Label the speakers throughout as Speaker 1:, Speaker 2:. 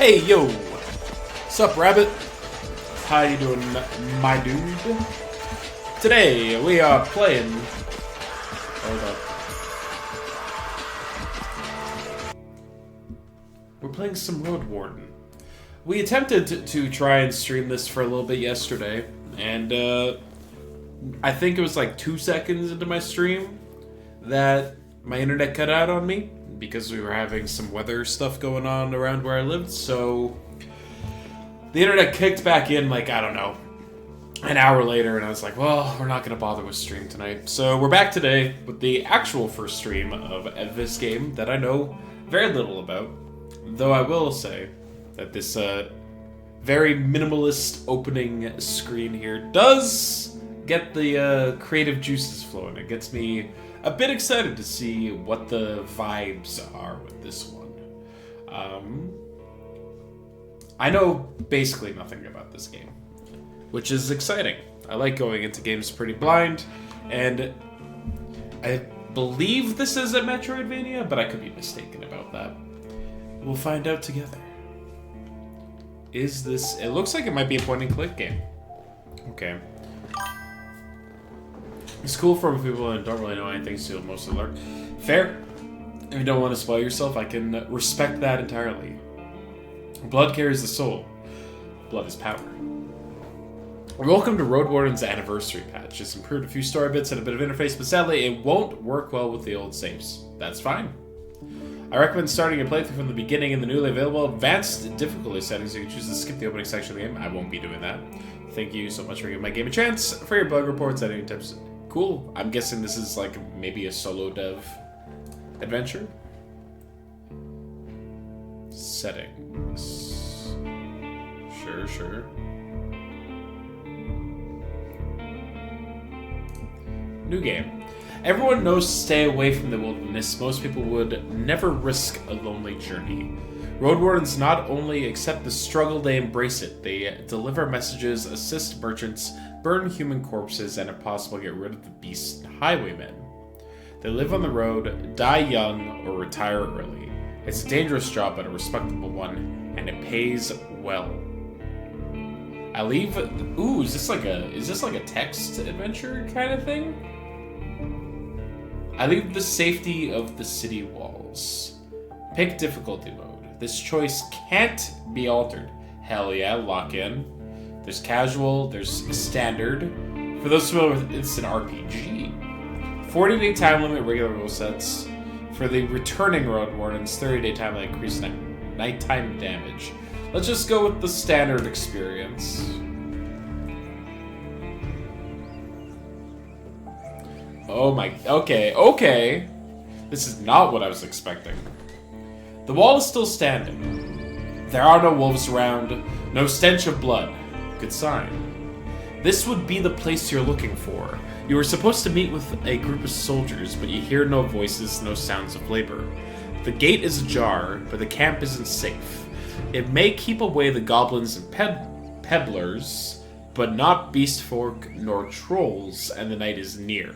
Speaker 1: Hey, yo! Sup, Rabbit? How you doing, my dude? Today, we are playing... Hold up. We're playing some Roadwarden. We attempted to try and stream this for a little bit yesterday, and I think it was like 2 seconds into my stream that my internet cut out on me because we were having some weather stuff going on around where I lived, so the internet kicked back in like, I don't know, an hour later, and I was like, well, we're not going to bother with stream tonight. So we're back today with the actual first stream of this game that I know very little about, though I will say that this very minimalist opening screen here does get the creative juices flowing. It gets me a bit excited to see what the vibes are with this one. I know basically nothing about this game, which is exciting. I like going into games pretty blind, and I believe this is a Metroidvania, but I could be mistaken about that. We'll find out together. Is this... It looks like it might be a point-and-click game. Okay. It's cool for people that don't really know anything, so you'll mostly learn. Fair. If you don't want to spoil yourself, I can respect that entirely. Blood carries the soul. Blood is power. Welcome to Roadwarden's anniversary patch. It's improved a few story bits and a bit of interface, but sadly it won't work well with the old saves. That's fine. I recommend starting your playthrough from the beginning in the newly available advanced difficulty settings. You can choose to skip the opening section of the game. I won't be doing that. Thank you so much for giving my game a chance. For your bug reports, editing tips. Cool. I'm guessing this is like maybe a solo dev adventure. Settings. Sure. New game. Everyone knows to stay away from the wilderness. Most people would never risk a lonely journey. Roadwardens not only accept the struggle, they embrace it. They deliver messages, assist merchants, burn human corpses, and if possible get rid of the beast highwaymen. They live on the road, die young, or retire early. It's a dangerous job, but a respectable one, and it pays well. I leave... Ooh, is this like a text adventure kind of thing? I leave the safety of the city walls. Pick difficulty mode. This choice can't be altered. Hell yeah, lock in. There's casual, there's standard. For those familiar with it, it's an RPG. 40-day time limit, regular rule sets. For the returning Roadwardens, 30-day time limit, increased nighttime damage. Let's just go with the standard experience. Oh my... Okay. This is not what I was expecting. The wall is still standing. There are no wolves around, no stench of blood. Good sign. This would be the place you're looking for. You were supposed to meet with a group of soldiers, but you hear no voices, no sounds of labor. The gate is ajar, but the camp isn't safe. It may keep away the goblins and pebblers, but not beast folk nor trolls, and the night is near.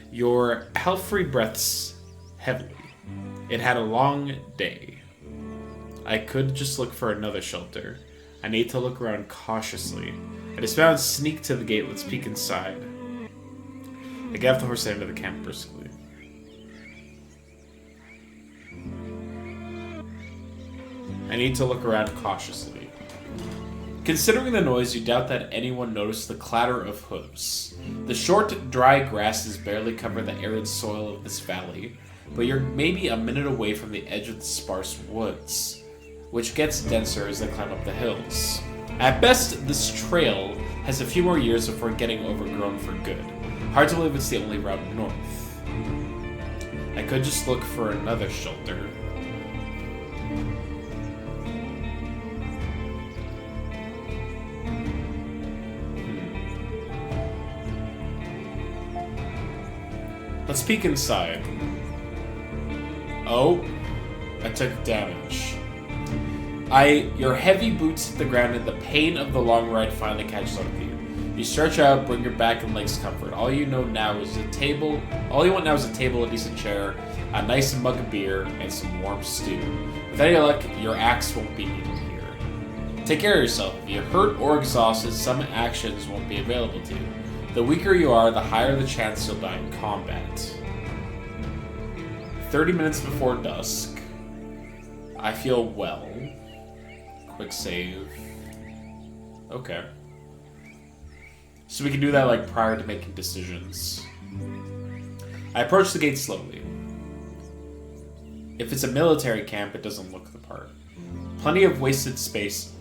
Speaker 1: Your health-free breaths heavily. It had a long day. I could just look for another shelter. I need to look around cautiously. I dismount, sneak to the gate. Let's peek inside. I get off the horse and enter the camp briskly. I need to look around cautiously. Considering the noise, you doubt that anyone noticed the clatter of hooves. The short, dry grasses barely cover the arid soil of this valley, but you're maybe a minute away from the edge of the sparse woods, which gets denser as they climb up the hills. At best, this trail has a few more years before getting overgrown for good. Hard to believe it's the only route north. I could just look for another shelter. Let's peek inside. Oh, I took damage. Your heavy boots hit the ground and the pain of the long ride finally catches up with you. You stretch out, bring your back and legs comfort. All you want now is a table, a decent chair, a nice mug of beer, and some warm stew. With any luck, your axe won't be needed here. Take care of yourself. If you're hurt or exhausted, some actions won't be available to you. The weaker you are, the higher the chance you'll die in combat. 30 minutes before dusk. I feel well. Quick save. Okay. So we can do that like prior to making decisions. I approach the gate slowly. If it's a military camp, it doesn't look the part. Plenty of wasted space.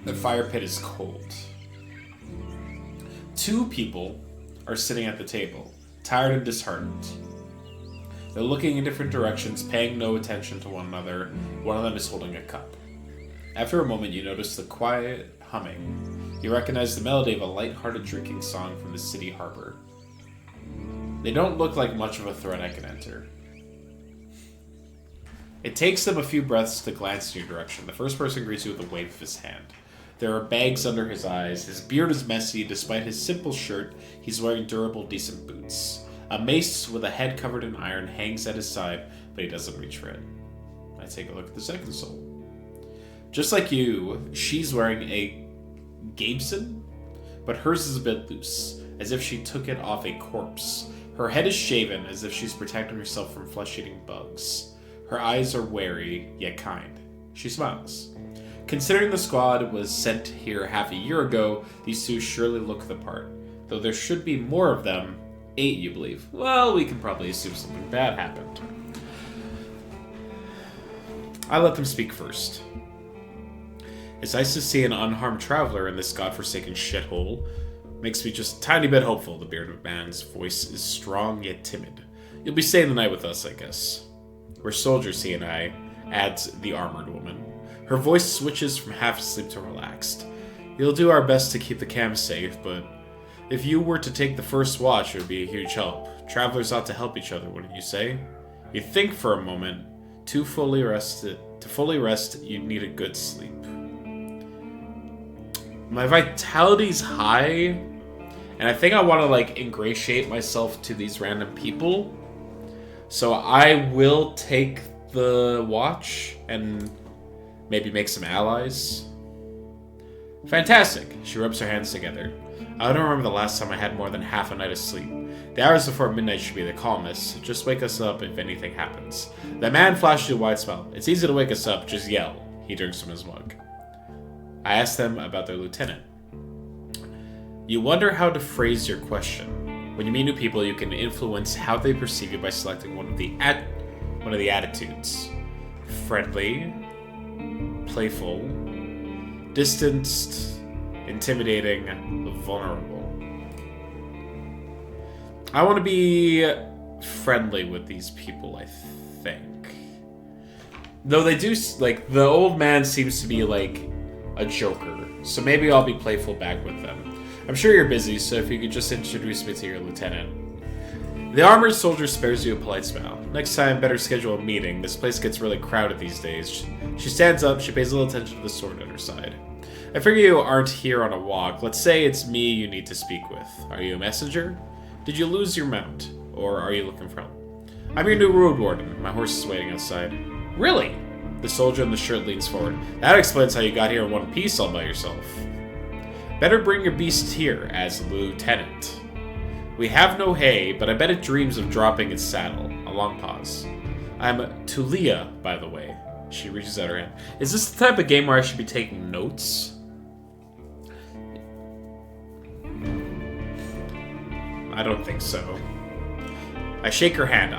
Speaker 1: The fire pit is cold. 2 people are sitting at the table, tired and disheartened. They're looking in different directions, paying no attention to one another. One of them is holding a cup. After a moment, you notice the quiet humming. You recognize the melody of a light-hearted drinking song from the city harbor. They don't look like much of a threat I can enter. It takes them a few breaths to glance in your direction. The first person greets you with a wave of his hand. There are bags under his eyes. His beard is messy. Despite his simple shirt, he's wearing durable, decent boots. A mace with a head covered in iron hangs at his side, but he doesn't reach for it. I take a look at the second soul. Just like you, she's wearing a Gabeson, but hers is a bit loose, as if she took it off a corpse. Her head is shaven, as if she's protecting herself from flesh-eating bugs. Her eyes are wary, yet kind. She smiles. Considering the squad was sent here half a year ago, these 2 surely look the part. Though there should be more of them. 8, you believe? Well, we can probably assume something bad happened. I let them speak first. It's nice to see an unharmed traveler in this godforsaken shithole. Makes me just a tiny bit hopeful. The bearded man's voice is strong yet timid. You'll be staying the night with us, I guess. We're soldiers, he and I, adds the armored woman. Her voice switches from half asleep to relaxed. You'll do our best to keep the camp safe, but if you were to take the first watch, it would be a huge help. Travelers ought to help each other, wouldn't you say? You think for a moment. To fully rest, you'd need a good sleep. My vitality's high, and I think I want to like ingratiate myself to these random people. So I will take the watch and maybe make some allies. Fantastic. She rubs her hands together. I don't remember the last time I had more than half a night of sleep. The hours before midnight should be the calmest. Just wake us up if anything happens. The man flashed a wide smile. It's easy to wake us up. Just yell. He drinks from his mug. I asked them about their lieutenant. You wonder how to phrase your question. When you meet new people, you can influence how they perceive you by selecting one of the attitudes. Friendly, playful, distanced, intimidating, vulnerable. I want to be friendly with these people, I think. Though they do, like, the old man seems to be, like, a joker. So maybe I'll be playful back with them. I'm sure you're busy, so if you could just introduce me to your lieutenant. The armored soldier spares you a polite smile. Next time, better schedule a meeting. This place gets really crowded these days. She stands up. She pays a little attention to the sword at her side. I figure you aren't here on a walk. Let's say it's me you need to speak with. Are you a messenger? Did you lose your mount? Or are you looking for help? I'm your new Roadwarden. My horse is waiting outside. Really? The soldier in the shirt leans forward. That explains how you got here in one piece all by yourself. Better bring your beast here as lieutenant. We have no hay, but I bet it dreams of dropping its saddle. A long pause. I'm Tulia, by the way. She reaches out her hand. Is this the type of game where I should be taking notes? I don't think so. I shake her hand.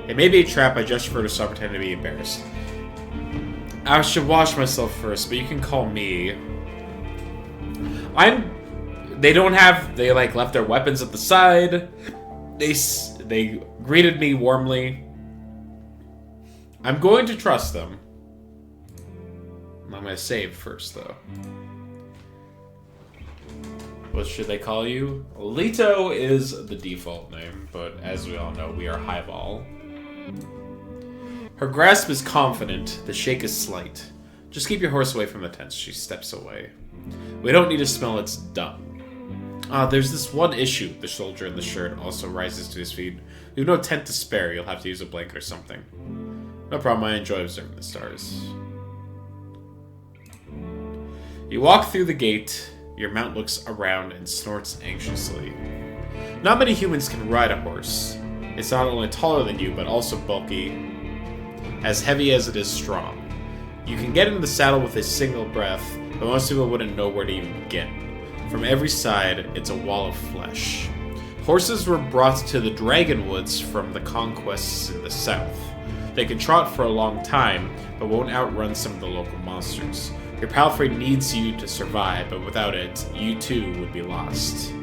Speaker 1: It may be a trap. I gesture for her to stop pretending to be embarrassed. I should wash myself first, but you can call me. They like left their weapons at the side. They greeted me warmly. I'm going to trust them. I'm going to save first, though. What should they call you? Leto is the default name, but as we all know, we are Highball. Her grasp is confident. The shake is slight. Just keep your horse away from the tents. She steps away. We don't need to smell its dung. There's this one issue. The soldier in the shirt also rises to his feet. We have no tent to spare. You'll have to use a blanket or something. No problem. I enjoy observing the stars. You walk through the gate, your mount looks around and snorts anxiously. Not many humans can ride a horse. It's not only taller than you, but also bulky, as heavy as it is strong. You can get into the saddle with a single breath, but most people wouldn't know where to even begin. From every side, it's a wall of flesh. Horses were brought to the Dragonwoods from the conquests in the south. They can trot for a long time, but won't outrun some of the local monsters. Your palfrey needs you to survive, but without it, you too would be lost.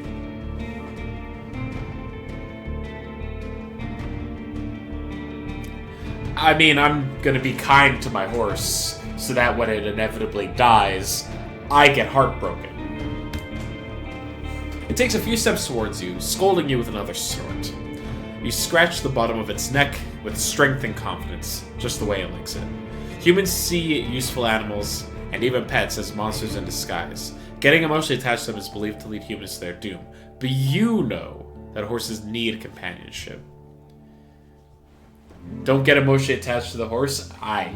Speaker 1: I mean, I'm gonna be kind to my horse, so that when it inevitably dies, I get heartbroken. It takes a few steps towards you, scolding you with another snort. You scratch the bottom of its neck with strength and confidence, just the way it likes it. Humans see useful animals, and even pets, as monsters in disguise. Getting emotionally attached to them is believed to lead humans to their doom. But you know that horses need companionship. Don't get emotionally attached to the horse? I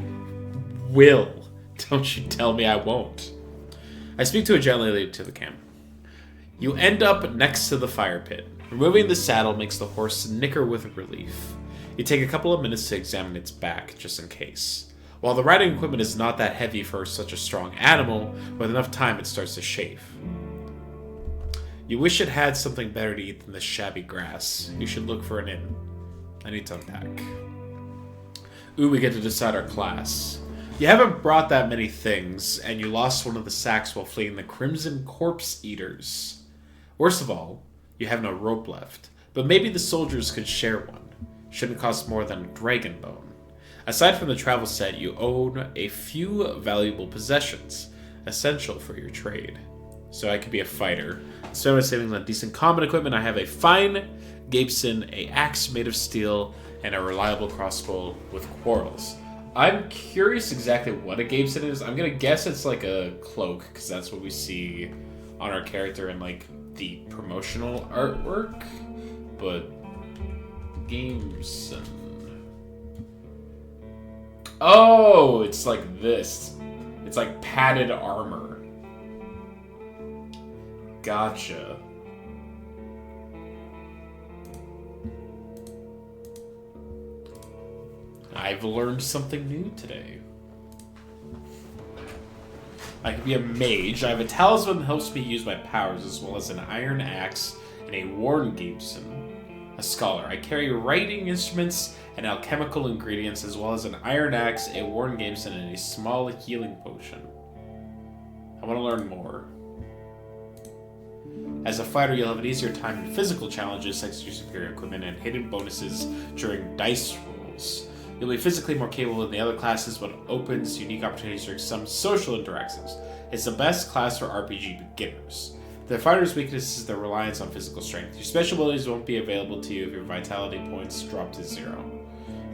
Speaker 1: will. Don't you tell me I won't. I speak to it gently lead to the camp. You end up next to the fire pit. Removing the saddle makes the horse nicker with relief. You take a couple of minutes to examine its back, just in case. While the riding equipment is not that heavy for such a strong animal, with enough time it starts to chafe. You wish it had something better to eat than this shabby grass. You should look for an inn. I need to unpack. Ooh, we get to decide our class. You haven't brought that many things, and you lost one of the sacks while fleeing the Crimson Corpse Eaters. Worst of all, you have no rope left, but maybe the soldiers could share one. Shouldn't cost more than dragon bone. Aside from the travel set, you own a few valuable possessions, essential for your trade. So I could be a fighter. Instead of saving on decent combat equipment, I have a fine Gabeson, a axe made of steel, and a reliable crossbow with quarrels. I'm curious exactly what a Gabeson is. I'm gonna guess it's like a cloak, because that's what we see on our character in like the promotional artwork. But Gabeson. Oh, it's like this. It's like padded armor. Gotcha. I've learned something new today. I can be a mage. I have a talisman that helps me use my powers, as well as an iron axe and a worn Gabeson. A scholar. I carry writing instruments and alchemical ingredients, as well as an iron axe, a worn Gabeson, and a small healing potion. I want to learn more. As a fighter, you'll have an easier time in physical challenges, thanks to your superior equipment and hidden bonuses during dice rolls. You'll be physically more capable than the other classes, but opens unique opportunities during some social interactions. It's the best class for RPG beginners. The fighter's weakness is their reliance on physical strength. Your special abilities won't be available to you if your vitality points drop to 0.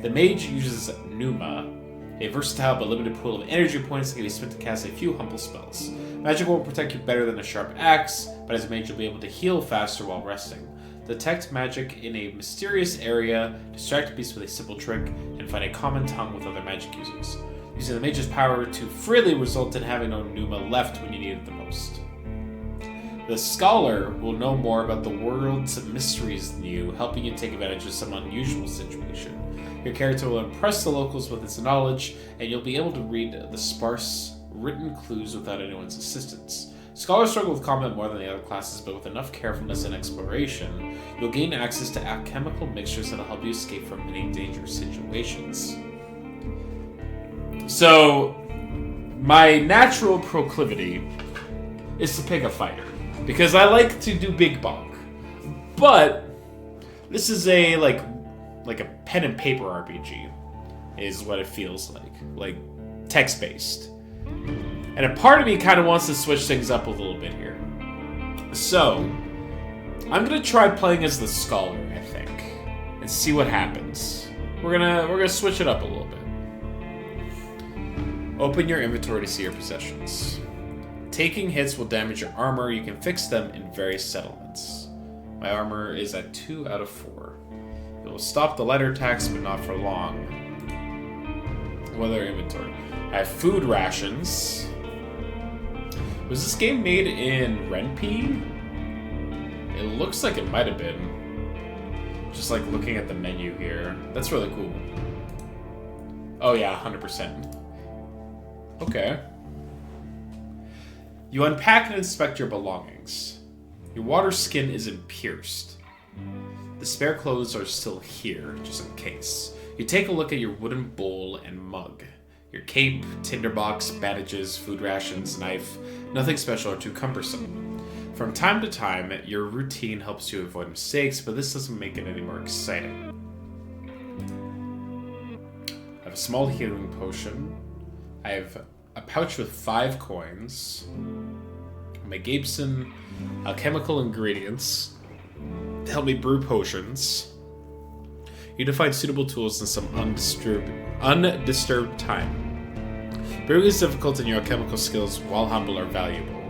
Speaker 1: The mage uses Pneuma, a versatile but limited pool of energy points that can be spent to cast a few humble spells. Magic won't protect you better than a sharp axe, but as a mage you'll be able to heal faster while resting. Detect magic in a mysterious area, distract a beast with a simple trick, and find a common tongue with other magic users. Using the mage's power to freely result in having no Pneuma left when you need it the most. The scholar will know more about the world's mysteries than you, helping you take advantage of some unusual situation. Your character will impress the locals with its knowledge, and you'll be able to read the sparse written clues without anyone's assistance. Scholars struggle with combat more than the other classes, but with enough carefulness and exploration, you'll gain access to alchemical mixtures that'll help you escape from many dangerous situations. So, my natural proclivity is to pick a fighter, because I like to do big bonk. But this is a like a pen and paper RPG, is what it feels like text-based. And a part of me kind of wants to switch things up a little bit here. So, I'm gonna try playing as the scholar, I think, and see what happens. We're gonna switch it up a little bit. Open your inventory to see your possessions. Taking hits will damage your armor. You can fix them in various settlements. My armor is at 2 out of 4. It will stop the lighter attacks, but not for long. What other inventory? I have food rations, Was this game made in Ren'Py? It looks like it might have been. Just like looking at the menu here. That's really cool. Oh yeah, 100%. Okay. You unpack and inspect your belongings. Your water skin isn't pierced. The spare clothes are still here, just in case. You take a look at your wooden bowl and mug. Your cape, tinderbox, bandages, food rations, knife. Nothing special or too cumbersome. From time to time, your routine helps you avoid mistakes, but this doesn't make it any more exciting. I have a small healing potion. I have a pouch with 5 coins. My Gabeson alchemical ingredients to help me brew potions. You need to find suitable tools in some undisturbed time. Brewing is difficult and your alchemical skills, while humble, are valuable.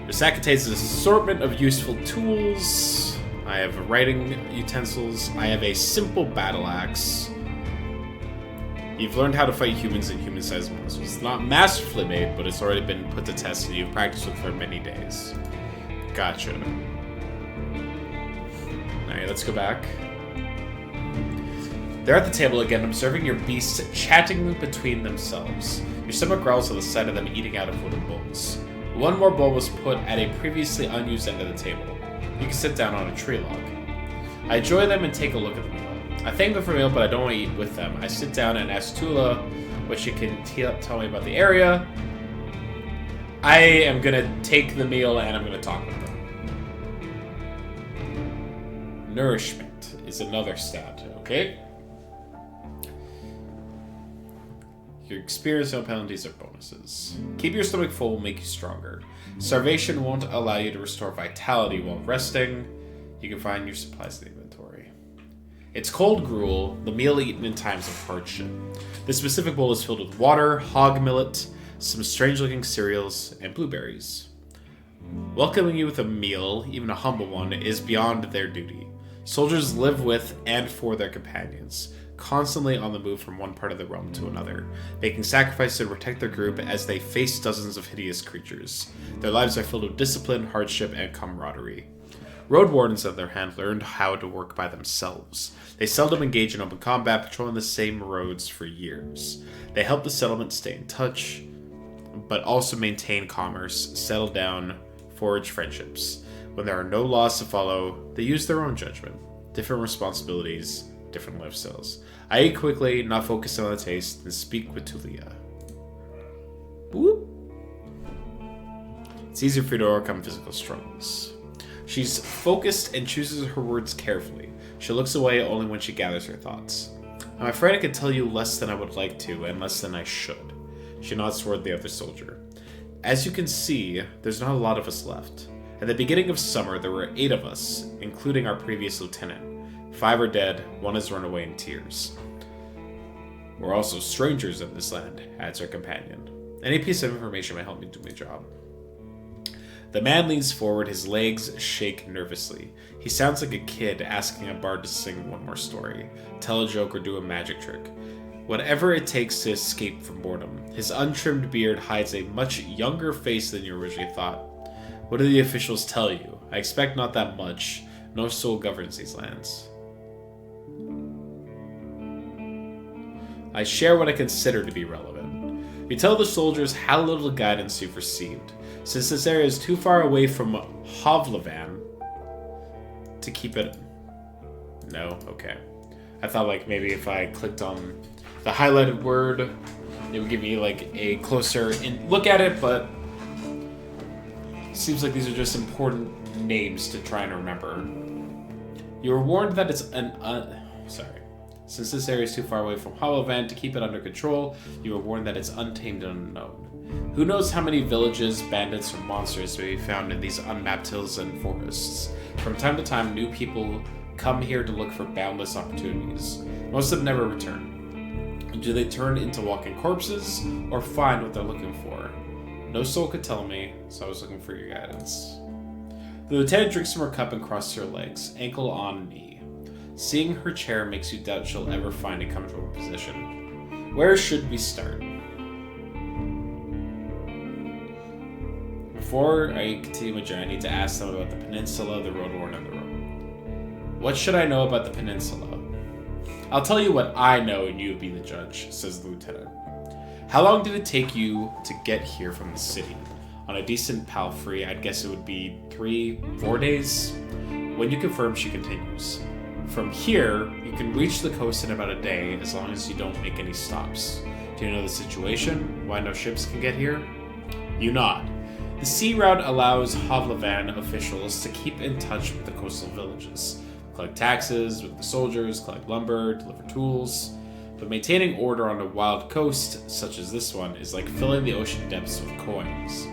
Speaker 1: Your sack contains an assortment of useful tools. I have writing utensils. I have a simple battle axe. You've learned how to fight humans and human-sized monsters. It's not masterfully made, but it's already been put to test and you've practiced with it for many days. Gotcha. Alright, let's go back. They're at the table again, observing your beasts chatting between themselves. Your stomach growls at the sight of them eating out of wooden bowls. One more bowl was put at a previously unused end of the table. You can sit down on a tree log. I enjoy them and take a look at the meal. I thank them for the meal, but I don't want to eat with them. I sit down and ask Tula what she can tell me about the area. I am going to take the meal and I'm going to talk with them. Nourishment is another stat, okay? Your experience, no penalties, or bonuses. Keep your stomach full will make you stronger. Starvation won't allow you to restore vitality while resting. You can find your supplies in the inventory. It's cold gruel, the meal eaten in times of hardship. This specific bowl is filled with water, hog millet, some strange-looking cereals, and blueberries. Welcoming you with a meal, even a humble one, is beyond their duty. Soldiers live with and for their companions, constantly on the move from one part of the realm to another, making sacrifices to protect their group as they face dozens of hideous creatures. Their lives are filled with discipline, hardship, and camaraderie. Roadwardens, on their hand, learned how to work by themselves. They seldom engage in open combat, patrolling the same roads for years. They help the settlement stay in touch, but also maintain commerce, settle down, forge friendships. When there are no laws to follow, they use their own judgment. Different responsibilities, different lifestyles. I eat quickly, not focusing on the taste, and speak with Tulia. Whoop. It's easier for you to overcome physical struggles. She's focused and chooses her words carefully. She looks away only when she gathers her thoughts. I'm afraid I could tell you less than I would like to, and less than I should. She nods toward the other soldier. As you can see, there's not a lot of us left. At the beginning of summer, there were 8 of us, including our previous lieutenant. 5 are dead, 1 has run away in tears. We're also strangers in this land, adds her companion. Any piece of information might help me do my job. The man leans forward, his legs shake nervously. He sounds like a kid asking a bard to sing one more story, tell a joke, or do a magic trick. Whatever it takes to escape from boredom. His untrimmed beard hides a much younger face than you originally thought. What do the officials tell you? I expect not that much. No soul governs these lands. I share what I consider to be relevant. We tell the soldiers how little guidance you've received, since this area is too far away from Hovlavan to keep it... No? Okay. I thought like maybe if I clicked on the highlighted word, it would give me like a closer look at it, but seems like these are just important names to try and remember. You were warned that it's Since this area is too far away from Hovlavan to keep it under control, you were warned that it's untamed and unknown. Who knows how many villages, bandits, or monsters may be found in these unmapped hills and forests. From time to time, new people come here to look for boundless opportunities. Most of them never return. Do they turn into walking corpses, or find what they're looking for? No soul could tell me, so I was looking for your guidance. The lieutenant drinks from her cup and crosses her legs, ankle on knee. Seeing her chair makes you doubt she'll ever find a comfortable position. Where should we start? Before I continue my journey, I need to ask them about the peninsula, the Roadwarden, and the road. What should I know about the peninsula? I'll tell you what I know and you be the judge, says the lieutenant. How long did it take you to get here from the city? On a decent palfrey, I'd guess it would be 3-4 days. When you confirm, she continues. From here, you can reach the coast in about a day as long as you don't make any stops. Do you know the situation? Why no ships can get here? You nod. The sea route allows Hovlevan officials to keep in touch with the coastal villages, collect taxes with the soldiers, collect lumber, deliver tools. But maintaining order on a wild coast, such as this one, is like filling the ocean depths with coins.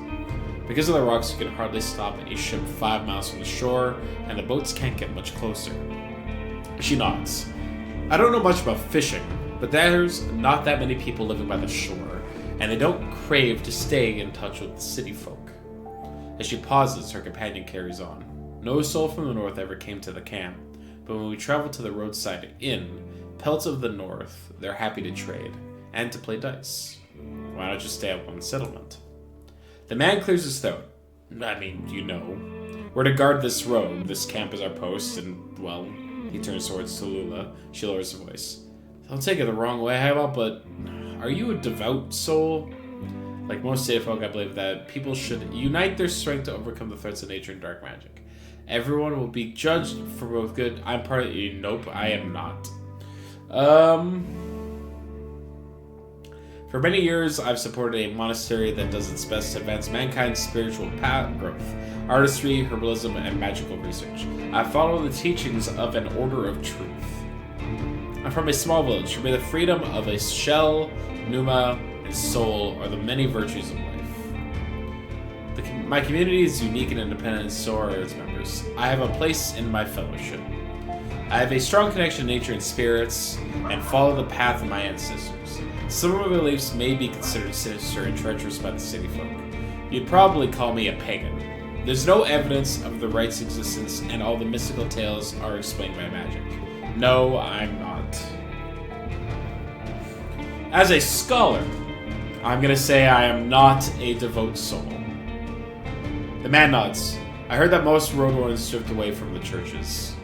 Speaker 1: Because of the rocks, you can hardly stop a ship 5 miles from the shore, and the boats can't get much closer. She nods. I don't know much about fishing, but there's not that many people living by the shore, and they don't crave to stay in touch with the city folk. As she pauses, her companion carries on. No soul from the north ever came to the camp, but when we travel to the roadside inn, pelts of the north, they're happy to trade, and to play dice. Why not just stay at one settlement? The man clears his throat. I mean, you know. We're to guard this road, this camp is our post, and, well, he turns towards Tallulah. She lowers her voice. Don't take it the wrong way, Highwell, but are you a devout soul? Like most Sith folk, I believe that people should unite their strength to overcome the threats of nature and dark magic. Everyone will be judged for both good. I'm part of you. Nope, I am not. For many years, I've supported a monastery that does its best to advance mankind's spiritual growth, artistry, herbalism, and magical research. I follow the teachings of an order of truth. I'm from a small village where the freedom of a shell, pneuma, and soul are the many virtues of life. My community is unique and independent, and so are its members. I have a place in my fellowship. I have a strong connection to nature and spirits, and follow the path of my ancestors. Some of my beliefs may be considered sinister and treacherous by the city folk. You'd probably call me a pagan. There's no evidence of the right's existence, and all the mystical tales are explained by magic. No, I'm not. As a scholar, I'm gonna say I am not a devout soul. The man nods. I heard that most Roadwardens drift away from the churches.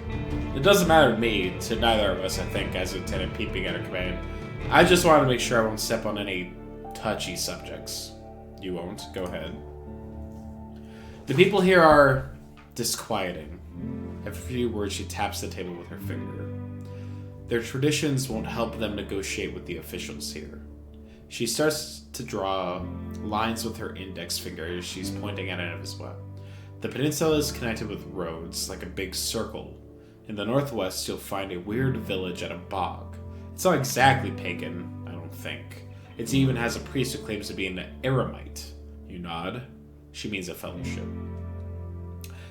Speaker 1: It doesn't matter to me, to neither of us, I think, as Lieutenant peeping at her companion. I just wanted to make sure I won't step on any touchy subjects. You won't? Go ahead. The people here are disquieting. After a few words, she taps the table with her finger. Their traditions won't help them negotiate with the officials here. She starts to draw lines with her index finger as she's pointing at it as well. The peninsula is connected with roads, like a big circle. In the northwest, you'll find a weird village at a bog. It's not exactly pagan, I don't think. It even has a priest who claims to be an eremite. You nod. She means a fellowship.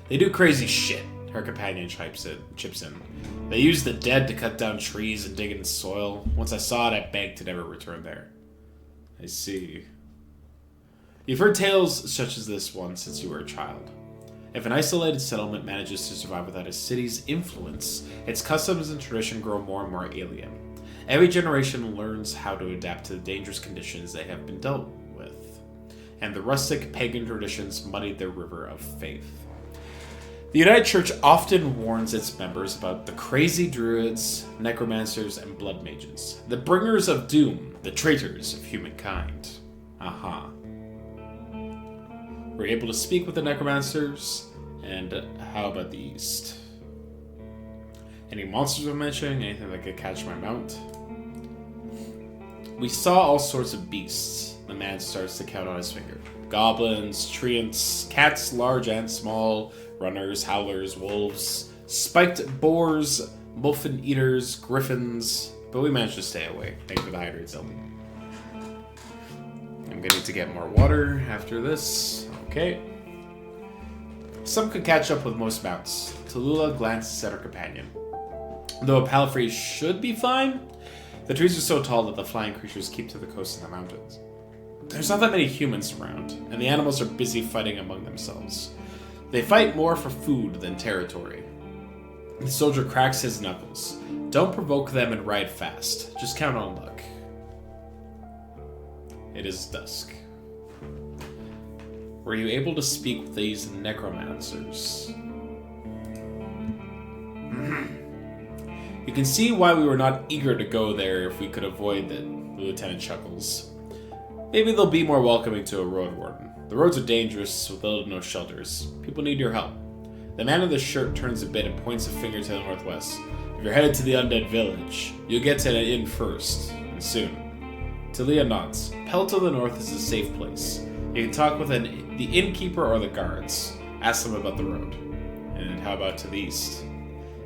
Speaker 1: They do crazy shit, her companion chips in. They use the dead to cut down trees and dig into soil. Once I saw it, I begged to never return there. I see. You've heard tales such as this one since you were a child. If an isolated settlement manages to survive without a city's influence, its customs and tradition grow more and more alien. Every generation learns how to adapt to the dangerous conditions they have been dealt with, and the rustic pagan traditions muddied their river of faith. The United Church often warns its members about the crazy druids, necromancers, and blood mages, the bringers of doom, the traitors of humankind. Aha. We're able to speak with the necromancers, and how about the east? Any monsters we're mentioning? Anything that could catch my mount? We saw all sorts of beasts. The man starts to count on his finger. Goblins, treants, cats large and small, runners, howlers, wolves, spiked boars, muffin eaters, griffins, but we managed to stay away. Thank you for the hydrate, Zelda. I'm gonna need to get more water after this. Okay. Some could catch up with most mounts. Tallulah glances at her companion. Though a palfrey should be fine, the trees are so tall that the flying creatures keep to the coast and the mountains. There's not that many humans around, and the animals are busy fighting among themselves. They fight more for food than territory. The soldier cracks his knuckles. Don't provoke them and ride fast. Just count on luck. It is dusk. Were you able to speak with these necromancers? You can see why we were not eager to go there if we could avoid it, the lieutenant chuckles. Maybe they'll be more welcoming to a road warden. The roads are dangerous with little to no shelters. People need your help. The man in the shirt turns a bit and points a finger to the northwest. If you're headed to the undead village, you'll get to an inn first, and soon. Talia nods. Pell to the north is a safe place. You can talk with the innkeeper or the guards. Ask them about the road. And how about to the east?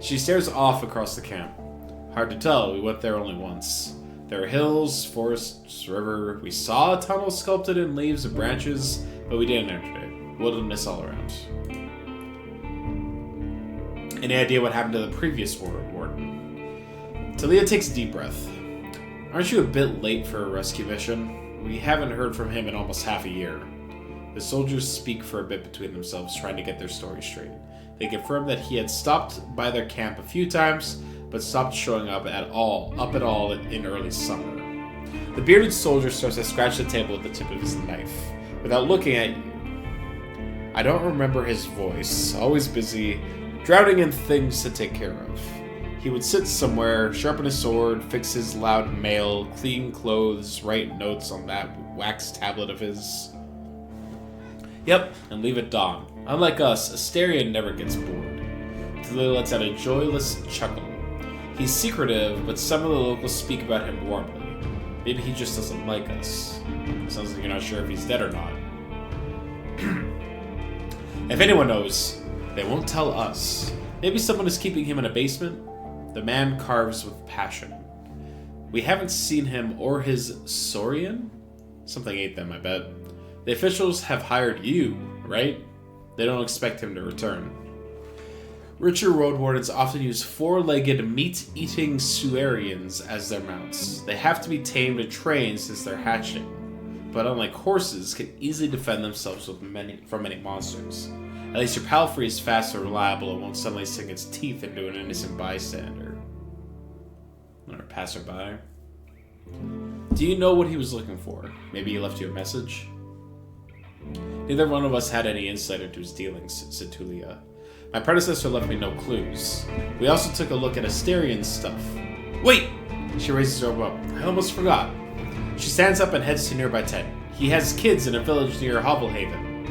Speaker 1: She stares off across the camp. Hard to tell, we went there only once. There are hills, forests, river. We saw a tunnel sculpted in leaves and branches, but we didn't enter it. Wilderness all around. Any idea what happened to the previous warden? Talia takes a deep breath. Aren't you a bit late for a rescue mission? We haven't heard from him in almost half a year. The soldiers speak for a bit between themselves, trying to get their story straight. They confirm that he had stopped by their camp a few times, but stopped showing up at all in early summer. The bearded soldier starts to scratch the table with the tip of his knife, without looking at you. I don't remember his voice, always busy, drowning in things to take care of. He would sit somewhere, sharpen his sword, fix his loud mail, clean clothes, write notes on that wax tablet of his. Yep, and leave at dawn. Unlike us, Asterion never gets bored. Talia lets out a joyless chuckle. He's secretive, but some of the locals speak about him warmly. Maybe he just doesn't like us. Sounds like you're not sure if he's dead or not. If anyone knows, they won't tell us. Maybe someone is keeping him in a basement? The man carves with passion. We haven't seen him or his Saurian? Something ate them, I bet. The officials have hired you, right? They don't expect him to return. Richer road wardens often use four-legged, meat-eating Suarians as their mounts. They have to be tamed and trained since they're hatching, but unlike horses, can easily defend themselves from many monsters. At least your palfrey is fast and reliable and won't suddenly sink its teeth into an innocent bystander. Or passerby. Do you know what he was looking for? Maybe he left you a message? Neither one of us had any insight into his dealings, said Talia. My predecessor left me no clues. We also took a look at Asterian's stuff. Wait! She raises her up. I almost forgot. She stands up and heads to nearby tent. He has kids in a village near Hovlevan.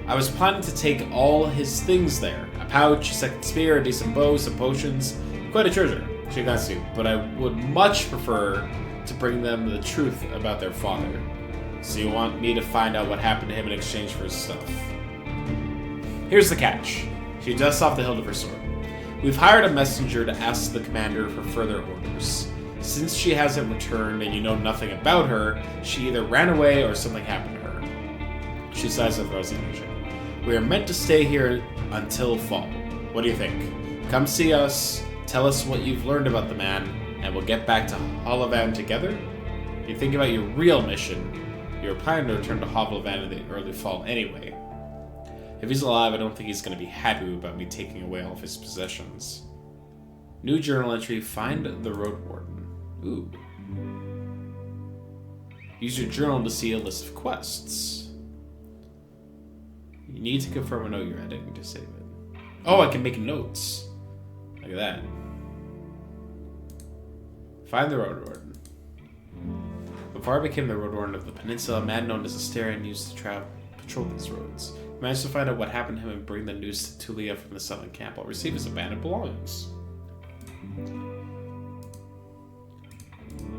Speaker 1: I was planning to take all his things there. A pouch, a second spear, a decent bow, some potions. Quite a treasure, she got you, but I would much prefer to bring them the truth about their father. So you want me to find out what happened to him in exchange for his stuff? Here's the catch. She dusts off the hilt of her sword. We've hired a messenger to ask the commander for further orders. Since she hasn't returned and you know nothing about her, she either ran away or something happened to her. She sighs with resignation. We are meant to stay here until fall. What do you think? Come see us, tell us what you've learned about the man, and we'll get back to Hovlevan together? If you think about your real mission, you're planning to return to Hovlevan in the early fall anyway. If he's alive, I don't think he's going to be happy about me taking away all of his possessions. New journal entry, find the Roadwarden. Ooh. Use your journal to see a list of quests. You need to confirm a note you're editing to save it. Oh, I can make notes. Look at that. Find the Roadwarden. Before I became the Roadwarden of the peninsula, a man known as Asterion used to patrol these roads. I managed to find out what happened to him and bring the news to Talia from the southern camp. I'll receive his abandoned belongings.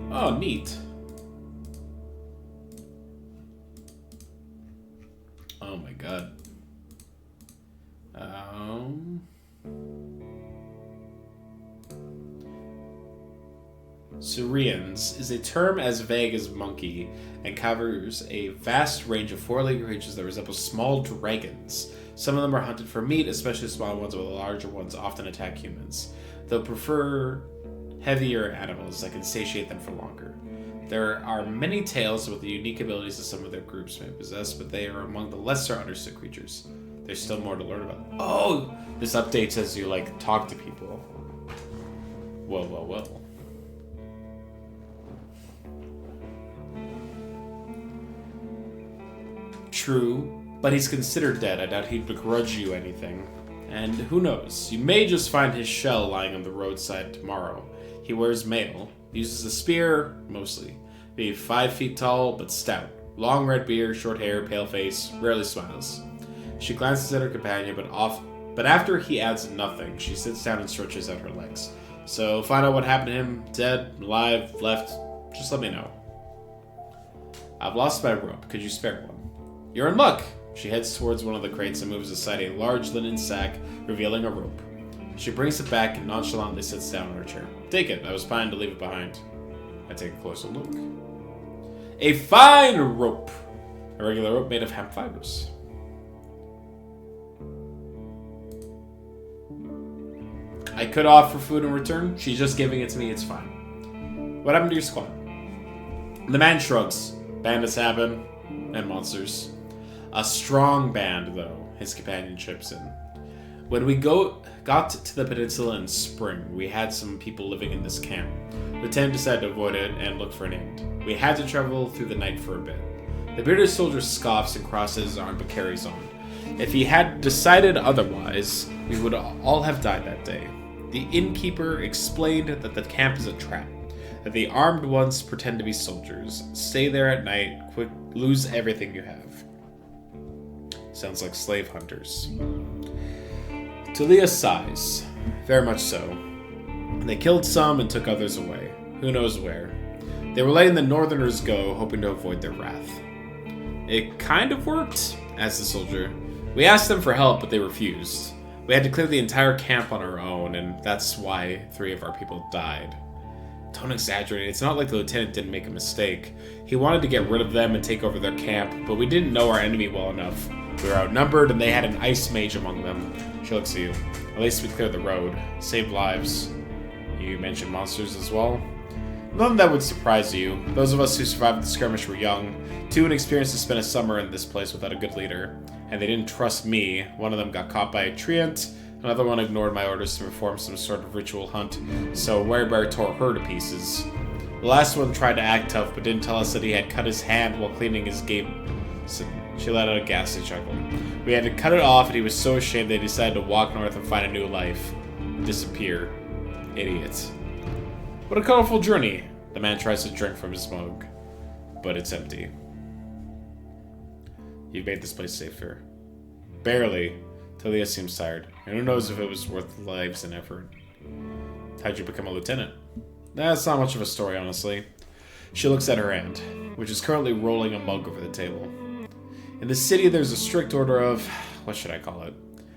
Speaker 1: Oh, neat. Oh my god. Saurians is a term as vague as monkey and covers a vast range of four-legged creatures that resemble small dragons. Some of them are hunted for meat, especially small ones, while the larger ones often attack humans. They'll prefer heavier animals that can satiate them for longer. There are many tales about the unique abilities that some of their groups may possess, but they are among the lesser understood creatures. There's still more to learn about. Oh! This updates as you, talk to people. Whoa. true, but he's considered dead. I doubt he'd begrudge you anything. And who knows, you may just find his shell lying on the roadside tomorrow. He wears mail, uses a spear, mostly. Maybe 5 feet tall, but stout. Long red beard, short hair, pale face, rarely smiles. She glances at her companion, but after he adds nothing, she sits down and stretches out her legs. So, find out what happened to him, dead, alive, left, just let me know. I've lost my rope. Could you spare one? You're in luck! She heads towards one of the crates and moves aside a large linen sack, revealing a rope. She brings it back and nonchalantly sits down in her chair. Take it. I was planning to leave it behind. I take a closer look. A fine rope! A regular rope made of hemp fibers. I could offer food in return. She's just giving it to me. It's fine. What happened to your squad? The man shrugs. Bandits happen. And monsters. A strong band, though, his companion chips in. When we got to the peninsula in spring, we had some people living in this camp. Lieutenant decided to avoid it and look for an end. We had to travel through the night for a bit. The bearded soldier scoffs and crosses his arm but carries on. If he had decided otherwise, we would all have died that day. The innkeeper explained that the camp is a trap, that the armed ones pretend to be soldiers, stay there at night, lose everything you have. Sounds like slave hunters. Talia sighs. Very much so. They killed some and took others away. Who knows where. They were letting the northerners go, hoping to avoid their wrath. It kind of worked, asked the soldier. We asked them for help, but they refused. We had to clear the entire camp on our own, and that's why 3 of our people died. Don't exaggerate. It's not like the lieutenant didn't make a mistake. He wanted to get rid of them and take over their camp, but we didn't know our enemy well enough. We were outnumbered, and they had an ice mage among them. She looks at you. At least we cleared the road. Saved lives. You mentioned monsters as well? None that would surprise you. Those of us who survived the skirmish were young, too inexperienced to spend a summer in this place without a good leader. And they didn't trust me. One of them got caught by a treant. Another one ignored my orders to perform some sort of ritual hunt, so Werebear tore her to pieces. The last one tried to act tough, but didn't tell us that he had cut his hand while cleaning his game. So she let out a ghastly chuckle. We had to cut it off, and he was so ashamed they decided to walk north and find a new life. Disappear. Idiots. What a colorful journey. The man tries to drink from his mug, but it's empty. You've made this place safer. Barely. Talia seems tired, and who knows if it was worth lives and effort. How'd you become a lieutenant? That's not much of a story, honestly. She looks at her hand, which is currently rolling a mug over the table. In the city, there's a strict order of... what should I call it?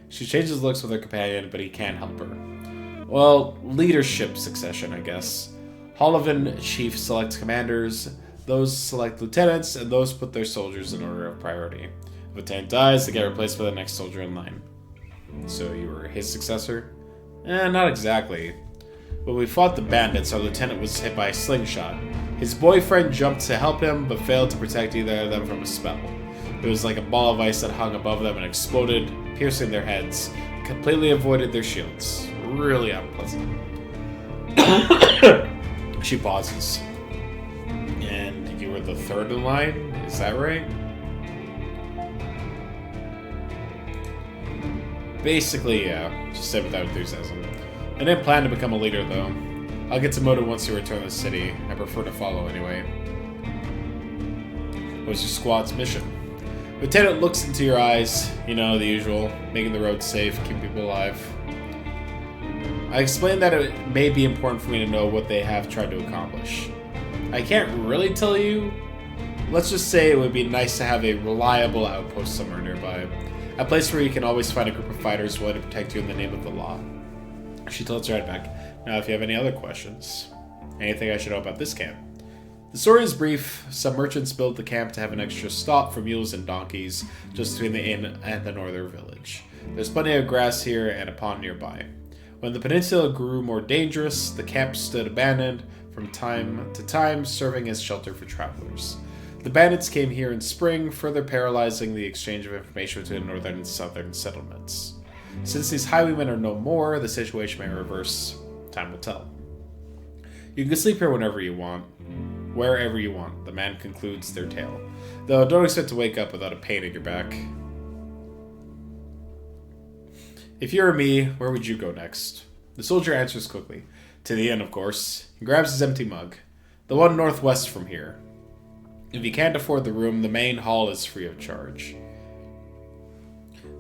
Speaker 1: She changes looks with her companion, but he can't help her. Well, leadership succession, I guess. Holovan chief selects commanders, those select lieutenants, and those put their soldiers in order of priority. If a lieutenant dies, they get replaced by the next soldier in line. So you were his successor? Not exactly. When we fought the bandits, our lieutenant was hit by a slingshot. His boyfriend jumped to help him, but failed to protect either of them from a spell. It was like a ball of ice that hung above them and exploded, piercing their heads. Completely avoided their shields. Really unpleasant. She pauses. And you were the third in line? Is that right? Basically, yeah. She said without enthusiasm. I didn't plan to become a leader, though. I'll get demoted once you return to the city. I prefer to follow anyway. What's your squad's mission? Lieutenant looks into your eyes. You know, the usual. Making the road safe, keeping people alive. I explained that it may be important for me to know what they have tried to accomplish. I can't really tell you. Let's just say it would be nice to have a reliable outpost somewhere nearby. A place where you can always find a group of fighters willing to protect you in the name of the law. She tilts her head back. Now, if you have any other questions, anything I should know about this camp? The story is brief. Some merchants built the camp to have an extra stop for mules and donkeys, just between the inn and the northern village. There's plenty of grass here and a pond nearby. When the peninsula grew more dangerous, the camp stood abandoned from time to time, serving as shelter for travelers. The bandits came here in spring, further paralyzing the exchange of information between northern and southern settlements. Since these highwaymen are no more, the situation may reverse. Time will tell. You can sleep here whenever you want. wherever you want, the man concludes their tale. Though don't expect to wake up without a pain in your back. If you were me, where would you go next? The soldier answers quickly. To the inn, of course. He grabs his empty mug. The one northwest from here. If you can't afford the room, the main hall is free of charge.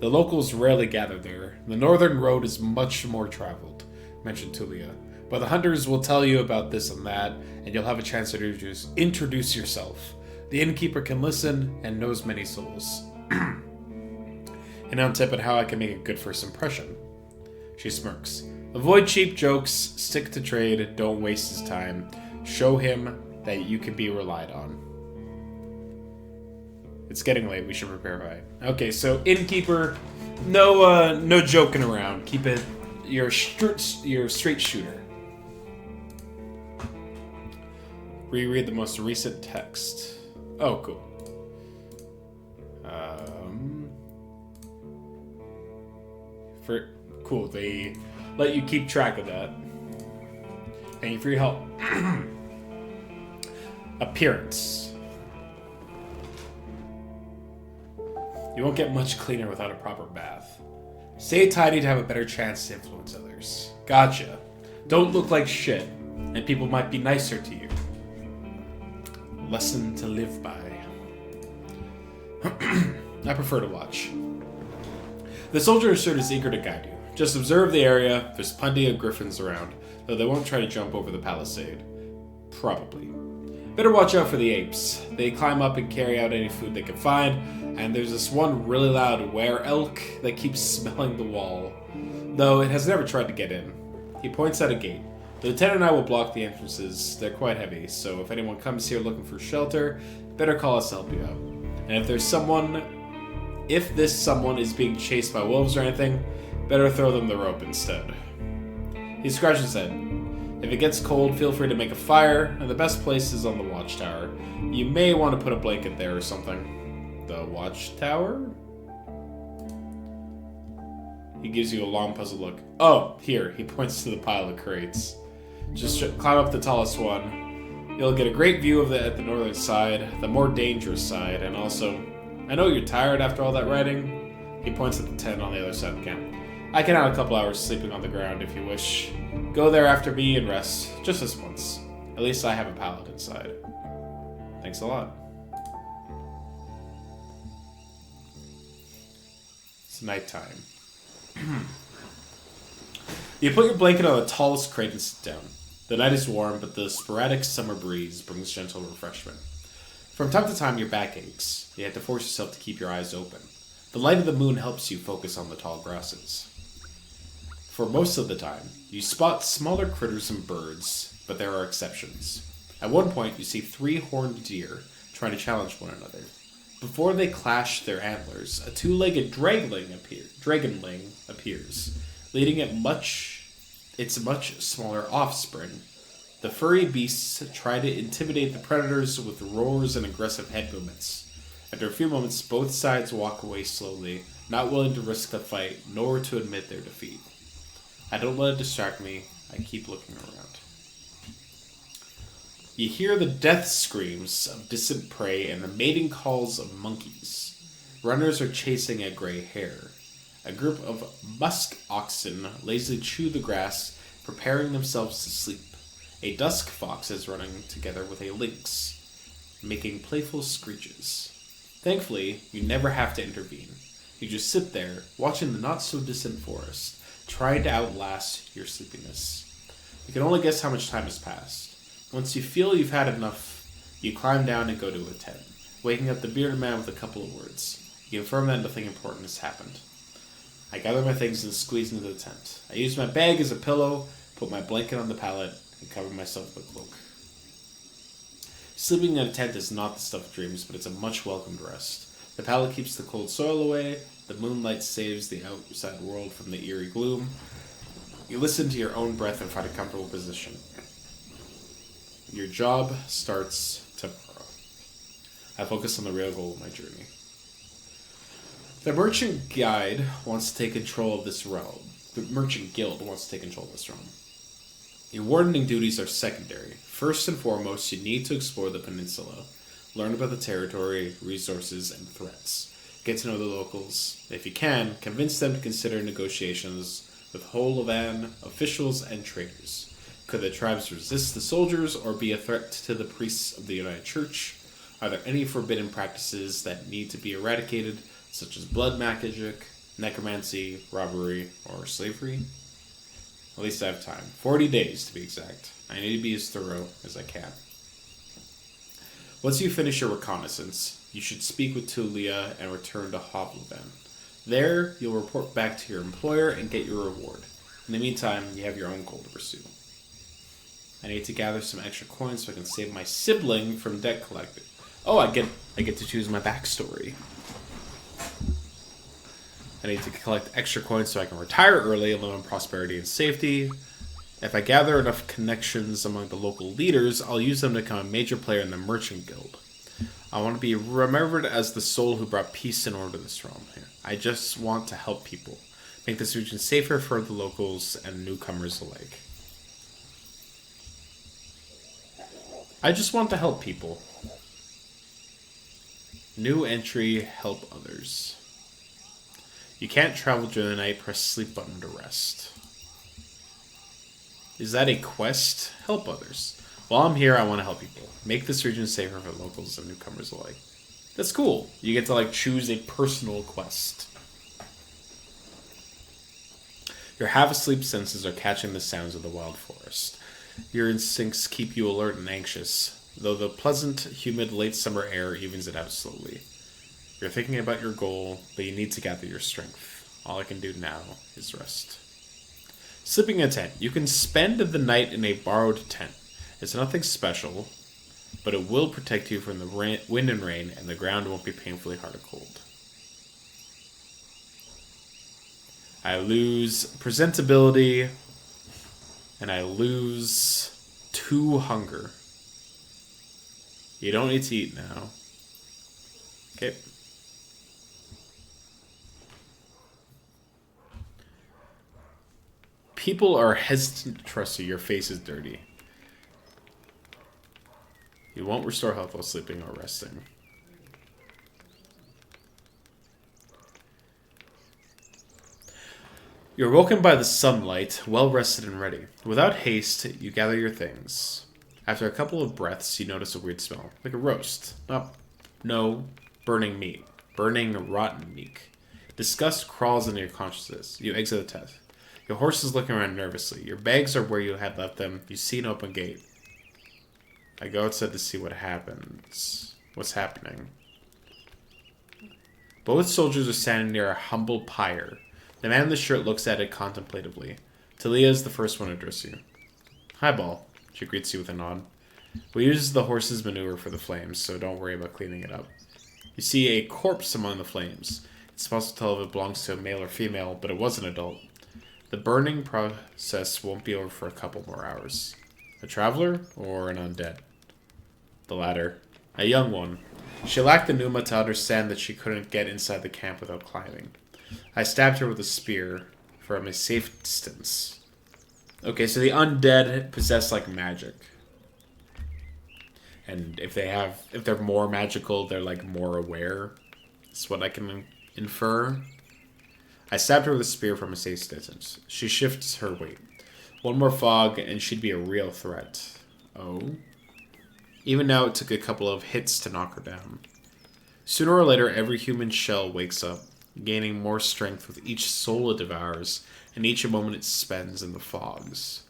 Speaker 1: The locals rarely gather there. The northern road is much more traveled, mentioned Tulia. But the hunters will tell you about this and that, and you'll have a chance to introduce yourself. The innkeeper can listen and knows many souls. And on tip on how I can make a good first impression. She smirks. Avoid cheap jokes, stick to trade, don't waste his time. Show him that you can be relied on. It's getting late, we should prepare by. Okay, so innkeeper, no joking around. Keep it, you're a straight shooter. Reread the most recent text. Oh, cool. Cool, they let you keep track of that. Thank you for your help. Appearance. You won't get much cleaner without a proper bath. Stay tidy to have a better chance to influence others. Gotcha. Don't look like shit, and people might be nicer to you. Lesson to live by. I prefer to watch. The soldier is eager to guide you. Just observe the area. There's plenty of griffins around, though they won't try to jump over the palisade. Probably. Better watch out for the apes. They climb up and carry out any food they can find, and there's this one really loud were-elk that keeps smelling the wall, though it has never tried to get in. He points at a gate. The lieutenant and I will block the entrances. They're quite heavy, so if anyone comes here looking for shelter, better call us to help you out. And if this someone is being chased by wolves or anything, better throw them the rope instead. He scratches his head. If it gets cold, feel free to make a fire, and the best place is on the watchtower. You may want to put a blanket there or something. The watchtower? He gives you a long puzzled look. Oh, here. He points to the pile of crates. Just climb up the tallest one. You'll get a great view of it at the northern side, the more dangerous side, and also, I know you're tired after all that riding. He points at the tent on the other side of the camp. I can have a couple hours sleeping on the ground if you wish. Go there after me and rest, just this once. At least I have a pallet inside. Thanks a lot. It's nighttime. You put your blanket on the tallest crate and sit down. The night is warm, but the sporadic summer breeze brings gentle refreshment. From time to time, your back aches. You have to force yourself to keep your eyes open. The light of the moon helps you focus on the tall grasses. For most of the time, you spot smaller critters and birds, but there are exceptions. At one point, you see 3 horned deer trying to challenge one another. Before they clash their antlers, a 2-legged dragonling appears, leading its much smaller offspring. The furry beasts try to intimidate the predators with roars and aggressive head movements. After a few moments, both sides walk away slowly, not willing to risk the fight, nor to admit their defeat. I don't let it distract me. I keep looking around. You hear the death screams of distant prey and the mating calls of monkeys. Runners are chasing a gray hare. A group of musk oxen lazily chew the grass, preparing themselves to sleep. A dusk fox is running together with a lynx, making playful screeches. Thankfully, you never have to intervene. You just sit there, watching the not-so-distant forest, trying to outlast your sleepiness. You can only guess how much time has passed. Once you feel you've had enough, you climb down and go to a tent, waking up the bearded man with a couple of words. You confirm that nothing important has happened. I gather my things and squeeze into the tent. I use my bag as a pillow, put my blanket on the pallet, and cover myself with a cloak. Sleeping in a tent is not the stuff of dreams, but it's a much welcomed rest. The pallet keeps the cold soil away, the moonlight saves the outside world from the eerie gloom. You listen to your own breath and find a comfortable position. Your job starts tomorrow. I focus on the real goal of my journey. The Merchant Guide wants to take control of this realm. The Merchant Guild wants to take control of this realm. Your wardening duties are secondary. First and foremost, you need to explore the peninsula. Learn about the territory, resources, and threats. Get to know the locals. If you can, convince them to consider negotiations with whole Levan officials and traders. Could the tribes resist the soldiers or be a threat to the priests of the United Church? Are there any forbidden practices that need to be eradicated, such as blood magic, necromancy, robbery, or slavery? At least I have time. 40 days to be exact. I need to be as thorough as I can. Once you finish your reconnaissance, you should speak with Tulia and return to Hovleven. There, you'll report back to your employer and get your reward. In the meantime, you have your own goal to pursue. I need to gather some extra coins so I can save my sibling from debt collecting. Oh, I get to choose my backstory. I need to collect extra coins so I can retire early and live in prosperity and safety. If I gather enough connections among the local leaders, I'll use them to become a major player in the Merchant Guild. I want to be remembered as the soul who brought peace and order to this realm. I just want to help people, make this region safer for the locals and newcomers alike. I just want to help people. New entry, help others. You can't travel during the night, press sleep button to rest. Is that a quest? Help others. While I'm here, I want to help people. Make this region safer for locals and newcomers alike. That's cool. You get to choose a personal quest. Your half-asleep senses are catching the sounds of the wild forest. Your instincts keep you alert and anxious, though the pleasant, humid late summer air evens it out slowly. You're thinking about your goal, but you need to gather your strength. All I can do now is rest. Sleeping in a tent. You can spend the night in a borrowed tent. It's nothing special, but it will protect you from the wind and rain, and the ground won't be painfully hard or cold. I lose presentability, and I lose 2 hunger. You don't need to eat now. Okay. People are hesitant to trust you. Your face is dirty. You won't restore health while sleeping or resting. You're woken by the sunlight, well rested and ready. Without haste, you gather your things. After a couple of breaths, you notice a weird smell, like a roast. No, burning meat. Burning rotten meat. Disgust crawls into your consciousness. You exit the tent. Your horse is looking around nervously. Your bags are where you had left them. You see an open gate. I go outside to see what happens. What's happening? Both soldiers are standing near a humble pyre. The man in the shirt looks at it contemplatively. Talia is the first one to address you. Hi, Ball. She greets you with a nod. We use the horse's manure for the flames, so don't worry about cleaning it up. You see a corpse among the flames. It's possible to tell if it belongs to a male or female, but it was an adult. The burning process won't be over for a couple more hours. A traveler or an undead? The latter. A young one. She lacked the pneuma to understand that she couldn't get inside the camp without climbing. I stabbed her with a spear from a safe distance. Okay, so the undead possess magic. And if they're more magical, they're more aware. That's what I can infer. I stabbed her with a spear from a safe distance. She shifts her weight. One more fog, and she'd be a real threat. Oh? Even now, it took a couple of hits to knock her down. Sooner or later, every human shell wakes up, gaining more strength with each soul it devours, and each moment it spends in the fogs.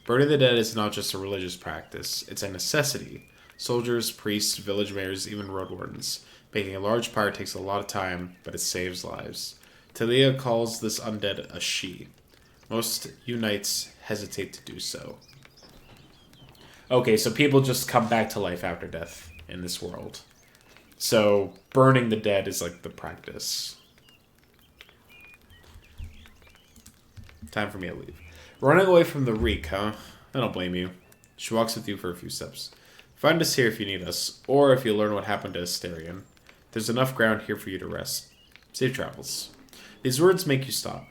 Speaker 1: Burning the dead is not just a religious practice, it's a necessity. Soldiers, priests, village mayors, even roadwardens. Making a large pyre takes a lot of time, but it saves lives. Talia calls this undead a she. Most Unites hesitate to do so. Okay, so people just come back to life after death in this world. So, burning the dead is the practice. Time for me to leave. Running away from the reek, huh? I don't blame you. She walks with you for a few steps. Find us here if you need us, or if you learn what happened to Asterion. There's enough ground here for you to rest. Safe travels. These words make you stop.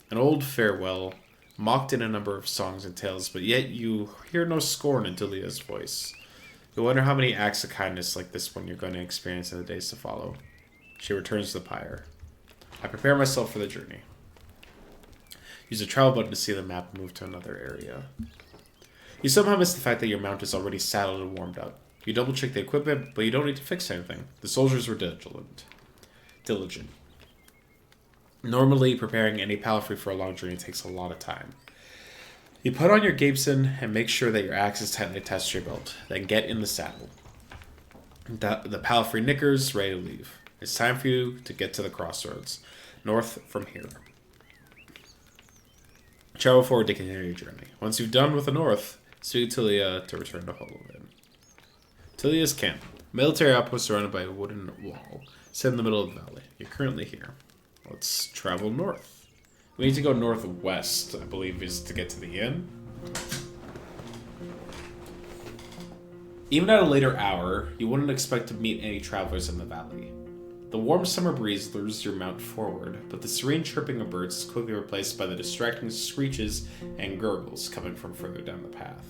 Speaker 1: An old farewell, mocked in a number of songs and tales, but yet you hear no scorn in Delia's voice. You wonder how many acts of kindness like this one you're going to experience in the days to follow. She returns to the pyre. I prepare myself for the journey. Use the travel button to see the map and move to another area. You somehow miss the fact that your mount is already saddled and warmed up. You double check the equipment, but you don't need to fix anything. The soldiers were diligent. Normally, preparing any palfrey for a long journey takes a lot of time. You put on your gabeson and make sure that your axe is tightly attached to your belt. Then get in the saddle. The palfrey knickers, ready to leave. It's time for you to get to the crossroads. North from here. Travel forward to continue your journey. Once you've done with the north, speak to Tilia to return to Hollowin. Tilia's camp. Military outpost surrounded by a wooden wall. Set in the middle of the valley. You're currently here. Let's travel north. We need to go northwest, I believe, is to get to the inn. Even at a later hour, you wouldn't expect to meet any travelers in the valley. The warm summer breeze lures your mount forward, but the serene chirping of birds is quickly replaced by the distracting screeches and gurgles coming from further down the path.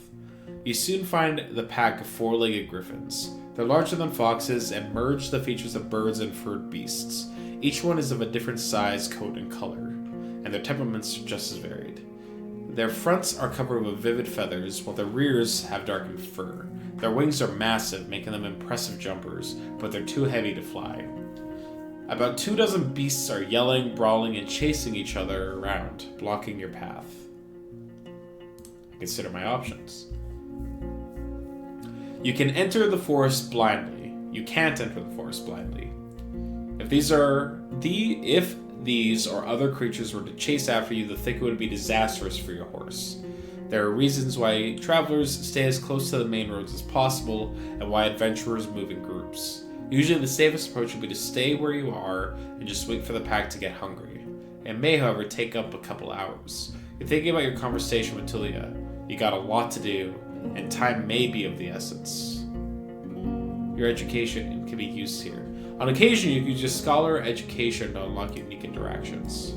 Speaker 1: You soon find the pack of four-legged griffins. They're larger than foxes and merge the features of birds and furred beasts. Each one is of a different size, coat, and color, and their temperaments are just as varied. Their fronts are covered with vivid feathers, while their rears have darkened fur. Their wings are massive, making them impressive jumpers, but they're too heavy to fly. About 24 beasts are yelling, brawling, and chasing each other around, blocking your path. Consider my options. You can enter the forest blindly. You can't enter the forest blindly. If these or other creatures were to chase after you, the thicket would be disastrous for your horse. There are reasons why travelers stay as close to the main roads as possible, and why adventurers move in groups. Usually the safest approach would be to stay where you are and just wait for the pack to get hungry. It may, however, take up a couple hours. You're thinking about your conversation with Tilia. You got a lot to do, and time may be of the essence. Your education can be used here. On occasion, you can use your scholar education to unlock unique interactions.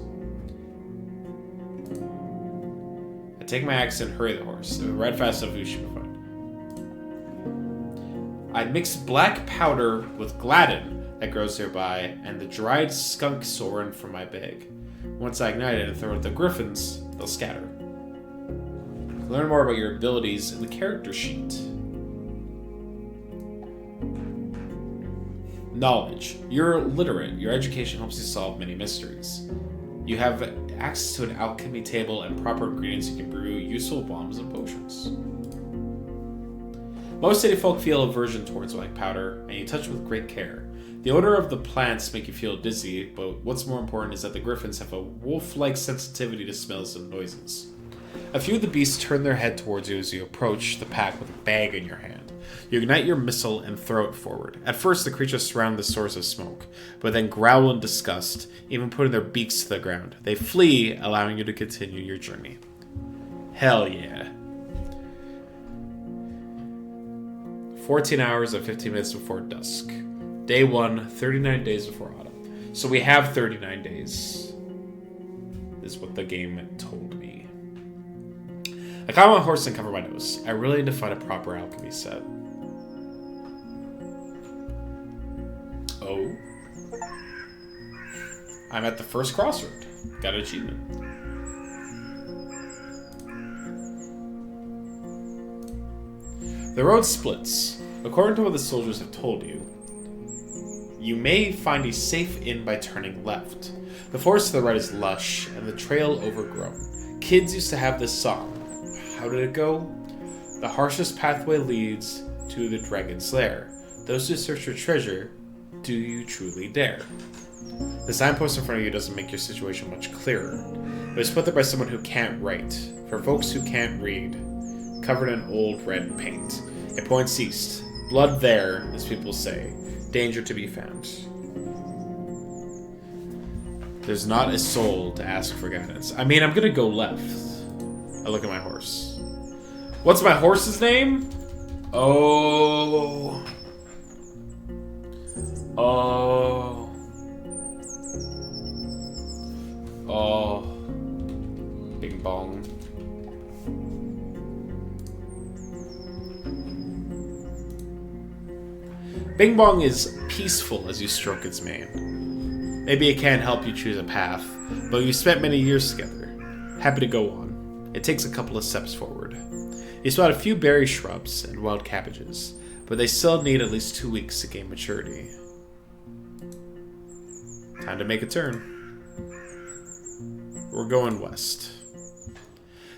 Speaker 1: I take my axe and hurry the horse. If we ride fast enough, we should be fine. I mix black powder with gladden that grows nearby, and the dried skunk soren from my bag. Once I ignite it and throw it at the griffins, they'll scatter. Learn more about your abilities in the character sheet. Knowledge. You're literate. Your education helps you solve many mysteries. You have access to an alchemy table and proper ingredients you can brew useful bombs and potions. Most city folk feel aversion towards black powder, and you touch it with great care. The odor of the plants make you feel dizzy, but what's more important is that the griffins have a wolf-like sensitivity to smells and noises. A few of the beasts turn their head towards you as you approach the pack with a bag in your hand. You ignite your missile and throw it forward. At first, the creatures surround the source of smoke, but then growl in disgust, even putting their beaks to the ground. They flee, allowing you to continue your journey. Hell yeah. 14 hours and 15 minutes before dusk. Day 1, 39 days before autumn. So we have 39 days, is what the game told me. I climb on my horse and cover my nose. I really need to find a proper alchemy set. Oh. I'm at the first crossroad. Got an achievement. The road splits. According to what the soldiers have told you, you may find a safe inn by turning left. The forest to the right is lush, and the trail overgrown. Kids used to have this song. How did it go? The harshest pathway leads to the dragon's lair. Those who search for treasure, do you truly dare? The signpost in front of you doesn't make your situation much clearer. It was put there by someone who can't write. For folks who can't read, covered in old red paint. It points east. Blood there, as people say. Danger to be found. There's not a soul to ask for guidance. I mean, I'm gonna go left. I look at my horse. What's my horse's name? Oh. Being Bong. Bing Bong is peaceful as you stroke its mane. Maybe it can't help you choose a path, but you've spent many years together. Happy to go on. It takes a couple of steps forward. You spot a few berry shrubs and wild cabbages, but they still need at least 2 weeks to gain maturity. Time to make a turn. We're going west.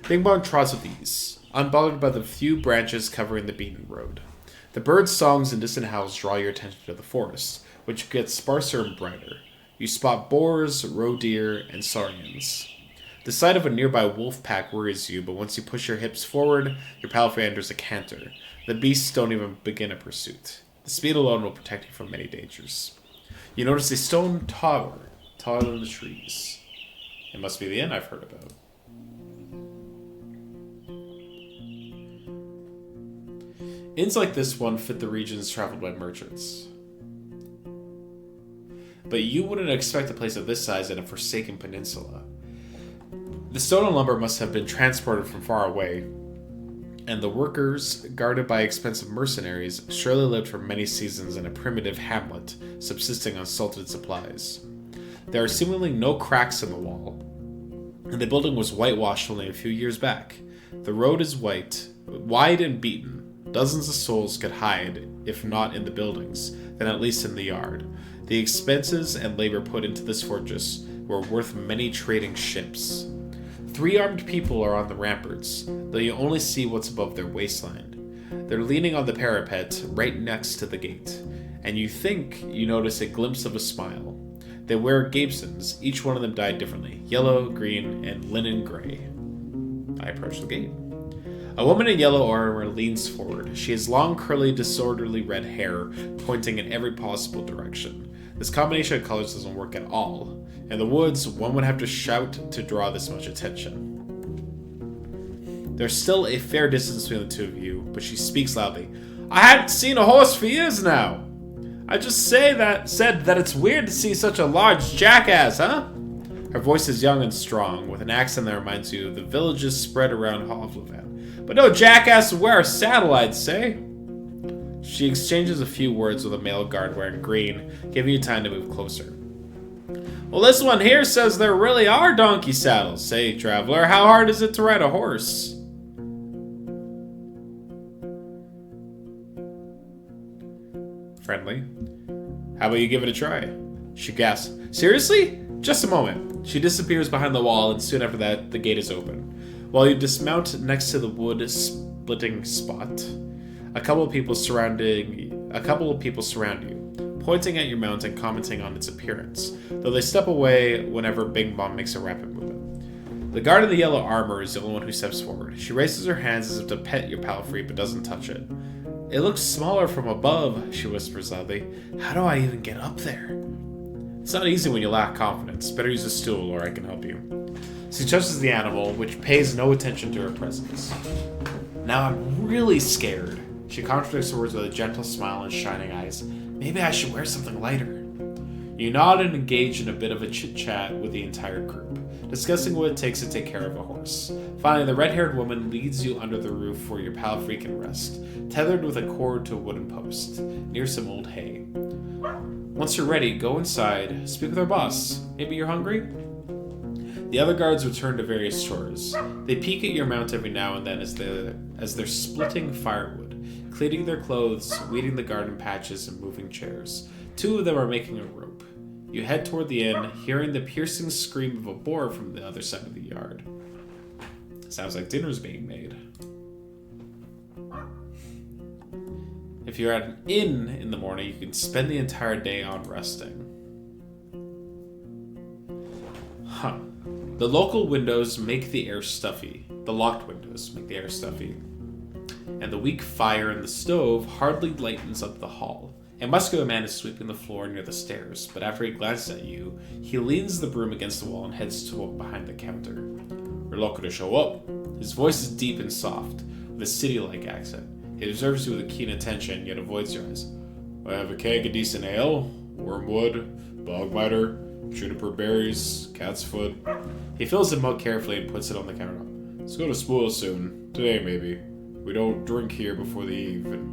Speaker 1: Bing Bong trots with ease, unbothered by the few branches covering the beaten road. The birds' songs and distant howls draw your attention to the forest, which gets sparser and brighter. You spot boars, roe deer, and saurians. The sight of a nearby wolf pack worries you, but once you push your hips forward, your palfrey enters a canter. The beasts don't even begin a pursuit. The speed alone will protect you from many dangers. You notice a stone tower, taller than the trees. It must be the inn I've heard about. Inns like this one fit the regions traveled by merchants. But you wouldn't expect a place of this size in a forsaken peninsula. The stone and lumber must have been transported from far away, and the workers, guarded by expensive mercenaries, surely lived for many seasons in a primitive hamlet, subsisting on salted supplies. There are seemingly no cracks in the wall, and the building was whitewashed only a few years back. The road is wide and beaten. Dozens of souls could hide, if not in the buildings, then at least in the yard. The expenses and labor put into this fortress were worth many trading ships. 3 armed people are on the ramparts, though you only see what's above their waistline. They're leaning on the parapet right next to the gate, and you think you notice a glimpse of a smile. They wear gabesons, each one of them dyed differently, yellow, green, and linen gray. I approach the gate. A woman in yellow armor leans forward. She has long, curly, disorderly red hair, pointing in every possible direction. This combination of colors doesn't work at all. In the woods, one would have to shout to draw this much attention. There's still a fair distance between the two of you, but she speaks loudly. I haven't seen a horse for years now. I just said that it's weird to see such a large jackass, huh? Her voice is young and strong, with an accent that reminds you of the villages spread around Hovlevan. But no jackass would wear a saddle, I'd say. She exchanges a few words with a male guard wearing green, giving you time to move closer. Well, this one here says there really are donkey saddles. Say, traveler, how hard is it to ride a horse? Friendly. How about you give it a try? She gasps. Seriously? Just a moment. She disappears behind the wall, and soon after that, the gate is open. While you dismount next to the wood-splitting spot, a couple of people surround you, pointing at your mount and commenting on its appearance, though they step away whenever Bing Bong makes a rapid movement. The guard in the yellow armor is the only one who steps forward. She raises her hands as if to pet your palfrey, but doesn't touch it. It looks smaller from above, she whispers loudly. How do I even get up there? It's not easy when you lack confidence. Better use a stool, or I can help you. She touches the animal, which pays no attention to her presence. Now I'm really scared. She contradicts her words with a gentle smile and shining eyes. Maybe I should wear something lighter. You nod and engage in a bit of a chit-chat with the entire group, discussing what it takes to take care of a horse. Finally, the red-haired woman leads you under the roof where your palfrey can rest, tethered with a cord to a wooden post, near some old hay. Once you're ready, go inside, speak with our boss. Maybe you're hungry? The other guards return to various chores. They peek at your mount every now and then as they're splitting firewood, cleaning their clothes, weeding the garden patches, and moving chairs. 2 of them are making a rope. You head toward the inn, hearing the piercing scream of a boar from the other side of the yard. Sounds like dinner's being made. If you're at an inn in the morning, you can spend the entire day on resting. Huh. The local windows make the air stuffy. The locked windows make the air stuffy. And the weak fire in the stove hardly lightens up the hall. A muscular man is sweeping the floor near the stairs, but after he glances at you, he leans the broom against the wall and heads to behind the counter. You're lucky to show up. His voice is deep and soft, with a city-like accent. He observes you with a keen attention, yet avoids your eyes. I have a keg of decent ale, wormwood, bogmiter, juniper berries, cat's foot. He fills the mug carefully and puts it on the counter. Let's go to school soon. Today, maybe. We don't drink here before the evening.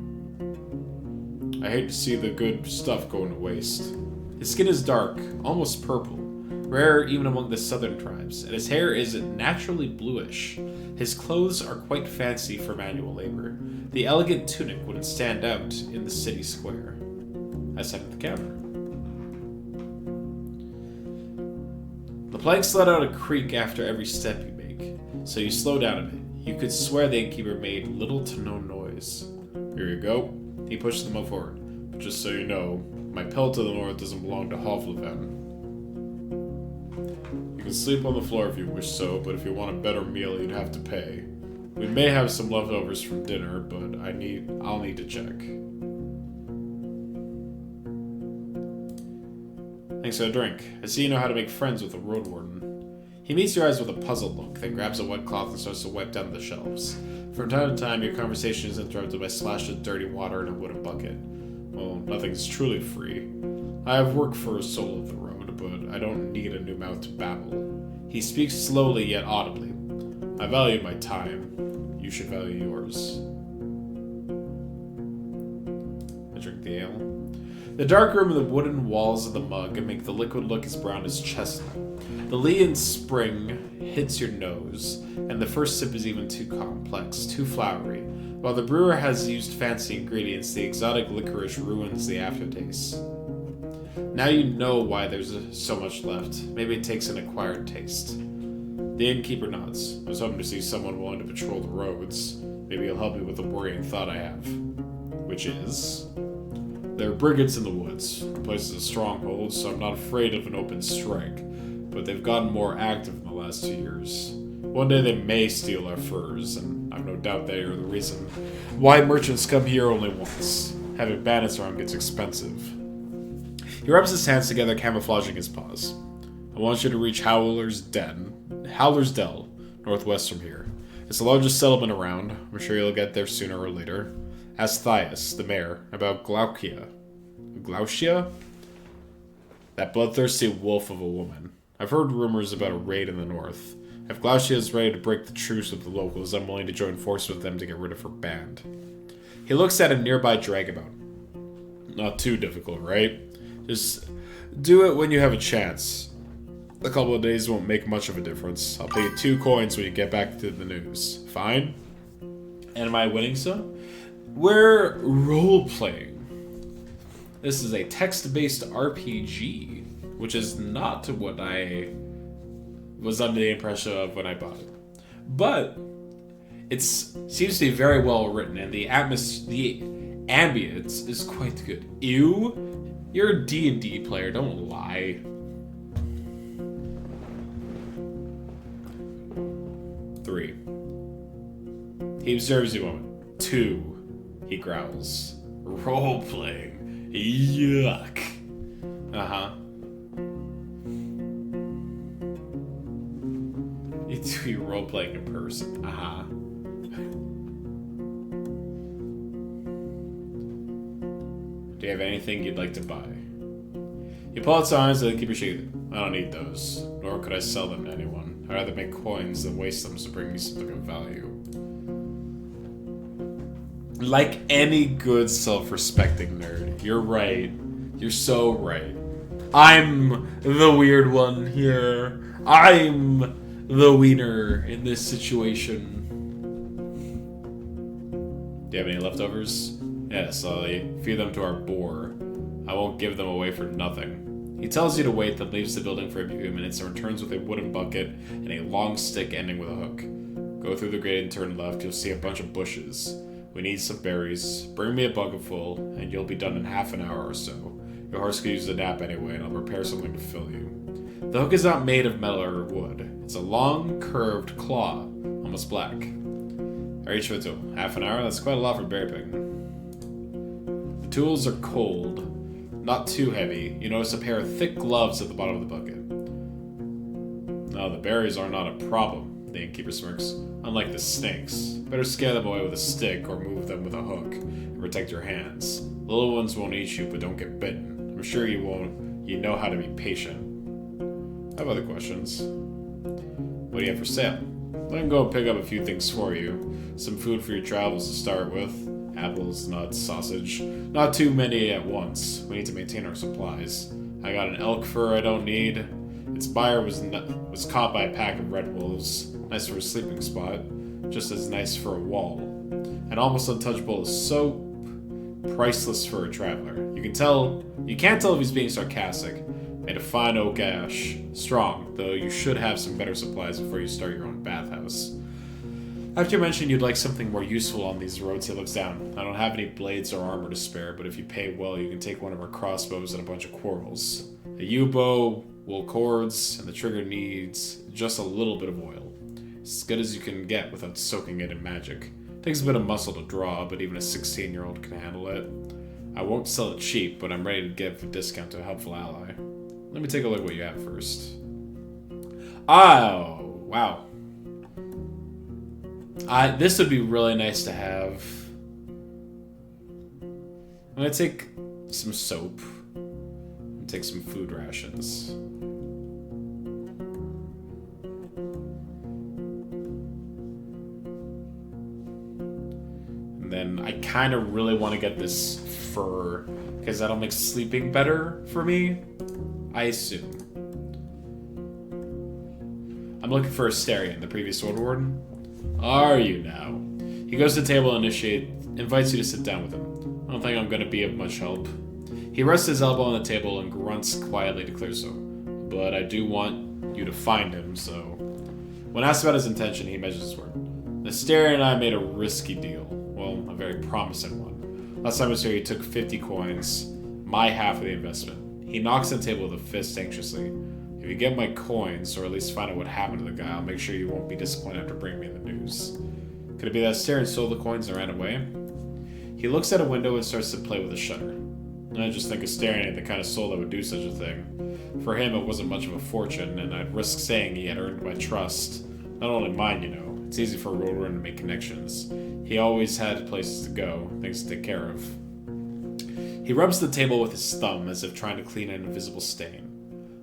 Speaker 1: I hate to see the good stuff going to waste. His skin is dark, almost purple, rare even among the southern tribes, and his hair is naturally bluish. His clothes are quite fancy for manual labor. The elegant tunic wouldn't stand out in the city square. I sat at the counter. The planks let out a creak after every step you make, so you slow down a bit. You could swear the innkeeper made little to no noise. Here you go. He pushed them up forward. But just so you know, my pill to the north doesn't belong to Hofleven. You can sleep on the floor if you wish so, but if you want a better meal, you'd have to pay. We may have some leftovers from dinner, but I'll need to check. Thanks for the drink. I see you know how to make friends with the Roadwarden. He meets your eyes with a puzzled look, then grabs a wet cloth and starts to wipe down the shelves. From time to time, your conversation is interrupted by splashes of dirty water in a wooden bucket. Well, nothing's truly free. I have worked for a soul of the road, but I don't need a new mouth to babble. He speaks slowly yet audibly. I value my time. You should value yours. I drink the ale. The dark room and the wooden walls of the mug make the liquid look as brown as chestnut. The Leon spring hits your nose, and the first sip is even too complex, too flowery. While the brewer has used fancy ingredients, the exotic licorice ruins the aftertaste. Now you know why there's so much left. Maybe it takes an acquired taste. The innkeeper nods. I was hoping to see someone willing to patrol the roads. Maybe he'll help me with the worrying thought I have. Which is... there are brigands in the woods. The place is a stronghold, so I'm not afraid of an open strike. But they've gotten more active in the last 2 years. One day they may steal our furs, and I've no doubt they are the reason why merchants come here only once. Having bandits around gets expensive. He rubs his hands together, camouflaging his paws. I want you to reach Howler's Dell, northwest from here. It's the largest settlement around. I'm sure you'll get there sooner or later. Ask Thias, the mayor, about Glaucia? That bloodthirsty wolf of a woman. I've heard rumors about a raid in the north. If Glaucia is ready to break the truce with the locals, I'm willing to join forces with them to get rid of her band. He looks at a nearby dragabout. Not too difficult, right? Just do it when you have a chance. A couple of days won't make much of a difference. I'll pay you 2 coins when you get back to the news. Fine? And am I winning some? We're role-playing. This is a text-based RPG, which is not what I was under the impression of when I bought it. But it seems to be very well written, and the ambience is quite good. Ew, you're a D&D player, don't lie. Three. He observes you a moment. 2. He growls. Role-playing. Yuck. Uh-huh. You do your role-playing in person. Uh-huh. Do you have anything you'd like to buy? You pull out signs and keep your shade. I don't need those, nor could I sell them to anyone. I'd rather make coins than waste them to bring me something of value. Like any good self-respecting nerd, you're right. You're so right. I'm the weird one here. I'm the wiener in this situation. Do you have any leftovers? Yes, I'll feed them to our boar. I won't give them away for nothing. He tells you to wait, then leaves the building for a few minutes and returns with a wooden bucket and a long stick ending with a hook. Go through the gate and turn left, you'll see a bunch of bushes. We need some berries. Bring me a bucketful, and you'll be done in half an hour or so. Your horse could use a nap anyway, and I'll prepare something to fill you. The hook is not made of metal or wood. It's a long, curved claw, almost black. I reach for the tool. Half an hour? That's quite a lot for berry picking. The tools are cold. Not too heavy. You notice a pair of thick gloves at the bottom of the bucket. No, the berries are not a problem, the innkeeper smirks. Unlike the snakes. Better scare them away with a stick or move them with a hook and protect your hands. Little ones won't eat you, but don't get bitten. I'm sure you won't. You know how to be patient. I have other questions. What do you have for sale? I can go and pick up a few things for you. Some food for your travels to start with. Apples, nuts, sausage. Not too many at once. We need to maintain our supplies. I got an elk fur I don't need. Its buyer was caught by a pack of red wolves. Nice for a sleeping spot. Just as nice for a wall. An almost untouchable soap. Priceless for a traveler. You can't tell if he's being sarcastic. Made of fine oak ash. Strong, though you should have some better supplies before you start your own bathhouse. After you mentioned you'd like something more useful on these roads, he looks down. I don't have any blades or armor to spare, but if you pay well, you can take one of our crossbows and a bunch of quarrels. A yew-bow, wool cords, and the trigger needs just a little bit of oil. It's as good as you can get without soaking it in magic. Takes a bit of muscle to draw, but even a 16-year-old can handle it. I won't sell it cheap, but I'm ready to give a discount to a helpful ally. Let me take a look at what you have first. Oh, wow. This would be really nice to have. I'm gonna take some soap and take some food rations. And then I kind of really want to get this fur because that'll make sleeping better for me, I assume. I'm looking for Asterion, the previous Roadwarden. Are you now? He goes to the table and invites you to sit down with him. I don't think I'm going to be of much help. He rests his elbow on the table and grunts quietly to clear so. But I do want you to find him, so... When asked about his intention, he measures his word. Asterion and I made a risky deal. Well, a very promising one. Last time I was here, he took 50 coins, my half of the investment. He knocks on the table with a fist anxiously. If you get my coins, or at least find out what happened to the guy, I'll make sure you won't be disappointed after bringing me the news. Could it be that Asterion stole the coins and ran away? He looks at a window and starts to play with a shutter. I just think Asterion ain't the kind of soul that would do such a thing. For him, it wasn't much of a fortune, and I'd risk saying he had earned my trust. Not only mine, you know. It's easy for a Roadwarden to make connections. He always had places to go, things to take care of. He rubs the table with his thumb as if trying to clean an invisible stain.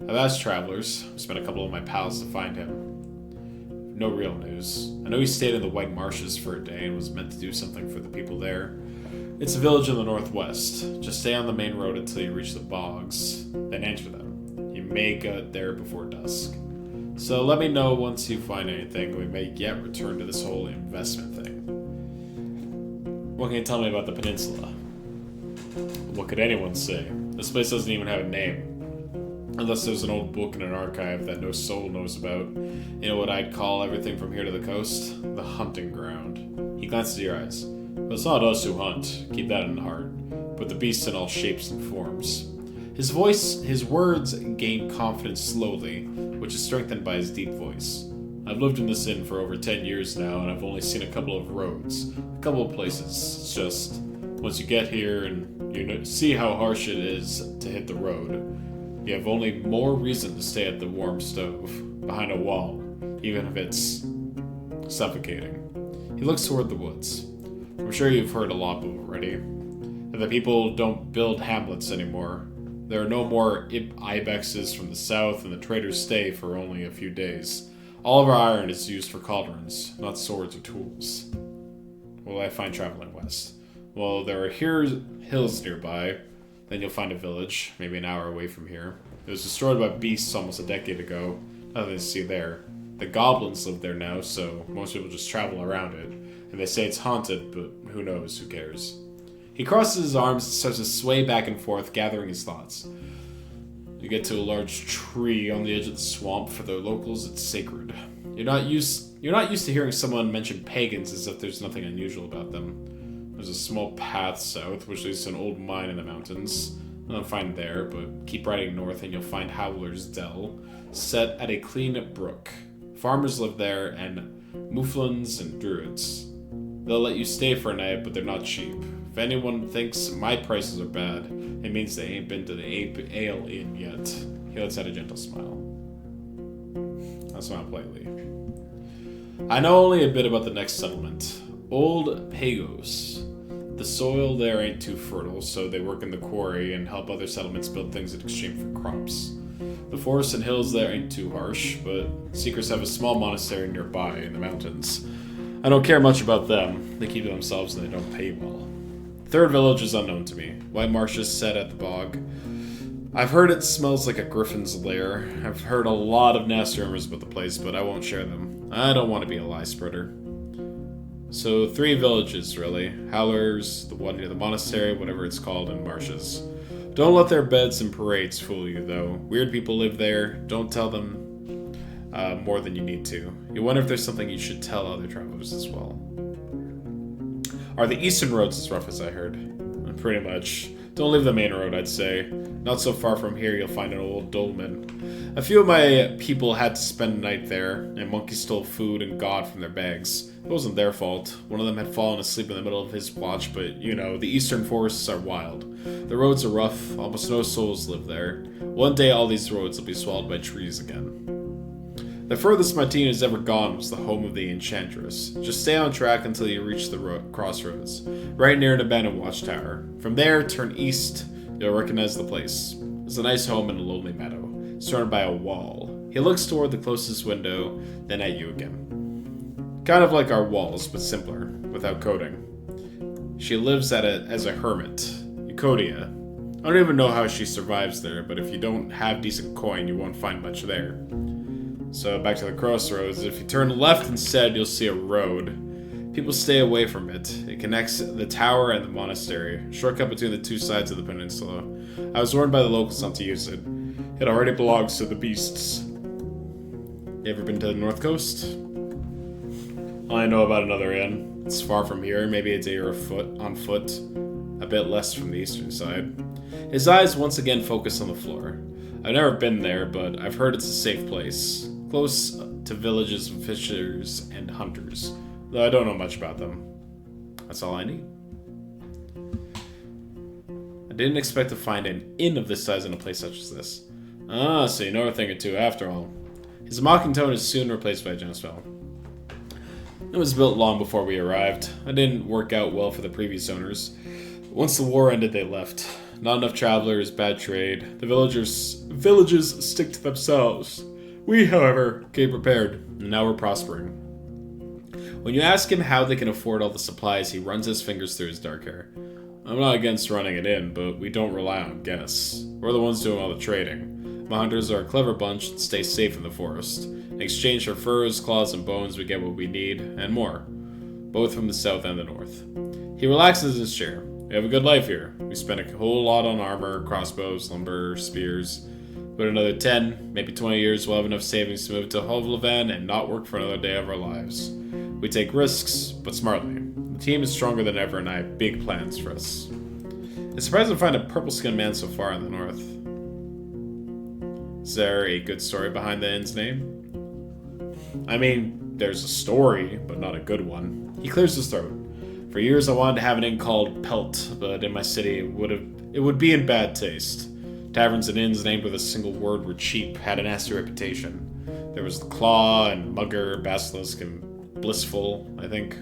Speaker 1: I've asked travelers. I've spent a couple of my pals to find him. No real news. I know he stayed in the White Marshes for a day and was meant to do something for the people there. It's a village in the northwest. Just stay on the main road until you reach the bogs, then enter them. You may get there before dusk. So let me know once you find anything. We may yet return to this whole investment thing. What can you tell me about the peninsula? What could anyone say? This place doesn't even have a name. Unless there's an old book in an archive that no soul knows about. You know what I'd call everything from here to the coast? The hunting ground. He glances at your eyes. But it's not us who hunt. Keep that in heart. But the beasts in all shapes and forms. His words gain confidence slowly, which is strengthened by his deep voice. I've lived in this inn for over 10 years now, and I've only seen a couple of roads. A couple of places. It's just, once you get here and you see how harsh it is to hit the road, you have only more reason to stay at the warm stove, behind a wall, even if it's suffocating. He looks toward the woods. I'm sure you've heard a lot already. That the people don't build hamlets anymore. There are no more ibexes from the south, and the traders stay for only a few days. All of our iron is used for cauldrons, not swords or tools. What will I find traveling west? Well, there are hills nearby. Then you'll find a village, maybe an hour away from here. It was destroyed by beasts almost a decade ago. Nothing to see there. The goblins live there now, so most people just travel around it. And they say it's haunted, but who knows, who cares. He crosses his arms and starts to sway back and forth, gathering his thoughts. You get to a large tree on the edge of the swamp. For the locals, it's sacred. You're not used to hearing someone mention pagans as if there's nothing unusual about them. There's a small path south, which leads to an old mine in the mountains. Nothing fine there, but keep riding north and you'll find Howler's Dell, set at a clean brook. Farmers live there, and Mouflons and Druids. They'll let you stay for a night, but they're not cheap. If anyone thinks my prices are bad, it means they ain't been to the Ale Inn yet. He lets out a gentle smile. I'll smile politely. I know only a bit about the next settlement. Old Pagos. The soil there ain't too fertile, so they work in the quarry and help other settlements build things in exchange for crops. The forests and hills there ain't too harsh, but seekers have a small monastery nearby in the mountains. I don't care much about them. They keep to themselves and they don't pay well. The third village is unknown to me. White marshes set at the bog. I've heard it smells like a griffin's lair. I've heard a lot of nasty rumors about the place, but I won't share them. I don't want to be a lie spreader. So 3 villages, really. Howlers, the one near the monastery, whatever it's called, and marshes. Don't let their beds and parades fool you, though. Weird people live there. Don't tell them more than you need to. You wonder if there's something you should tell other travelers as well. Are the eastern roads as rough as I heard? Pretty much. Don't leave the main road, I'd say. Not so far from here, you'll find an old dolmen. A few of my people had to spend the night there, and monkeys stole food and God from their bags. It wasn't their fault. One of them had fallen asleep in the middle of his watch, but, you know, the eastern forests are wild. The roads are rough, almost no souls live there. One day all these roads will be swallowed by trees again. The furthest my team has ever gone was the home of the Enchantress. Just stay on track until you reach the crossroads, right near an abandoned watchtower. From there, turn east. You'll recognize the place. It's a nice home in a lonely meadow, surrounded by a wall. He looks toward the closest window, then at you again. Kind of like our walls, but simpler, without coating. She lives as a hermit. Eucodia. I don't even know how she survives there, but if you don't have decent coin, you won't find much there. So back to the crossroads. If you turn left instead, you'll see a road. People stay away from it. It connects the tower and the monastery, shortcut between the two sides of the peninsula. I was warned by the locals not to use it. It already belongs to the beasts. You ever been to the North Coast? I know about another inn. It's far from here, maybe a day or on foot. A bit less from the eastern side. His eyes once again focus on the floor. I've never been there, but I've heard it's a safe place. Close to villages of fishers and hunters. Though I don't know much about them. That's all I need. I didn't expect to find an inn of this size in a place such as this. Ah, so you know a thing or two after all. His mocking tone is soon replaced by a gentle smile. It was built long before we arrived. It didn't work out well for the previous owners. Once the war ended, they left. Not enough travelers, bad trade. The villages stick to themselves. We, however, came prepared, and now we're prospering. When you ask him how they can afford all the supplies, he runs his fingers through his dark hair. I'm not against running it in, but we don't rely on guests. We're the ones doing all the trading. My hunters are a clever bunch that stay safe in the forest. In exchange for furs, claws, and bones, we get what we need, and more. Both from the south and the north. He relaxes in his chair. We have a good life here. We spend a whole lot on armor, crossbows, lumber, spears. But another 10, maybe 20 years, we'll have enough savings to move to Hovlevan and not work for another day of our lives. We take risks, but smartly. The team is stronger than ever, and I have big plans for us. It's surprising to find a purple-skinned man so far in the north. Is there a good story behind the inn's name? I mean, there's a story, but not a good one. He clears his throat. For years I wanted to have an inn called Pelt, but in my city it would be in bad taste. Taverns and inns named with a single word were cheap, had a nasty reputation. There was the Claw and Mugger, Basilisk, and Blissful, I think.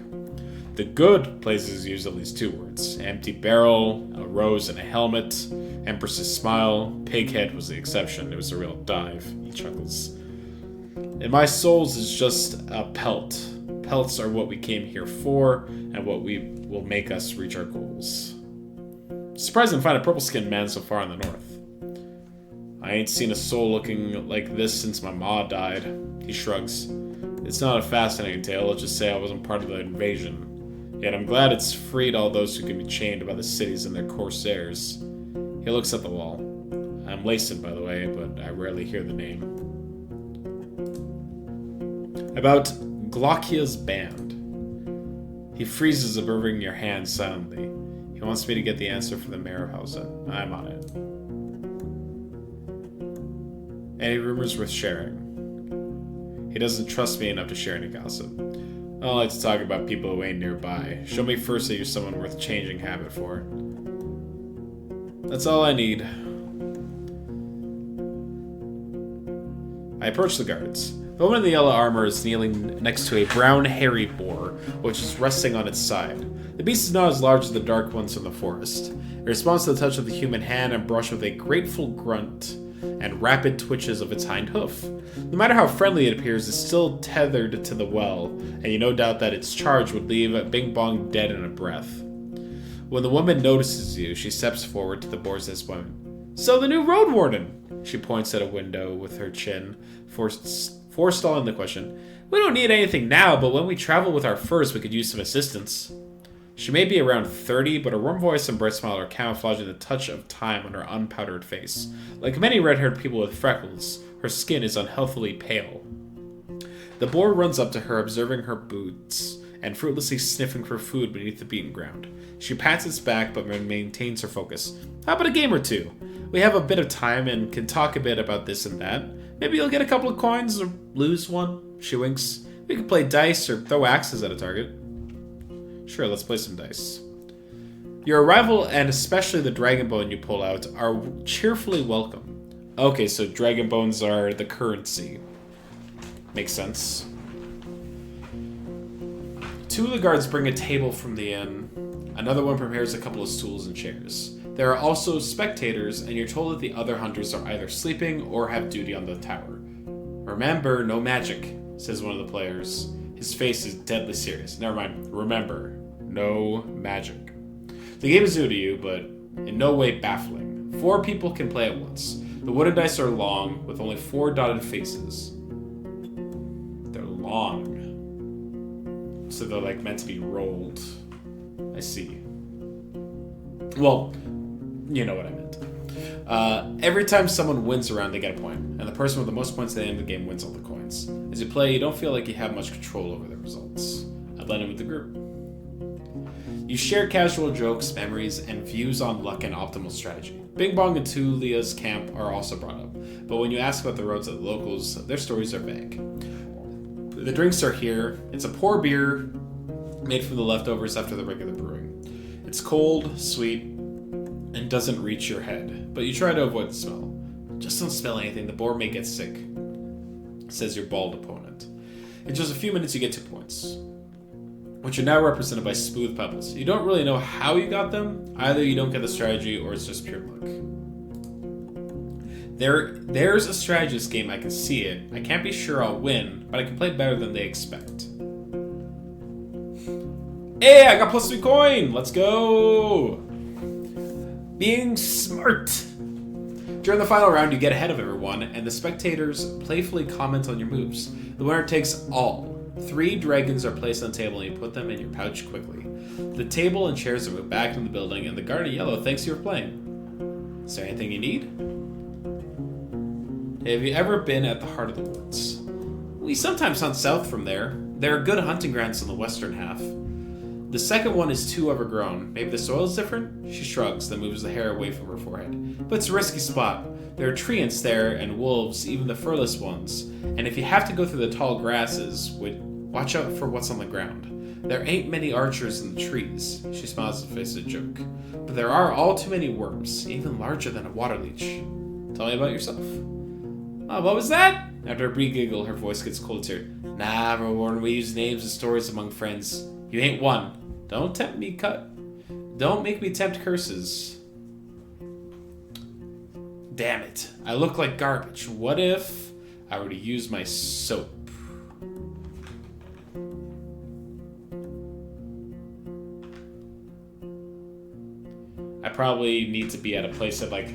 Speaker 1: The good places used at least 2 words. Empty barrel, a rose and a helmet, Empress's smile, Pighead was the exception. It was a real dive. He chuckles. And my souls is just a pelt. Pelts are what we came here for, and what will make us reach our goals. Surprising to find a purple-skinned man so far in the north. I ain't seen a soul looking like this since my ma died. He shrugs. It's not a fascinating tale, let's just say I wasn't part of the invasion. Yet I'm glad it's freed all those who can be chained by the cities and their corsairs. He looks at the wall. I'm Lacen, by the way, but I rarely hear the name. About Glaucia's band. He freezes, observing your hand silently. He wants me to get the answer from the mayor of Hausen. I'm on it. Any rumors worth sharing? He doesn't trust me enough to share any gossip. I don't like to talk about people who ain't nearby. Show me first that you're someone worth changing habit for. That's all I need. I approach the guards. The woman in the yellow armor is kneeling next to a brown hairy boar, which is resting on its side. The beast is not as large as the dark ones from the forest. It responds to the touch of the human hand and brush with a grateful grunt. and rapid twitches of its hind hoof. No matter how friendly it appears, it's still tethered to the well, and you no doubt that its charge would leave Bing Bong dead in a breath. When the woman notices you, she steps forward to the boar's woman. "So the new Roadwarden!" She points at a window with her chin, forestalling the question. "We don't need anything now, but when we travel with our furs, we could use some assistance." She may be around 30, but her warm voice and bright smile are camouflaging the touch of time on her unpowdered face. Like many red-haired people with freckles, her skin is unhealthily pale. The boar runs up to her, observing her boots, and fruitlessly sniffing for food beneath the beaten ground. She pats its back, but maintains her focus. "How about a game or two? We have a bit of time and can talk a bit about this and that. Maybe you'll get a couple of coins or lose one." She winks. "We could play dice or throw axes at a target." "Sure, let's play some dice." Your arrival, and especially the dragon bone you pull out, are cheerfully welcome. Okay, so dragon bones are the currency. Makes sense. Two of the guards bring a table from the inn. Another one prepares a couple of stools and chairs. There are also spectators, and you're told that the other hunters are either sleeping or have duty on the tower. "Remember, no magic," says one of the players. His face is deadly serious. Never mind. Remember, no magic. The game is new to you, but in no way baffling. 4 people can play at once. The wooden dice are long, with only 4 dotted faces. They're long. So they're like meant to be rolled. I see. Well, you know what I meant. Every time someone wins a round, they get a point, and the person with the most points at the end of the game wins all the coins. As you play, you don't feel like you have much control over the results. I blend in with the group. You share casual jokes, memories, and views on luck and optimal strategy. Bing Bong and Tulia's camp are also brought up, but when you ask about the roads of the locals, their stories are vague. The drinks are here. It's a poor beer made from the leftovers after the regular brewing. It's cold, sweet, and doesn't reach your head, but you try to avoid the smell. "Just don't smell anything, the boar may get sick," says your bald opponent. In just a few minutes you get 2 points, which are now represented by smooth pebbles. You don't really know how you got them. Either you don't get the strategy or it's just pure luck. There's a strategist game, I can see it. I can't be sure I'll win, but I can play better than they expect. Hey, I got +3 coin! Let's go! Being smart! During the final round, you get ahead of everyone, and the spectators playfully comment on your moves. The winner takes all. 3 dragons are placed on the table, and you put them in your pouch quickly. The table and chairs are moved back into the building, and the guard in yellow thanks you for playing. Is there anything you need? Have you ever been at the heart of the woods? We sometimes hunt south from there. There are good hunting grounds in the western half. The second one is too overgrown. Maybe the soil is different? She shrugs, then moves the hair away from her forehead. But it's a risky spot. There are treants there, and wolves, even the furless ones. And if you have to go through the tall grasses, watch out for what's on the ground. There ain't many archers in the trees. She smiles and faces a joke. But there are all too many worms, even larger than a water leech. Tell me about yourself. Oh, what was that? After a brief giggle, her voice gets cold here. Nah, Roadwarden, we use names and stories among friends. You ain't one. Don't tempt me Don't make me tempt curses. Damn it. I look like garbage. What if I were to use my soap? I probably need to be at a place that, like,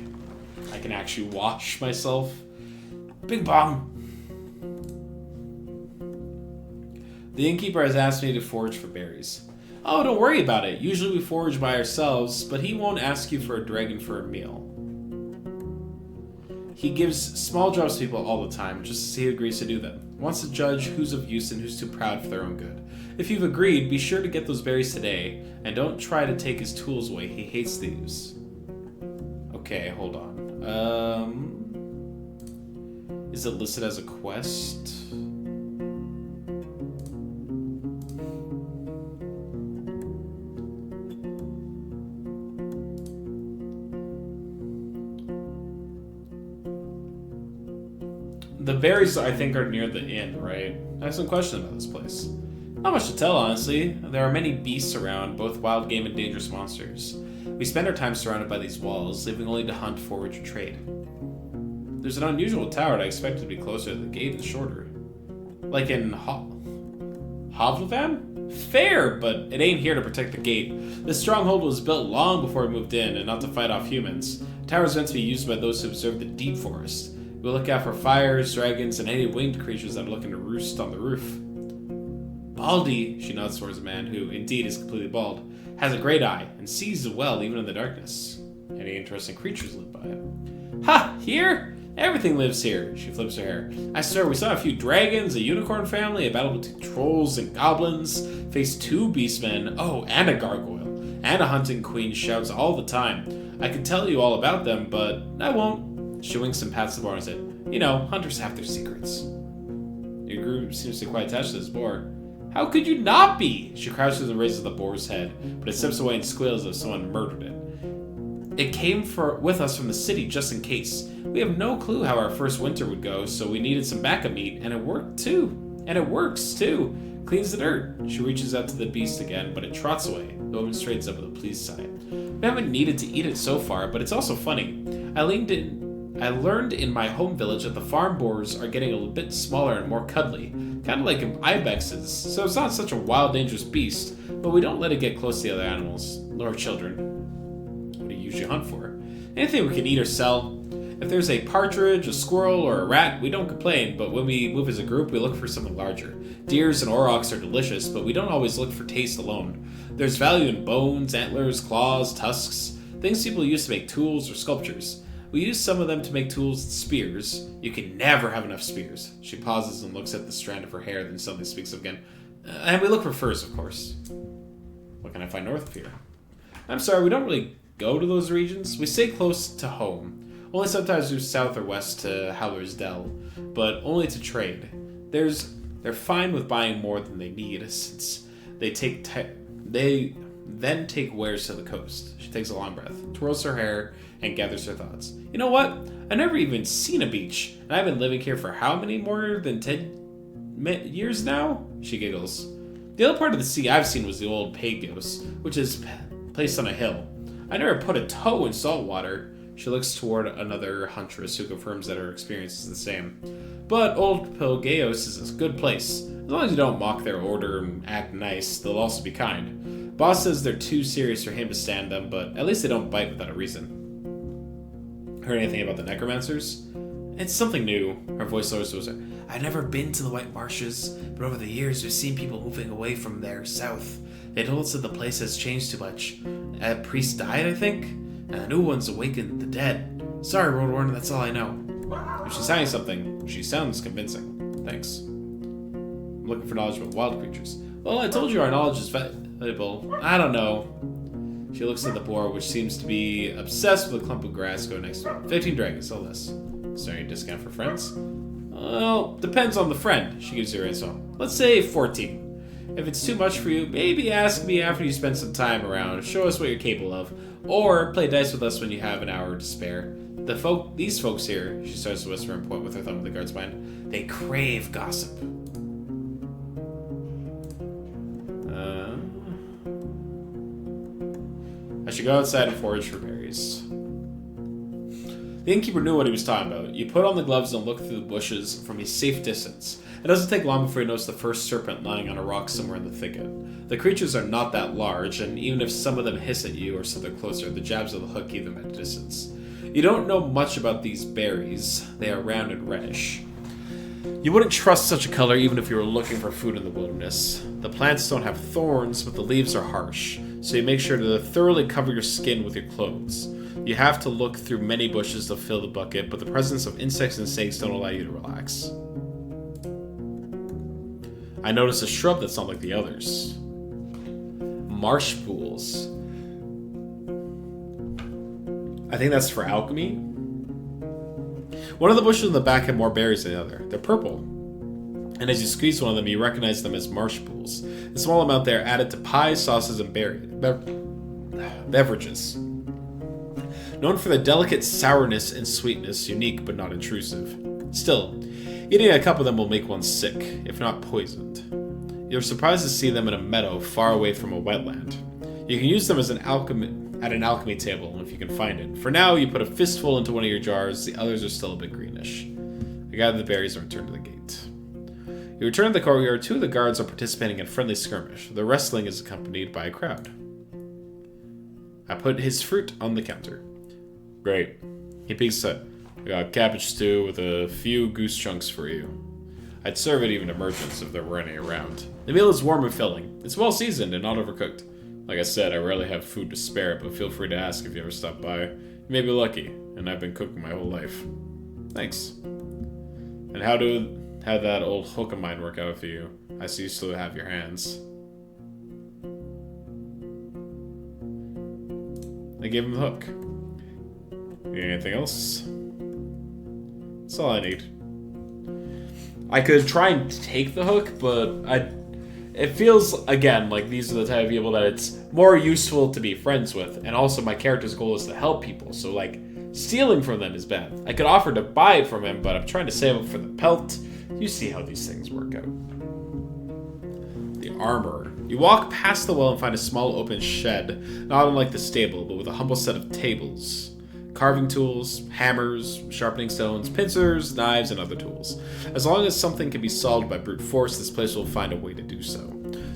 Speaker 1: I can actually wash myself. Bing bong! The innkeeper has asked me to forage for berries. Oh, don't worry about it. Usually we forage by ourselves, but he won't ask you for a dragon for a meal. He gives small jobs to people all the time, just to see who agrees to do them. Wants to judge who's of use and who's too proud for their own good. If you've agreed, be sure to get those berries today, and don't try to take his tools away. He hates thieves. Okay, hold on. Is it listed as a quest? The berries, I think, are near the inn, right? I have some questions about this place. Not much to tell, honestly. There are many beasts around, both wild game and dangerous monsters. We spend our time surrounded by these walls, leaving only to hunt, forage, or trade. There's an unusual tower, and I expected to be closer to the gate and shorter. Like in Hovlevam? Fair, but it ain't here to protect the gate. This stronghold was built long before we moved in, and not to fight off humans. The tower is meant to be used by those who observe the deep forest. We'll look out for fires, dragons, and any winged creatures that are looking to roost on the roof. Baldy, she nods towards a man who, indeed, is completely bald, has a great eye, and sees well even in the darkness. Any interesting creatures live by it. Ha! Here? Everything lives here, she flips her hair. I swear, we saw a few dragons, a unicorn family, a battle between trolls and goblins, faced 2 beastmen, oh, and a gargoyle, and a hunting queen shouts all the time. I could tell you all about them, but I won't. She winks and pats the boar and said, you know, hunters have their secrets. Your group seems to be quite attached to this boar. How could you not be? She crouches and raises the boar's head, but it steps away and squeals as if someone murdered it. It came with us from the city just in case. We have no clue how our first winter would go, so we needed some backup meat, and it worked too. And it works too. Cleans the dirt. She reaches out to the beast again, but it trots away. The woman straightens up with a pleased sigh. We haven't needed to eat it so far, but it's also funny. I learned in my home village that the farm boars are getting a little bit smaller and more cuddly, kind of like ibexes, so it's not such a wild, dangerous beast, but we don't let it get close to the other animals, nor children. What do you usually hunt for? Anything we can eat or sell. If there's a partridge, a squirrel, or a rat, we don't complain, but when we move as a group, we look for something larger. Deers and aurochs are delicious, but we don't always look for taste alone. There's value in bones, antlers, claws, tusks, things people use to make tools or sculptures. We use some of them to make tools and spears. You can never have enough spears. She pauses and looks at the strand of her hair, then suddenly speaks up again. And we look for furs, of course. What can I find north of here? I'm sorry, we don't really go to those regions. We stay close to home. Only sometimes move south or west to Howler's Dell, but only to trade. They're fine with buying more than they need, since they then take wares to the coast. She takes a long breath, twirls her hair, and gathers her thoughts. You know what? I've never even seen a beach, and I've been living here for how many more than 10 years now? She giggles. The other part of the sea I've seen was the old Pagos, which is placed on a hill. I never put a toe in salt water. She looks toward another huntress who confirms that her experience is the same. But old Pelgeos is a good place. As long as you don't mock their order and act nice, they'll also be kind. Boss says they're too serious for him to stand them, but at least they don't bite without a reason. Heard anything about the necromancers? It's something new. Her voice lowers to her. I've never been to the White Marshes, but over the years we've seen people moving away from there south. They told us that the place has changed too much. A priest died, I think? And a new one's awakened the dead. Sorry, Roadwarden, that's all I know. If she's saying something, she sounds convincing. Thanks. I'm looking for knowledge about wild creatures. Well, I told you our knowledge is valuable. I don't know. She looks at the boar, which seems to be obsessed with a clump of grass going next to it. 15 dragons, so less. Is there any discount for friends? Well, depends on the friend. She gives you her info. Let's say 14. If it's too much for you, maybe ask me after you spend some time around, show us what you're capable of, or play dice with us when you have an hour to spare. These folks here, she starts to whisper and point with her thumb at the guard's behind, they crave gossip. I should go outside and forage for berries. The innkeeper knew what he was talking about. You put on the gloves and look through the bushes from a safe distance. It doesn't take long before you notice the first serpent lying on a rock somewhere in the thicket. The creatures are not that large, and even if some of them hiss at you or something closer, the jabs of the hook keep them at a distance. You don't know much about these berries. They are round and reddish. You wouldn't trust such a color even if you were looking for food in the wilderness. The plants don't have thorns, but the leaves are harsh, so you make sure to thoroughly cover your skin with your clothes. You have to look through many bushes to fill the bucket, but the presence of insects and snakes don't allow you to relax. I notice a shrub that's not like the others. Marsh pools. I think that's for alchemy. One of the bushes in the back have more berries than the other. They're purple. And as you squeeze one of them, you recognize them as marsh pools. A small amount there added to pies, sauces, and beverages. Known for the delicate sourness and sweetness, unique but not intrusive. Still, eating a cup of them will make one sick, if not poisoned. You're surprised to see them in a meadow far away from a wetland. You can use them as an alchemy at an alchemy table if you can find it. For now, you put a fistful into one of your jars. The others are still a bit greenish. You gather the berries and return to the gate. You return to the courtyard. 2 of the guards are participating in a friendly skirmish. The wrestling is accompanied by a crowd. I put his fruit on the counter. Great. He peeks his head. I got cabbage stew with a few goose chunks for you. I'd serve it even to merchants if there were any around. The meal is warm and filling. It's well seasoned and not overcooked. Like I said, I rarely have food to spare, but feel free to ask if you ever stop by. You may be lucky, and I've been cooking my whole life. Thanks. And how that old hook of mine work out for you? I see you still have your hands. I gave him the hook. Need anything else? That's all I need. I could try and take the hook, but it feels, again, like these are the type of people that it's more useful to be friends with. And also my character's goal is to help people, so like, stealing from them is bad. I could offer to buy it from him, but I'm trying to save it for the pelt. You see how these things work out. The armor. You walk past the well and find a small open shed, not unlike the stable, but with a humble set of tables. Carving tools, hammers, sharpening stones, pincers, knives, and other tools. As long as something can be solved by brute force, this place will find a way to do so.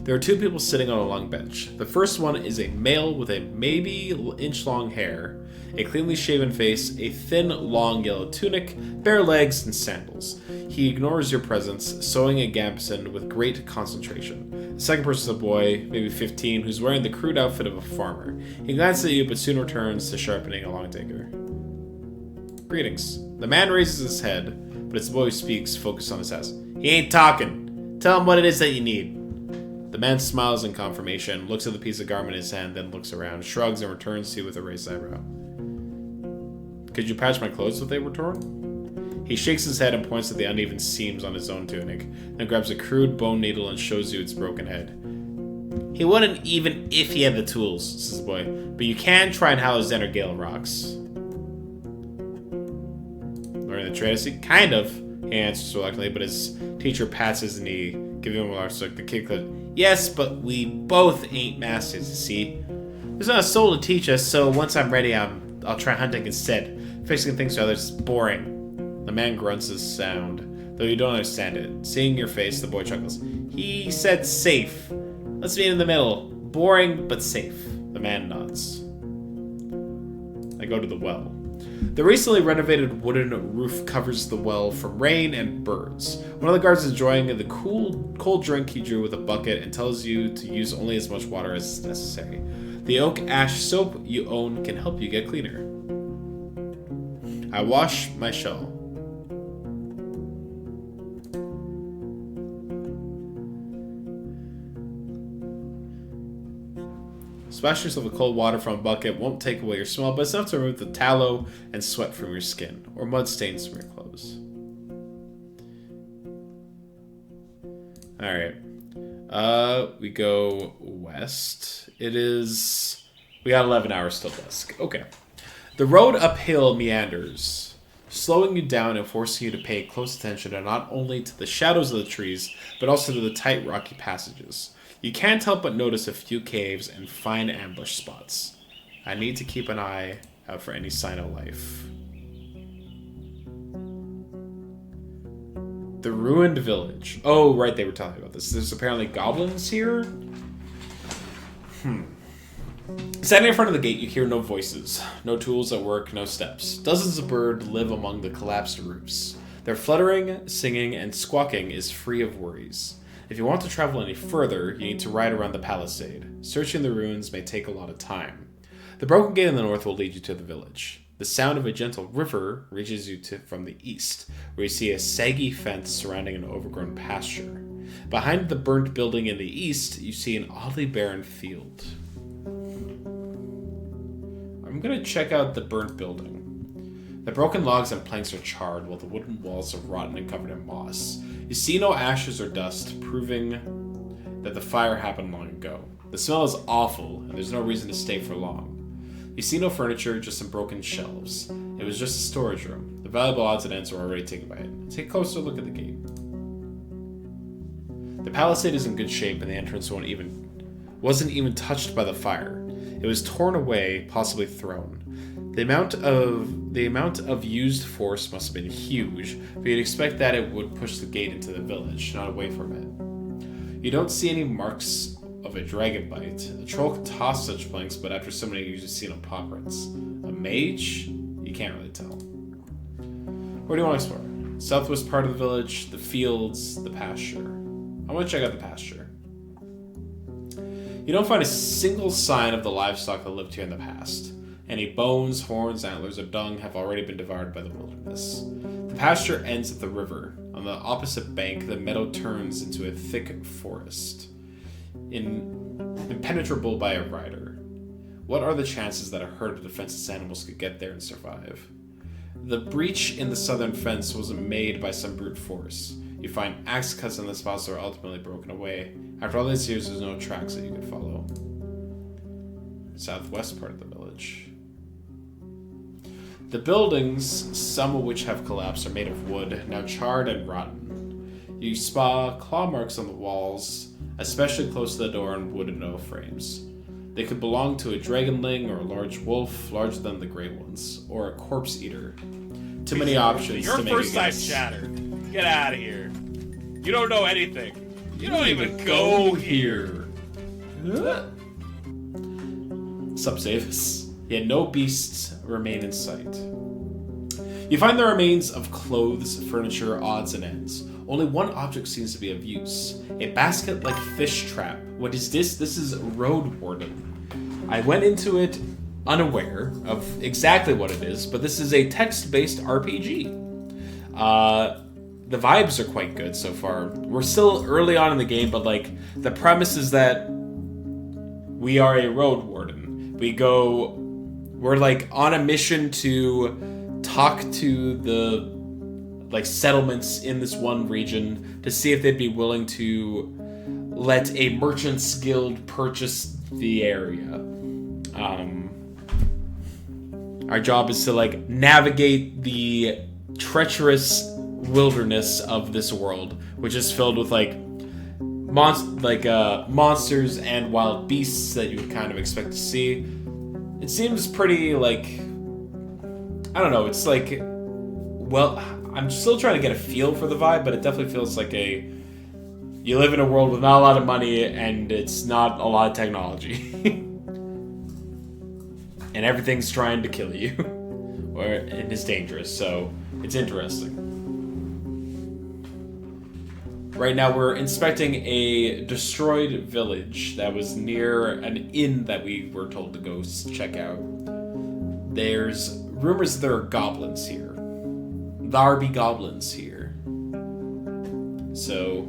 Speaker 1: There are 2 people sitting on a long bench. The first one is a male with a maybe inch-long hair, a cleanly shaven face, a thin, long yellow tunic, bare legs, and sandals. He ignores your presence, sewing a gambeson with great concentration. The second person is a boy, maybe 15, who's wearing the crude outfit of a farmer. He glances at you, but soon returns to sharpening a long dagger. Greetings. The man raises his head, but it's the boy who speaks, focused on his task. He ain't talking. Tell him what it is that you need. The man smiles in confirmation, looks at the piece of garment in his hand, then looks around, shrugs, and returns to you with a raised eyebrow. Could you patch my clothes if they were torn? He shakes his head and points at the uneven seams on his own tunic, then grabs a crude bone needle and shows you its broken head. He wouldn't even if he had the tools, says the boy, but you can try and house Zenergale rocks. Learning the trade? Kind of, he answers reluctantly, but his teacher pats his knee, giving him a large look. The kid goes, yes, but we both ain't masters, you see. There's not a soul to teach us, so once I'm ready, I'll try hunting instead. Fixing things to others is boring. The man grunts his sound, though you don't understand it. Seeing your face, the boy chuckles. He said safe. Let's meet in the middle. Boring, but safe. The man nods. I go to the well. The recently renovated wooden roof covers the well from rain and birds. One of the guards is enjoying the cold drink he drew with a bucket and tells you to use only as much water as is necessary. The oak ash soap you own can help you get cleaner. I wash my shell. Splash yourself with cold water from a bucket won't take away your smell, but it's enough to remove the tallow and sweat from your skin, or mud stains from your clothes. Alright. We go west. We got 11 hours till dusk. Okay. The road uphill meanders, slowing you down and forcing you to pay close attention not only to the shadows of the trees, but also to the tight rocky passages. You can't help but notice a few caves and fine ambush spots. I need to keep an eye out for any sign of life. The ruined village. Oh, right, they were talking about this. There's apparently goblins here? Standing in front of the gate, you hear no voices. No tools at work, no steps. Dozens of birds live among the collapsed roofs. Their fluttering, singing, and squawking is free of worries. If you want to travel any further, you need to ride around the palisade. Searching the ruins may take a lot of time. The broken gate in the north will lead you to the village. The sound of a gentle river reaches you from the east, where you see a saggy fence surrounding an overgrown pasture. Behind the burnt building in the east, you see an oddly barren field. I'm going to check out the burnt building. The broken logs and planks are charred, while the wooden walls are rotten and covered in moss. You see no ashes or dust, proving that the fire happened long ago. The smell is awful, and there's no reason to stay for long. You see no furniture, just some broken shelves. It was just a storage room. The valuable odds and ends were already taken by it. Take a closer look at the gate. The palisade is in good shape, and the entrance wasn't even touched by the fire. It was torn away, possibly thrown. The amount of used force must have been huge, but you'd expect that it would push the gate into the village, not away from it. You don't see any marks of a dragon bite. A troll could toss such blanks, but after so many, you usually see no paw prints. A mage? You can't really tell. Where do you want to explore? Southwest part of the village, the fields, the pasture. I want to check out the pasture. You don't find a single sign of the livestock that lived here in the past. Any bones, horns, antlers, or dung have already been devoured by the wilderness. The pasture ends at the river. On the opposite bank, the meadow turns into a thick forest, impenetrable by a rider. What are the chances that a herd of defenseless animals could get there and survive? The breach in the southern fence wasn't made by some brute force. You find axe cuts in the spots that were ultimately broken away. After all these years, there's no tracks that you could follow. Southwest part of the village. The buildings, some of which have collapsed, are made of wood, now charred and rotten. You spot claw marks on the walls, especially close to the door on wooden oak frames. They could belong to a dragonling or a large wolf, larger than the great ones, or a corpse eater. Too many options to make a guess.
Speaker 2: Your first time shattered. Get out of here. You don't know anything. You don't even go here.
Speaker 1: Sup, Zavis? Yet no beasts remain in sight. You find the remains of clothes, furniture, odds and ends. Only one object seems to be of use. A basket-like fish trap. What is this? This is Roadwarden. I went into it unaware of exactly what it is, but this is a text-based RPG. The vibes are quite good so far. We're still early on in the game, but like the premise is that we are a Roadwarden. We're like on a mission to talk to the like settlements in this one region to see if they'd be willing to let a merchant's guild purchase the area. Our job is to like navigate the treacherous wilderness of this world, which is filled with like monsters and wild beasts that you would kind of expect to see. It seems pretty like, I don't know, it's like, well, I'm still trying to get a feel for the vibe, but it definitely feels like you live in a world with not a lot of money and it's not a lot of technology. And everything's trying to kill you. And it's dangerous, so it's interesting. Right now we're inspecting a destroyed village that was near an inn that we were told to go check out. There's rumors that there are goblins here. There be goblins here. So,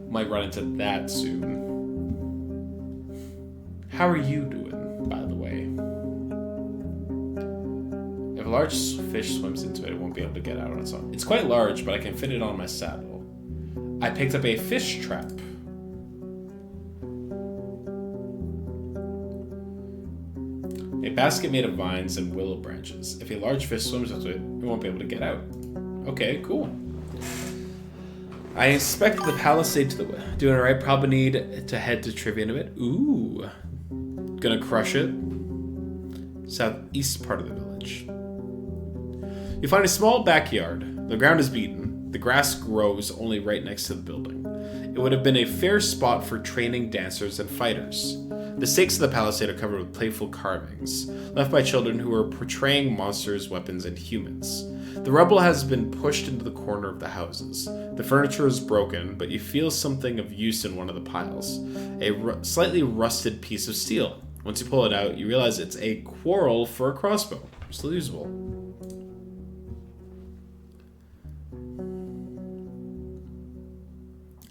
Speaker 1: might run into that soon. How are you doing, by the way? If a large fish swims into it, it won't be able to get out on its own. It's quite large, but I can fit it on my saddle. I picked up a fish trap. A basket made of vines and willow branches. If a large fish swims into it, it won't be able to get out. Okay, cool. I inspect the palisade to the west. Doing alright, probably need to head to trivia in a bit. Ooh. Gonna crush it. Southeast part of the village. You find a small backyard. The ground is beaten. The grass grows only right next to the building. It would have been a fair spot for training dancers and fighters. The stakes of the palisade are covered with playful carvings, left by children who are portraying monsters, weapons, and humans. The rubble has been pushed into the corner of the houses. The furniture is broken, but you feel something of use in one of the piles. A slightly rusted piece of steel. Once you pull it out, you realize it's a quarrel for a crossbow. Still usable.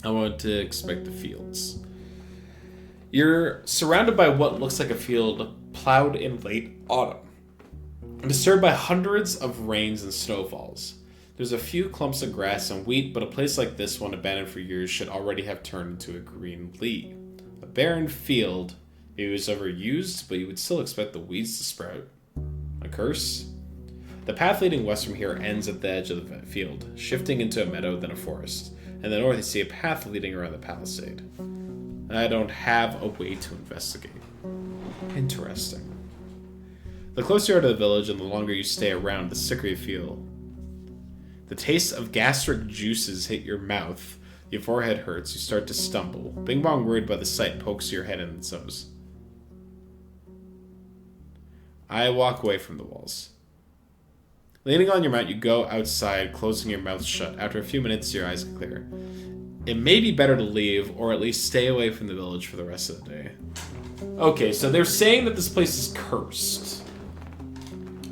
Speaker 1: I want to inspect the fields. You're surrounded by what looks like a field plowed in late autumn, disturbed by hundreds of rains and snowfalls. There's a few clumps of grass and wheat, but a place like this one, abandoned for years, should already have turned into a green lea. A barren field. Maybe it was overused, but you would still expect the weeds to sprout. A curse? The path leading west from here ends at the edge of the field, shifting into a meadow, then a forest. In the north, you see a path leading around the palisade. I don't have a way to investigate. Interesting. The closer you are to the village and the longer you stay around, the sicker you feel. The taste of gastric juices hit your mouth. Your forehead hurts. You start to stumble. Bing Bong, worried by the sight, pokes your head in its nose. I walk away from the walls. Leaning on your mat, you go outside, closing your mouth shut. After a few minutes, your eyes clear. It may be better to leave, or at least stay away from the village for the rest of the day. Okay, so they're saying that this place is cursed.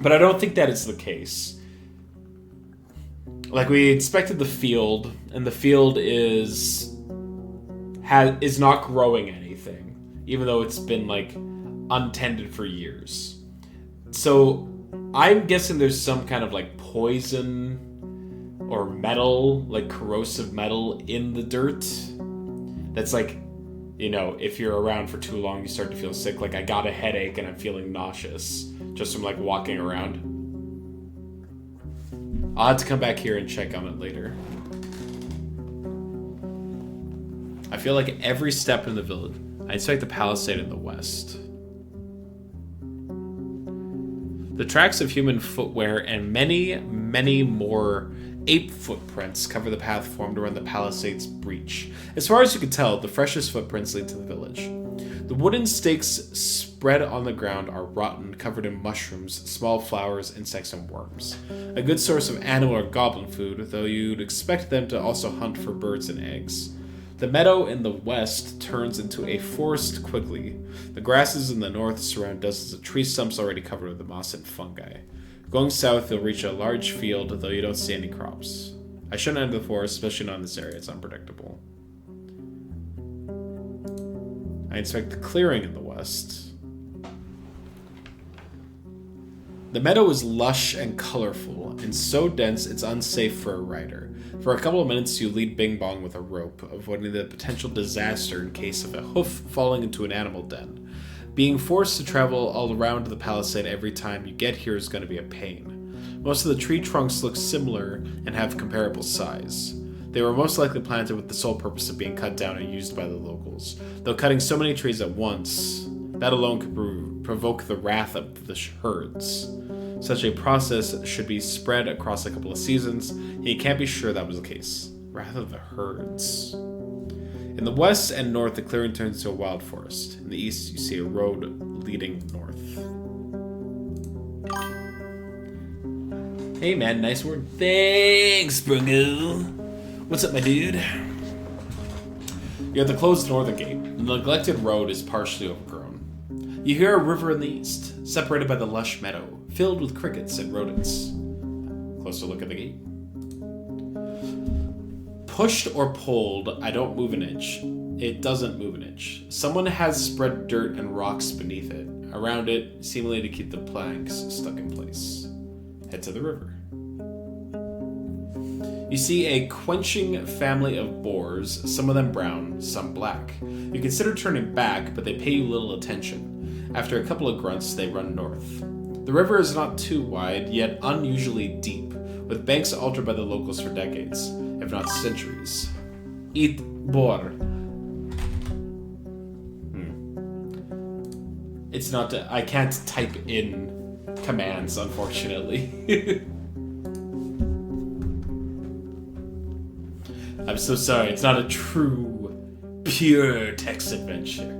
Speaker 1: But I don't think that is the case. Like, we expected the field, and the field is not growing anything. Even though it's been, like, untended for years. So, I'm guessing there's some kind of, like, poison or metal, like corrosive metal in the dirt. That's like, you know, if you're around for too long, you start to feel sick. Like, I got a headache and I'm feeling nauseous just from, like, walking around. I'll have to come back here and check on it later. I feel like every step in the village, I expect the palisade in the west. The tracks of human footwear and many, many more ape footprints cover the path formed around the palisade's breach. As far as you can tell, the freshest footprints lead to the village. The wooden stakes spread on the ground are rotten, covered in mushrooms, small flowers, insects, and worms. A good source of animal or goblin food, though you'd expect them to also hunt for birds and eggs. The meadow in the west turns into a forest quickly. The grasses in the north surround dozens of tree stumps already covered with moss and fungi. Going south, you'll reach a large field, though you don't see any crops. I shouldn't enter the forest, especially not in this area. It's unpredictable. I inspect the clearing in the west. The meadow is lush and colorful, and so dense it's unsafe for a rider. For a couple of minutes, you lead Bing Bong with a rope, avoiding the potential disaster in case of a hoof falling into an animal den. Being forced to travel all around the palisade every time you get here is going to be a pain. Most of the tree trunks look similar and have comparable size. They were most likely planted with the sole purpose of being cut down and used by the locals. Though cutting so many trees at once, that alone could provoke the wrath of the herds. Such a process should be spread across a couple of seasons, and you can't be sure that was the case. Wrath of the herds. In the west and north, the clearing turns into a wild forest. In the east, you see a road leading north. Hey man, nice work. Thanks, Brungo. What's up, my dude? You're at the closed northern gate. The neglected road is partially overgrown. You hear a river in the east, separated by the lush meadow, filled with crickets and rodents. Closer look at the gate. Pushed or pulled, I don't move an inch. It doesn't move an inch. Someone has spread dirt and rocks beneath it, around it, seemingly to keep the planks stuck in place. Head to the river. You see a quenching family of boars, some of them brown, some black. You consider turning back, but they pay you little attention. After a couple of grunts, they run north. The river is not too wide, yet unusually deep, with banks altered by the locals for decades, if not centuries. Eat boar. It's not. I can't type in commands, unfortunately. I'm so sorry. It's not a true, pure text adventure.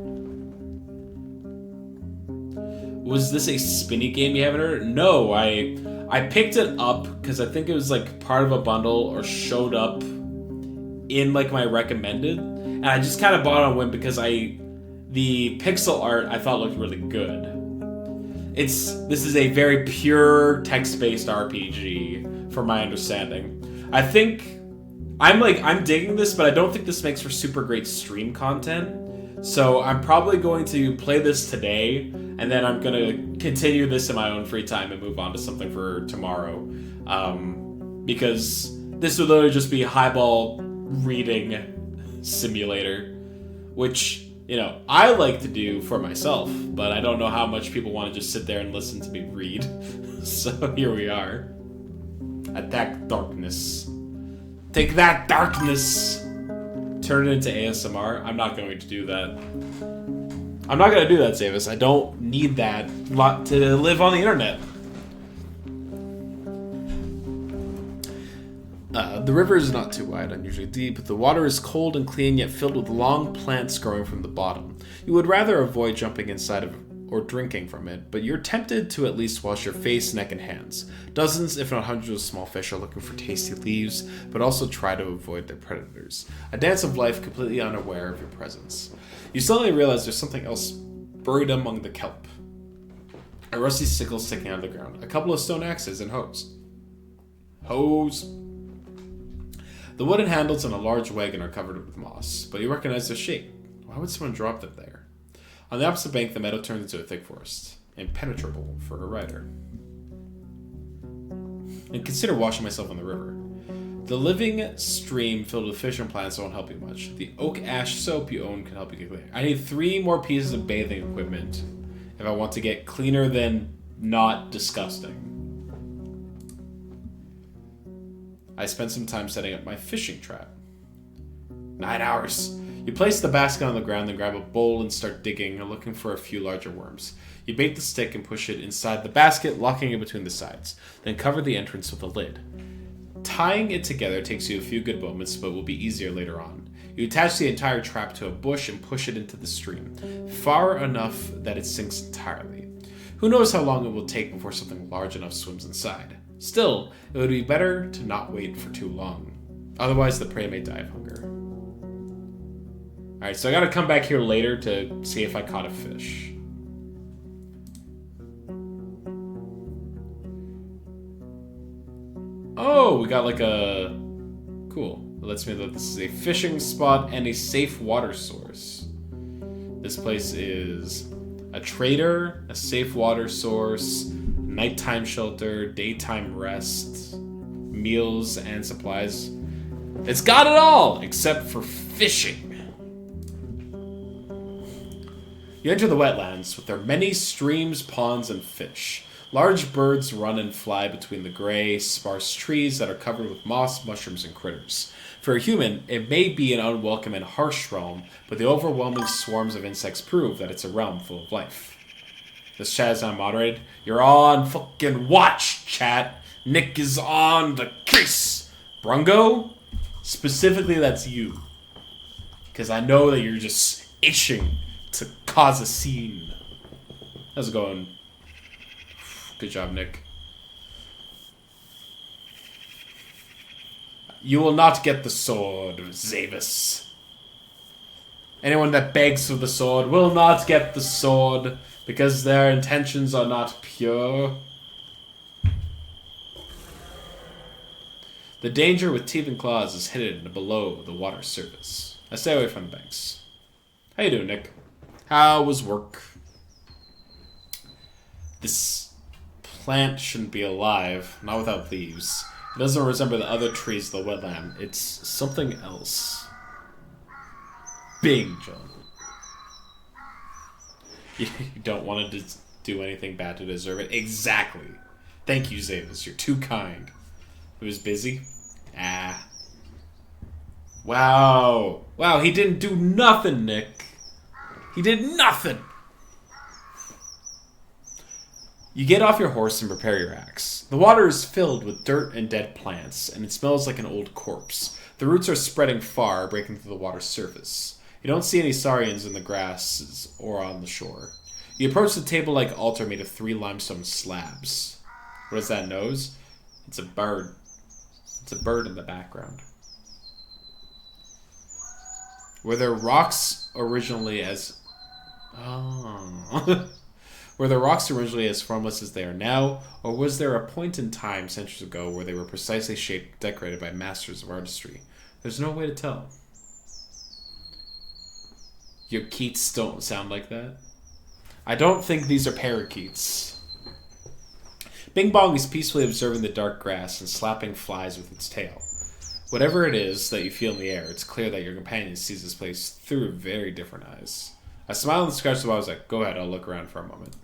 Speaker 1: Was this a spinny game you haven't heard? No, I picked it up because I think it was like part of a bundle or showed up in like my recommended, and I just kind of bought it on whim because the pixel art I thought looked really good. This is a very pure text-based RPG from my understanding. I think I'm digging this, but I don't think this makes for super great stream content. So I'm probably going to play this today, and then I'm going to continue this in my own free time and move on to something for tomorrow. Because this would literally just be a highball reading simulator, which, you know, I like to do for myself, but I don't know how much people want to just sit there and listen to me read. So here we are. Attack darkness. Take that, darkness! Turn it into ASMR. I'm not going to do that. I'm not going to do that, Zavis. I don't need that lot to live on the internet. The river is not too wide, unusually deep. The water is cold and clean, yet filled with long plants growing from the bottom. You would rather avoid jumping inside of or drinking from it, but you're tempted to at least wash your face, neck, and hands. Dozens, if not hundreds of small fish are looking for tasty leaves, but also try to avoid their predators. A dance of life completely unaware of your presence. You suddenly realize there's something else buried among the kelp. A rusty sickle sticking out of the ground. A couple of stone axes and hoes. Hose. The wooden handles on a large wagon are covered with moss, but you recognize their shape. Why would someone drop them there? On the opposite bank, the meadow turns into a thick forest, impenetrable for a rider. And consider washing myself on the river. The living stream filled with fish and plants won't help you much. The oak ash soap you own can help you get clear. I need 3 more pieces of bathing equipment if I want to get cleaner than not disgusting. I spent some time setting up my fishing trap. 9 hours. You place the basket on the ground, then grab a bowl and start digging, looking for a few larger worms. You bait the stick and push it inside the basket, locking it between the sides. Then cover the entrance with a lid. Tying it together takes you a few good moments, but will be easier later on. You attach the entire trap to a bush and push it into the stream, far enough that it sinks entirely. Who knows how long it will take before something large enough swims inside. Still, it would be better to not wait for too long. Otherwise, the prey may die of hunger. Alright, so I gotta come back here later to see if I caught a fish. Oh, we got like a... Cool. It lets me know that this is a fishing spot and a safe water source. This place is a trader, a safe water source, nighttime shelter, daytime rest, meals and supplies. It's got it all, except for fishing. You enter the wetlands with their many streams, ponds, and fish. Large birds run and fly between the gray, sparse trees that are covered with moss, mushrooms, and critters. For a human, it may be an unwelcome and harsh realm, but the overwhelming swarms of insects prove that it's a realm full of life. This chat is not moderated. You're on fucking watch, chat. Nick is on the case. Brungo? Specifically, that's you. Because I know that you're just itching to cause a scene. How's it going? Good job, Nick. You will not get the sword, Zavis. Anyone that begs for the sword will not get the sword because their intentions are not pure. The danger with teeth and claws is hidden below the water surface. I stay away from the banks. How you doing, Nick? How was work? This plant shouldn't be alive, not without leaves. It doesn't resemble the other trees of the wetland. It's something else. Bing, John. You don't want to do anything bad to deserve it. Exactly. Thank you, Zavis. You're too kind. He was busy? Ah. Wow. Wow, he didn't do nothing, Nick. He did nothing. You get off your horse and prepare your axe. The water is filled with dirt and dead plants, and it smells like an old corpse. The roots are spreading far, breaking through the water's surface. You don't see any saurians in the grasses or on the shore. You approach the table-like altar made of 3 limestone slabs. What is that nose? It's a bird. It's a bird in the background. Were there rocks originally as... Oh... Were the rocks originally as formless as they are now, or was there a point in time centuries ago where they were precisely shaped and decorated by masters of artistry? There's no way to tell. Your keats don't sound like that. I don't think these are parakeets. Bing Bong is peacefully observing the dark grass and slapping flies with its tail. Whatever it is that you feel in the air, it's clear that your companion sees this place through very different eyes. I smiled and scratched the ball. I was like, go ahead, I'll look around for a moment.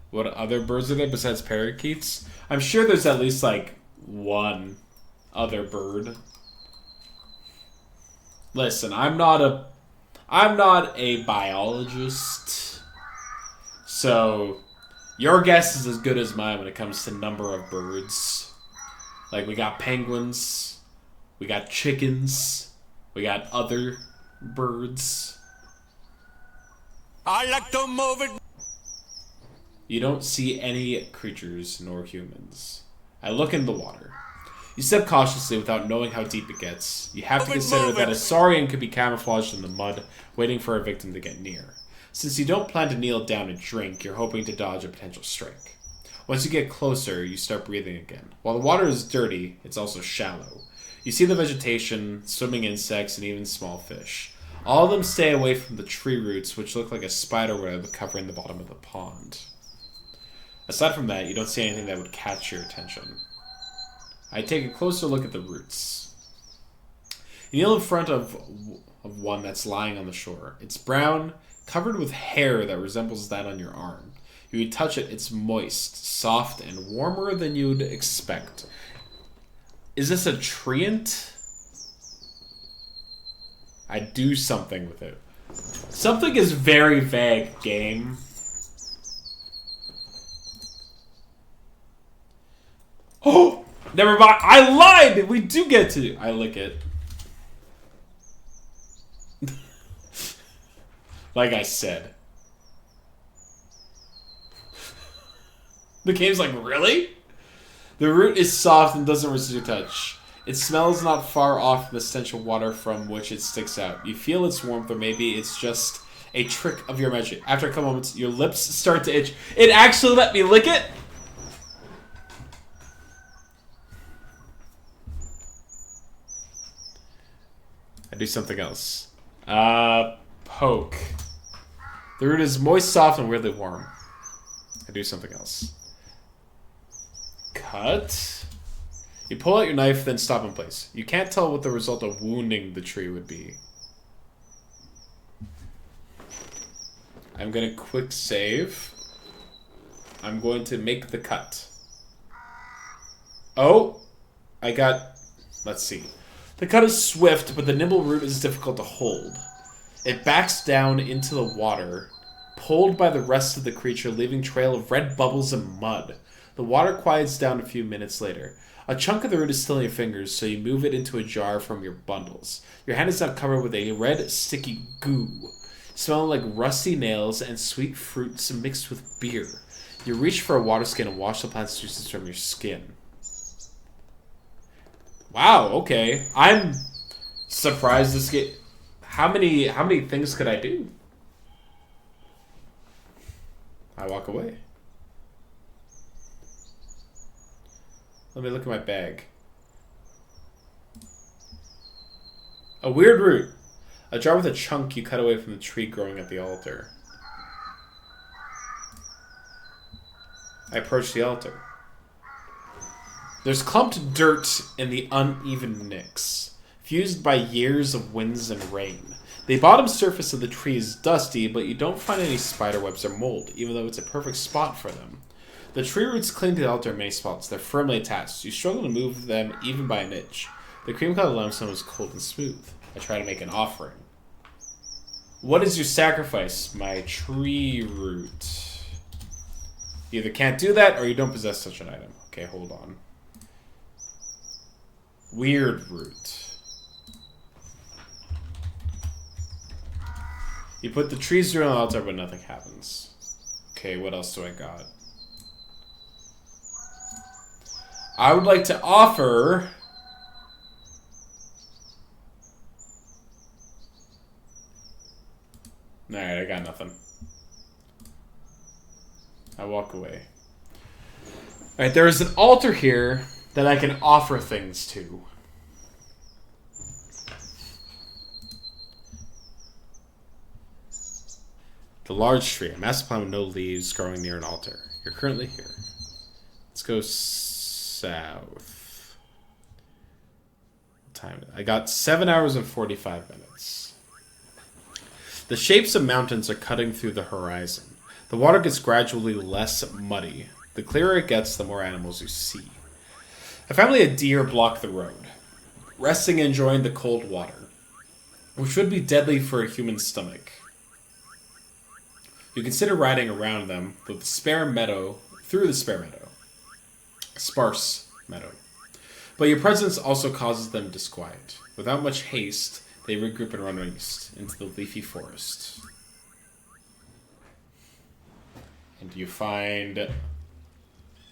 Speaker 1: What other birds are there besides parakeets? I'm sure there's at least, like, one other bird. Listen, I'm not a biologist. So, your guess is as good as mine when it comes to number of birds. Like, we got penguins, we got chickens, we got other birds.
Speaker 3: I like to move it.
Speaker 1: You don't see any creatures nor humans. I look in the water. You step cautiously without knowing how deep it gets. You have to consider that a saurian could be camouflaged in the mud, waiting for a victim to get near. Since you don't plan to kneel down and drink, you're hoping to dodge a potential strike. Once you get closer, you start breathing again. While the water is dirty, it's also shallow. You see the vegetation, swimming insects, and even small fish. All of them stay away from the tree roots, which look like a spider web covering the bottom of the pond. Aside from that, you don't see anything that would catch your attention. I take a closer look at the roots. You kneel in front of one that's lying on the shore. It's brown, covered with hair that resembles that on your arm. You would touch it, it's moist, soft, and warmer than you'd expect. Is this a treant? I do something with it. Something is very vague, game. Oh! Never mind. I lied! We do get to... I lick it. Like I said. The game's like, really? The root is soft and doesn't resist your touch. Its smell is not far off from the stench of water from which it sticks out. You feel its warmth, or maybe it's just a trick of your magic. After a couple moments, your lips start to itch. It actually let me lick it? I do something else. Poke. The root is moist, soft, and weirdly warm. I do something else. Cut. You pull out your knife, then stop in place. You can't tell what the result of wounding the tree would be. I'm gonna quick save. I'm going to make the cut. Oh! I got... Let's see. The cut is swift, but the nimble root is difficult to hold. It backs down into the water, pulled by the rest of the creature, leaving a trail of red bubbles and mud. The water quiets down a few minutes later. A chunk of the root is still in your fingers, so you move it into a jar from your bundles. Your hand is now covered with a red, sticky goo, smelling like rusty nails and sweet fruits mixed with beer. You reach for a water skin and wash the plant's juices from your skin. Wow, okay. I'm surprised this game... How many things could I do? I walk away. Let me look at my bag. A weird root. A jar with a chunk you cut away from the tree growing at the altar. I approach the altar. There's clumped dirt in the uneven nicks, fused by years of winds and rain. The bottom surface of the tree is dusty, but you don't find any spiderwebs or mold, even though it's a perfect spot for them. The tree roots cling to the altar in many spots. They're firmly attached. You struggle to move them even by an inch. The cream-colored limestone is cold and smooth. I try to make an offering. What is your sacrifice? My tree root. You either can't do that, or you don't possess such an item. Okay, hold on. Weird root. You put the trees through on the altar, but nothing happens. Okay, what else do I got? I would like to offer... Alright, I got nothing. I walk away. Alright, there is an altar here that I can offer things to. The large tree, a massive plant with no leaves growing near an altar. You're currently here. Let's go south. What time is it? I got 7 hours and 45 minutes. The shapes of mountains are cutting through the horizon. The water gets gradually less muddy. The clearer it gets, the more animals you see. A family of deer block the road, resting and enjoying the cold water, which would be deadly for a human stomach. You consider riding around them through the spare meadow, sparse meadow. But your presence also causes them disquiet. Without much haste, they regroup and run east into the leafy forest. And you find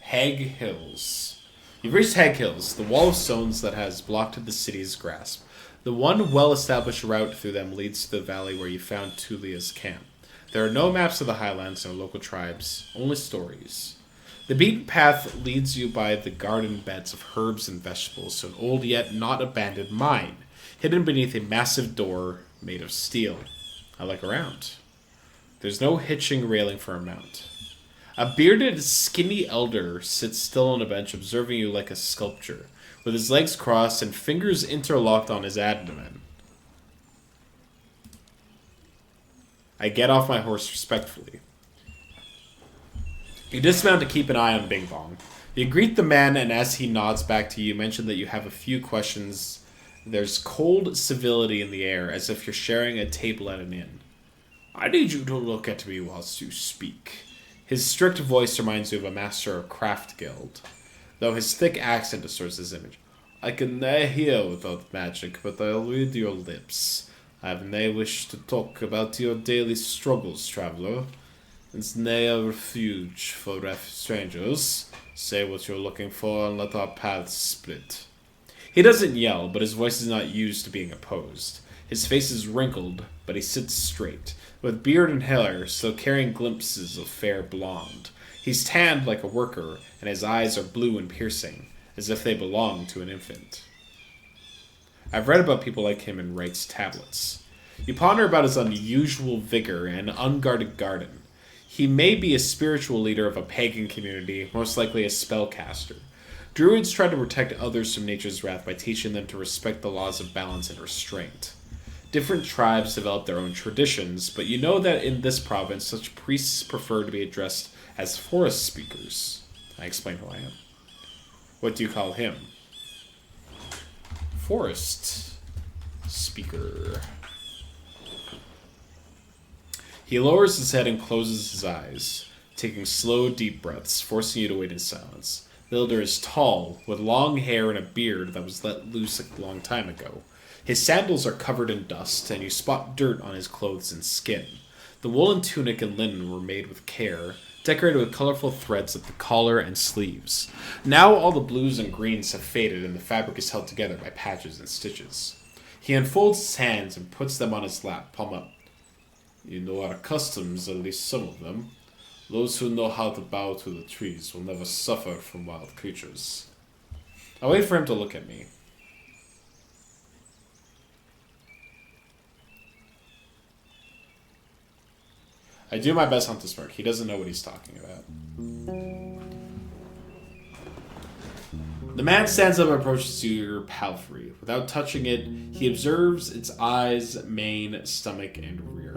Speaker 1: Hag Hills. You've reached Hag Hills, the wall of stones that has blocked the city's grasp. The one well-established route through them leads to the valley where you found Tulia's camp. There are no maps of the highlands or local tribes, only stories. The beaten path leads you by the garden beds of herbs and vegetables to an old yet not abandoned mine, hidden beneath a massive door made of steel. I look around. There's no hitching railing for a mount. A bearded, skinny elder sits still on a bench observing you like a sculpture, with his legs crossed and fingers interlocked on his abdomen. I get off my horse respectfully. You dismount to keep an eye on Bing Bong. You greet the man, and as he nods back to you, mention that you have a few questions. There's cold civility in the air, as if you're sharing a table at an inn. I need you to look at me whilst you speak. His strict voice reminds you of a master of craft guild, though his thick accent distorts his image. I can nae hear without magic, but I'll read your lips. I have nae wish to talk about your daily struggles, traveller. It's nae a refuge for strangers. Say what you're looking for and let our paths split. He doesn't yell, but his voice is not used to being opposed. His face is wrinkled, but he sits straight, with beard and hair still carrying glimpses of fair blonde. He's tanned like a worker, and his eyes are blue and piercing, as if they belong to an infant. I've read about people like him in Wright's tablets. You ponder about his unusual vigor and unguarded garden. He may be a spiritual leader of a pagan community, most likely a spellcaster. Druids try to protect others from nature's wrath by teaching them to respect the laws of balance and restraint. Different tribes develop their own traditions, but you know that in this province, such priests prefer to be addressed as forest speakers. I explain who I am. What do you call him? Forest speaker. He lowers his head and closes his eyes, taking slow, deep breaths, forcing you to wait in silence. The elder is tall, with long hair and a beard that was let loose a long time ago. His sandals are covered in dust, and you spot dirt on his clothes and skin. The woolen tunic and linen were made with care, decorated with colorful threads at the collar and sleeves. Now all the blues and greens have faded, and the fabric is held together by patches and stitches. He unfolds his hands and puts them on his lap, palm up. You know our customs, at least some of them. Those who know how to bow to the trees will never suffer from wild creatures. I wait for him to look at me. I do my best not to smirk. He doesn't know what he's talking about. The man stands up and approaches your palfrey. Without touching it, he observes its eyes, mane, stomach, and rear.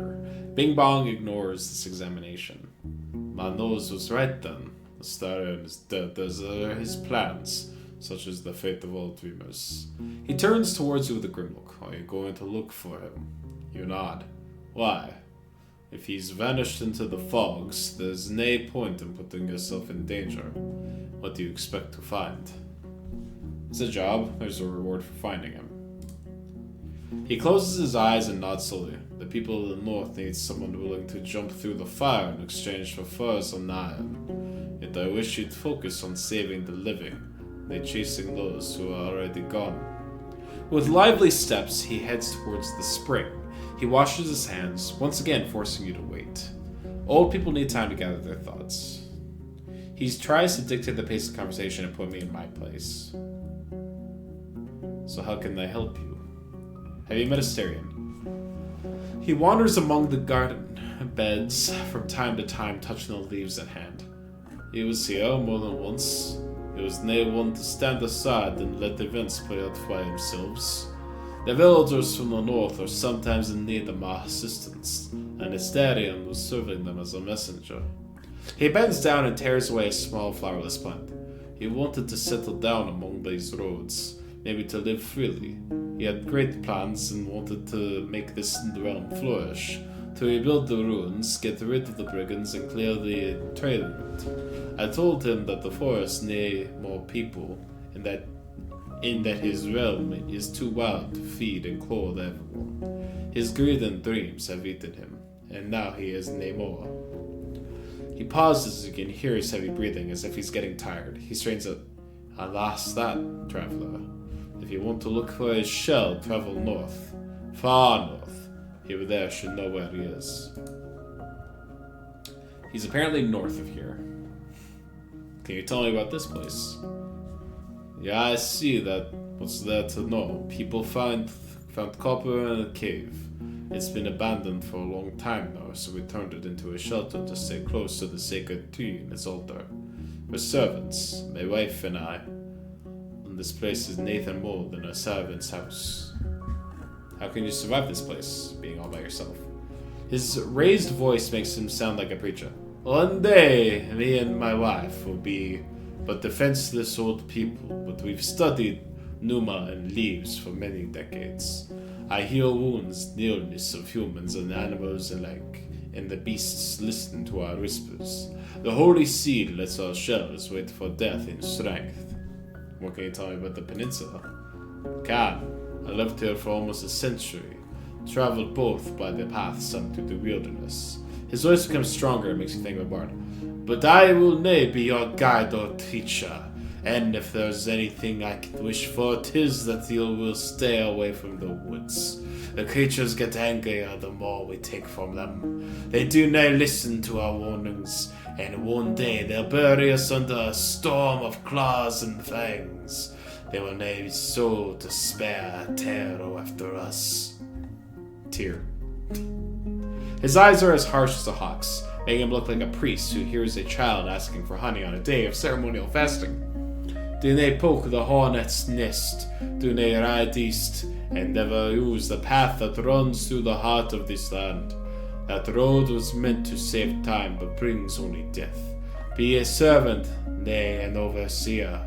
Speaker 1: Bing Bong ignores this examination. My nose was right then. The stallion is dead, as are his plans, such as the fate of all dreamers. He turns towards you with a grim look. Are you going to look for him? You nod. Why? If he's vanished into the fogs, there's nae point in putting yourself in danger. What do you expect to find? It's a job. There's a reward for finding him. He closes his eyes and nods slowly. The people of the north need someone willing to jump through the fire in exchange for furs and iron. Yet I wish you'd focus on saving the living, than chasing those who are already gone. With lively steps, he heads towards the spring. He washes his hands, once again forcing you to wait. Old people need time to gather their thoughts. He tries to dictate the pace of conversation and put me in my place. So how can I help you? Have you met Asterion? He wanders among the garden beds from time to time, touching the leaves at hand. He was here more than once. He was nae one to stand aside and let events play out by themselves. The villagers from the north are sometimes in need of my assistance, and Asterion was serving them as a messenger. He bends down and tears away a small flowerless plant. He wanted to settle down among these roads, maybe to live freely. He had great plans and wanted to make this realm flourish, To rebuild the ruins, get rid of the brigands, and clear the trade route. I told him that the forest need more people, and that his realm is too wild to feed and clothe everyone. His greed and dreams have eaten him, and now he is no more. He pauses and you can hear his heavy breathing as if he's getting tired. He strains up. Alas that, traveler. If you want to look for his shell, travel north. Far north. You there should know where he is. He's apparently north of here. Can you tell me about this place? Yeah, I see that. What's there to know? People found copper in a cave. It's been abandoned for a long time now, so we turned it into a shelter to stay close to the sacred tree in its altar. We're servants, my wife and I. And this place is Nathan more than a servant's house. How can you survive this place, being all by yourself? His raised voice makes him sound like a preacher. One day, me and my wife will be but defenseless old people, but we've studied Numa and leaves for many decades. I heal wounds, the illness of humans and animals alike, and the beasts listen to our whispers. The holy seed lets our shells wait for death in strength. What can you tell me about the peninsula? Can. I lived here for almost a century, traveled both by the paths up to the wilderness. His voice becomes stronger and makes you think of a bard. But I will nae be your guide or teacher, and if there's anything I could wish for, 'tis that you will stay away from the woods. The creatures get angrier the more we take from them. They do not listen to our warnings, and one day they'll bury us under a storm of claws and fangs. They will nae be so to spare a terror after us. Tear. His eyes are as harsh as a hawk's, making him look like a priest who hears a child asking for honey on a day of ceremonial fasting. Do they poke the hornet's nest? Do they ride east and never use the path that runs through the heart of this land? That road was meant to save time, but brings only death. Be a servant, nay, an overseer.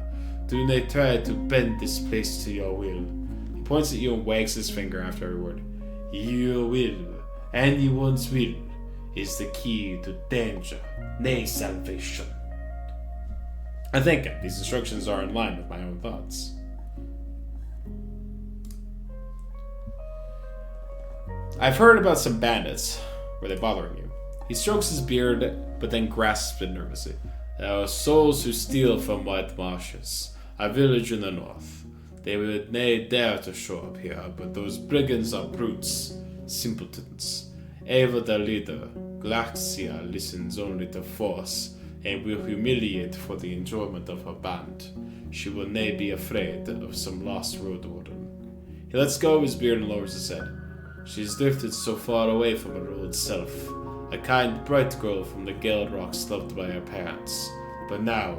Speaker 1: Do they try to bend this place to your will? He points at you and wags his finger after every word. Your will, anyone's will, is the key to danger, nay salvation. I think these instructions are in line with my own thoughts. I've heard about some bandits. Were they bothering you? He strokes his beard, but then grasps it nervously. There are souls who steal from white marshes, a village in the north. They would nae dare to show up here, but those brigands are brutes, simpletons. Ava, their leader, Glaxia, listens only to force, and will humiliate for the enjoyment of her band. She will nae be afraid of some lost Roadwarden. He lets go of his beard and lowers his head. She's drifted so far away from her old self, a kind, bright girl from the Geld Rocks loved by her parents. But now,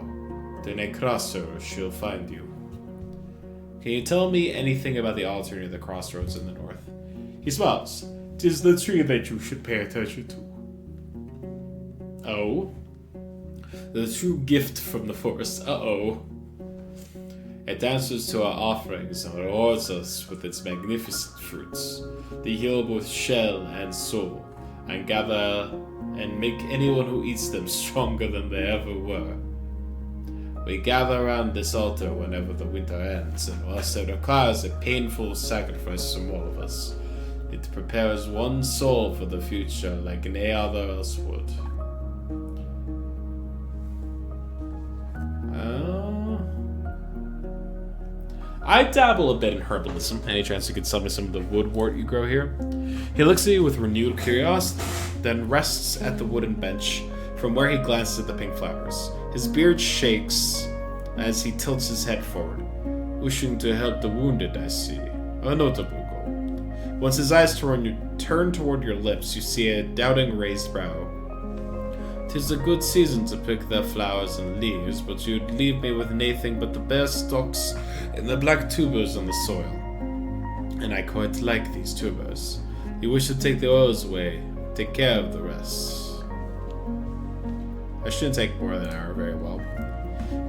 Speaker 1: when I cross her, she'll find you. Can you tell me anything about the altar near the crossroads in the north? He smiles. 'Tis the tree that you should pay attention to. Oh? The true gift from the forest. Uh-oh. It answers to our offerings and rewards us with its magnificent fruits. They heal both shell and soul, and gather and make anyone who eats them stronger than they ever were. We gather around this altar whenever the winter ends, and whilst it requires a painful sacrifice from all of us, it prepares one soul for the future like no other else would. I dabble a bit in herbalism. Any chance you could sell me some of the woodwort you grow here? He looks at you with renewed curiosity, then rests at the wooden bench, from where he glances at the pink flowers. His beard shakes as he tilts his head forward. Wishing to help the wounded, I see. A notable goal. Once his eyes turn toward your lips, you see a doubting raised brow. 'Tis a good season to pick their flowers and leaves, but you'd leave me with nothing but the bare stalks and the black tubers on the soil. And I quite like these tubers. You wish to take the oils away, take care of the rest. I shouldn't take more than an hour very well.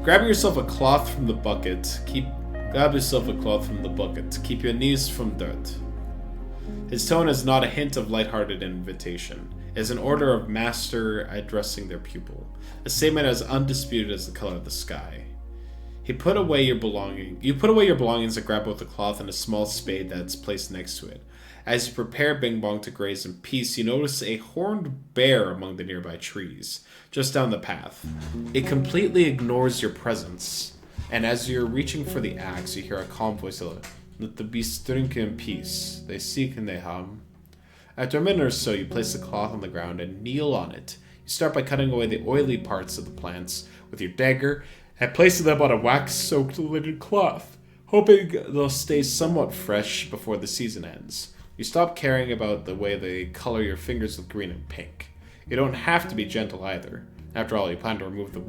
Speaker 1: Grab yourself a cloth from the bucket. Keep your knees from dirt. His tone is not a hint of lighthearted invitation. It is an order of master addressing their pupil, a statement as undisputed as the color of the sky. You put away your belongings and grab both a cloth and a small spade that's placed next to it. As you prepare Bing Bong to graze in peace, you notice a horned bear among the nearby trees, just down the path. It completely ignores your presence, and as you're reaching for the axe, you hear a calm voice yell, "Let the beasts drink in peace. They seek and they harm." After a minute or so, you place the cloth on the ground and kneel on it. You start by cutting away the oily parts of the plants with your dagger and placing them on a wax-soaked linen cloth, hoping they'll stay somewhat fresh before the season ends. You stop caring about the way they color your fingers with green and pink. You don't have to be gentle either. After all, you plan to remove the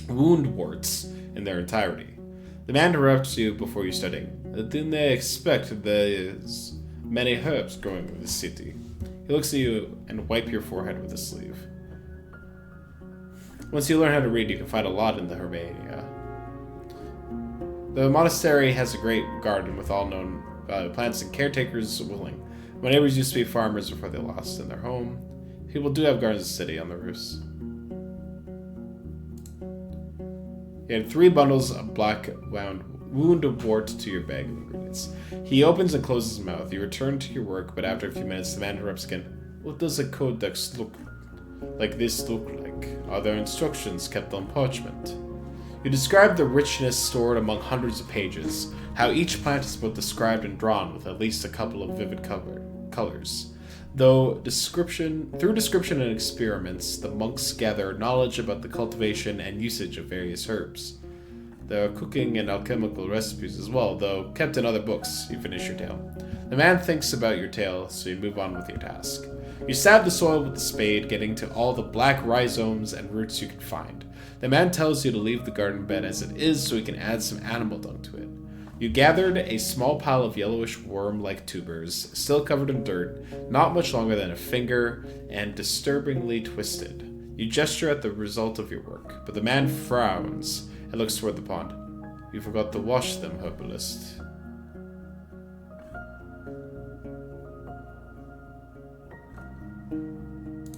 Speaker 1: wound warts in their entirety. The man interrupts you before you start in. Didn't they expect there's many herbs growing in this city? He looks at you and wipe your forehead with his sleeve. Once you learn how to read, you can find a lot in the Herbania. The monastery has a great garden with all known valuable plants and caretakers willing. My neighbors used to be farmers before they lost in their home. People do have gardens in the city on the roofs. He had 3 bundles of black wound wort to your bag of ingredients. He opens and closes his mouth. You return to your work, but after a few minutes, the man interrupts again. What does a codex look like? Are there instructions kept on parchment? You describe the richness stored among hundreds of pages, how each plant is both described and drawn with at least a couple of vivid colors. Through description and experiments, the monks gather knowledge about the cultivation and usage of various herbs. There are cooking and alchemical recipes as well, though kept in other books. You finish your tale. The man thinks about your tale, so you move on with your task. You stab the soil with the spade, getting to all the black rhizomes and roots you can find. The man tells you to leave the garden bed as it is so he can add some animal dung to it. You gathered a small pile of yellowish worm-like tubers, still covered in dirt, not much longer than a finger, and disturbingly twisted. You gesture at the result of your work, but the man frowns and looks toward the pond. You forgot to wash them, herbalist.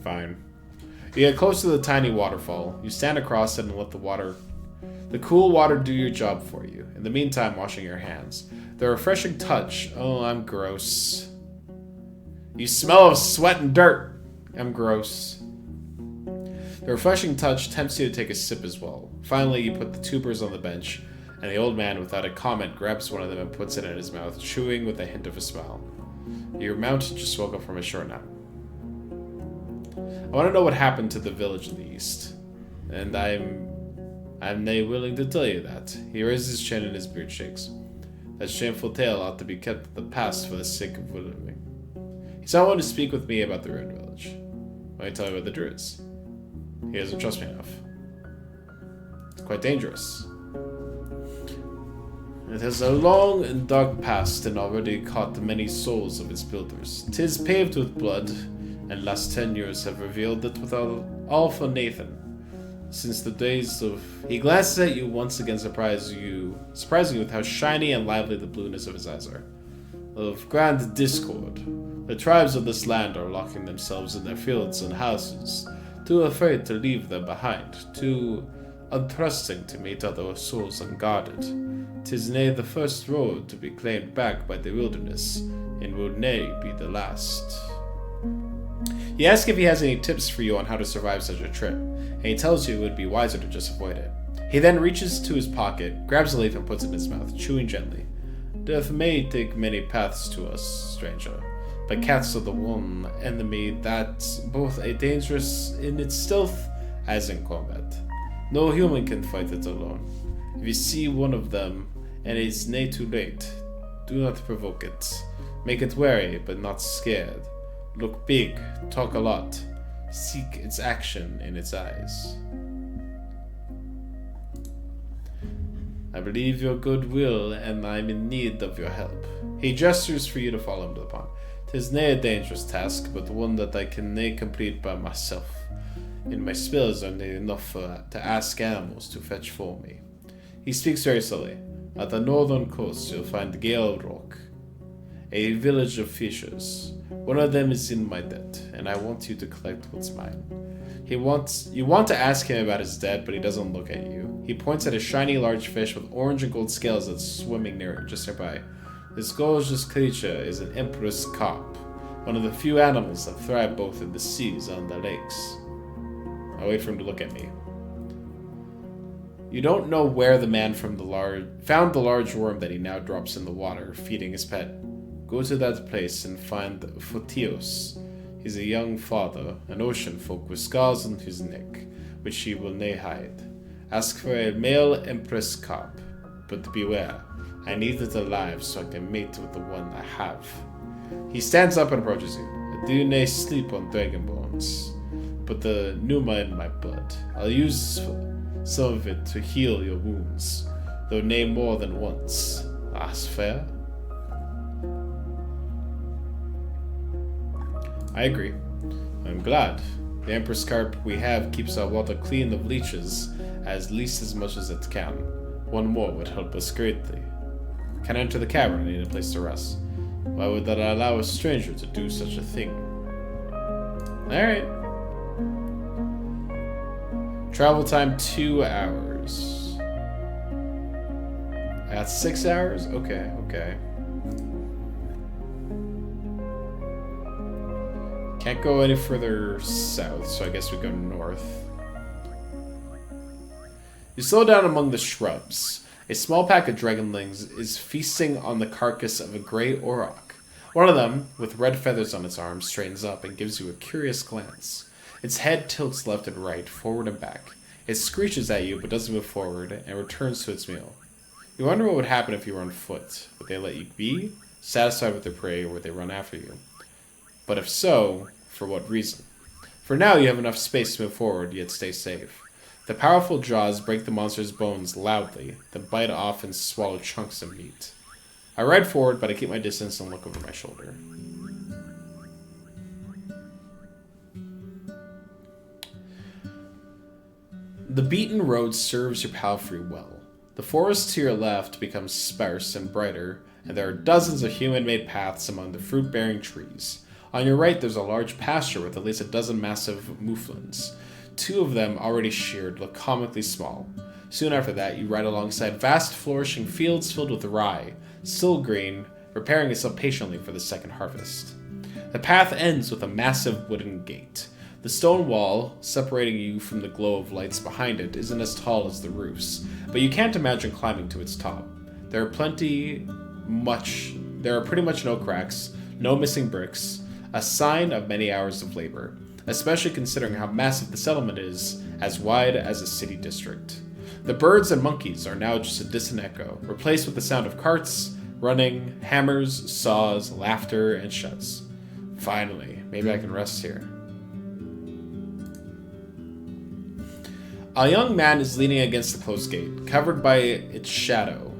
Speaker 1: Fine. You get close to the tiny waterfall. You stand across it and let the cool water do your job for you. In the meantime, washing your hands. The refreshing touch. Oh, I'm gross. You smell of sweat and dirt. I'm gross. The refreshing touch tempts you to take a sip as well. Finally, you put the tubers on the bench, and the old man, without a comment, grabs one of them and puts it in his mouth, chewing with a hint of a smile. Your mount just woke up from a short nap. I want to know what happened to the village in the east, and I'm nay willing to tell you that. He raises his chin and his beard shakes. That shameful tale ought to be kept in the past for the sake of living. He's not wanting to speak with me about the Red Village. Why don't you tell me about the Druids? He doesn't trust me enough. It's quite dangerous. It has a long and dark past and already caught many souls of its builders. 'Tis paved with blood, and last 10 years have revealed it without all for Nathan. Since the days of... He glances at you once again, surprising you with how shiny and lively the blueness of his eyes are. Of grand discord. The tribes of this land are locking themselves in their fields and houses, too afraid to leave them behind, too untrusting to meet other souls unguarded. 'Tis nay the first road to be claimed back by the wilderness, and will nay be the last. He asks if he has any tips for you on how to survive such a trip, and he tells you it would be wiser to just avoid it. He then reaches to his pocket, grabs a leaf and puts it in his mouth, chewing gently. Death may take many paths to us, stranger, but cats are the one enemy that's both a dangerous in its stealth as in combat. No human can fight it alone. If you see one of them, and it is nay too late, do not provoke it. Make it wary, but not scared. Look big, talk a lot. Seek its action in its eyes. I believe your goodwill, and I'm in need of your help. He gestures for you to follow him to the pond. 'Tis nay a dangerous task, but one that I can nay complete by myself. And my spells are nay enough to ask animals to fetch for me. He speaks very slowly. At the northern coast, you'll find Gale Rock, a village of fishers. One of them is in my debt, and I want you to collect what's mine. You want to ask him about his debt, but he doesn't look at you. He points at a shiny large fish with orange and gold scales that's swimming just nearby. This gorgeous creature is an empress carp, one of the few animals that thrive both in the seas and the lakes. I wait for him to look at me. You don't know where the man found the large worm that he now drops in the water, feeding his pet. Go to that place and find Photios. He's a young father, an ocean folk with scars on his neck, which he will nay hide. Ask for a male empress carp, but beware, I need it alive so I can mate with the one I have. He stands up and approaches you. I do nay sleep on dragon bones, but the pneuma in my blood. I'll use some of it to heal your wounds, though nay more than once. That's fair? I agree. I'm glad. The Empress Carp we have keeps our water clean of leeches as least as much as it can. One more would help us greatly. Can I enter the cavern? I need a place to rest. Why would that allow a stranger to do such a thing? Alright. Travel time 2 hours. I got 6 hours? Okay. Can't go any further south, so I guess we go north. You slow down among the shrubs. A small pack of dragonlings is feasting on the carcass of a grey auroch. One of them, with red feathers on its arms, straightens up and gives you a curious glance. Its head tilts left and right, forward and back. It screeches at you, but doesn't move forward, and returns to its meal. You wonder what would happen if you were on foot. Would they let you be, satisfied with their prey, or would they run after you? But if so, for what reason? For now, you have enough space to move forward, yet stay safe. The powerful jaws break the monster's bones loudly, then bite off and swallow chunks of meat. I ride forward, but I keep my distance and look over my shoulder. The beaten road serves your palfrey well. The forest to your left becomes sparse and brighter, and there are dozens of human-made paths among the fruit-bearing trees. On your right, there's a large pasture with at least a dozen massive mouflons. 2 of them, already sheared, look comically small. Soon after that, you ride alongside vast, flourishing fields filled with rye, still green, preparing itself patiently for the second harvest. The path ends with a massive wooden gate. The stone wall, separating you from the glow of lights behind it, isn't as tall as the roofs, but you can't imagine climbing to its top. There are pretty much no cracks, no missing bricks, a sign of many hours of labor, especially considering how massive the settlement is, as wide as a city district. The birds and monkeys are now just a distant echo, replaced with the sound of carts, running, hammers, saws, laughter, and shouts. Finally, maybe I can rest here. A young man is leaning against the closed gate, covered by its shadow.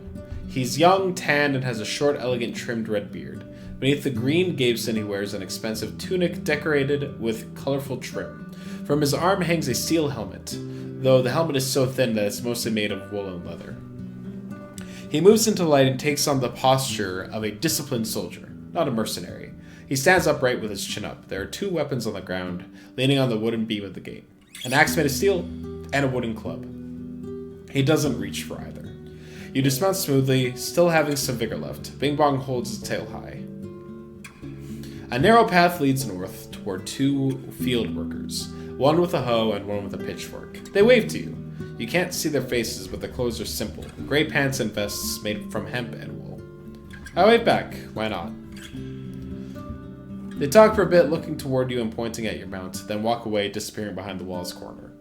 Speaker 1: He's young, tanned, and has a short, elegant, trimmed red beard. Beneath the green gabeston, he wears an expensive tunic decorated with colorful trim. From his arm hangs a steel helmet, though the helmet is so thin that it's mostly made of wool and leather. He moves into the light and takes on the posture of a disciplined soldier, not a mercenary. He stands upright with his chin up. There are 2 weapons on the ground, leaning on the wooden beam of the gate. An axe made of steel and a wooden club. He doesn't reach for either. You dismount smoothly, still having some vigor left. Bing Bong holds his tail high. A narrow path leads north toward 2 field workers, one with a hoe and one with a pitchfork. They wave to you. You can't see their faces, but their clothes are simple. Gray pants and vests made from hemp and wool. I wave back. Why not? They talk for a bit, looking toward you and pointing at your mount, then walk away, disappearing behind the wall's corner.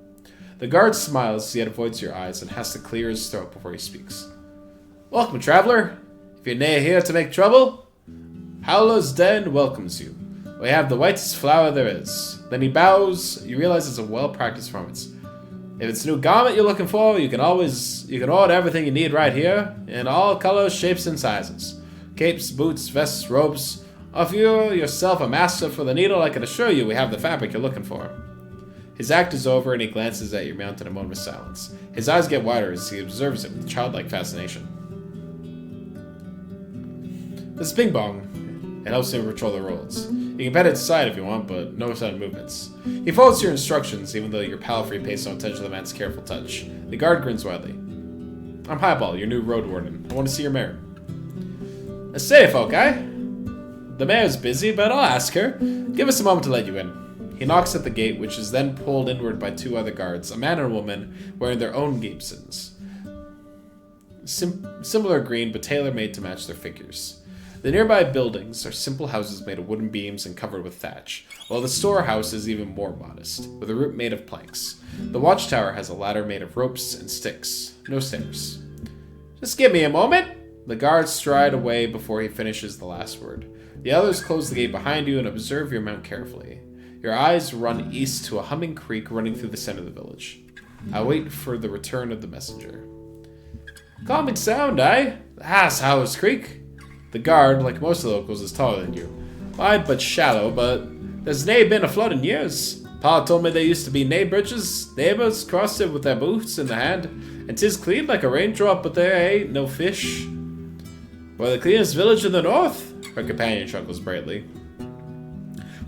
Speaker 1: The guard smiles, yet avoids your eyes and has to clear his throat before he speaks. Welcome, traveler. If you're nae here to make trouble, Howler's Den welcomes you. We have the whitest flower there is. Then he bows. You realize it's a well-practiced performance. If it's a new garment you're looking for, you can order everything you need right here, in all colors, shapes, and sizes. Capes, boots, vests, robes. If you're yourself a master for the needle, I can assure you we have the fabric you're looking for. His act is over, and he glances at your mount in a moment of silence. His eyes get wider as he observes it with childlike fascination. This is Bing Bong. It helps him control the roads. You can pet its side if you want, but no sudden movements. He follows your instructions, even though your palfrey pays no attention to the man's careful touch. The guard grins widely. I'm Highball, your new Roadwarden. I want to see your mare. A safe, okay? The mare's busy, but I'll ask her. Give us a moment to let you in. He knocks at the gate, which is then pulled inward by two other guards, a man and a woman, wearing their own gabesons. Similar green, but tailor-made to match their figures. The nearby buildings are simple houses made of wooden beams and covered with thatch, while the storehouse is even more modest, with a roof made of planks. The watchtower has a ladder made of ropes and sticks. No stairs. Just give me a moment. The guards stride away before he finishes the last word. The others close the gate behind you and observe your mount carefully. Your eyes run east to a humming creek running through the center of the village. I wait for the return of the messenger. Calming sound, eh? That's Howard's Creek. The guard, like most of the locals, is taller than you. Wide but shallow, but there's nae been a flood in years. Pa told me there used to be nae bridges. Neighbors crossed it with their boots in the hand, and 'tis clean like a raindrop, but there ain't no fish. We're the cleanest village in the north. Her companion chuckles brightly.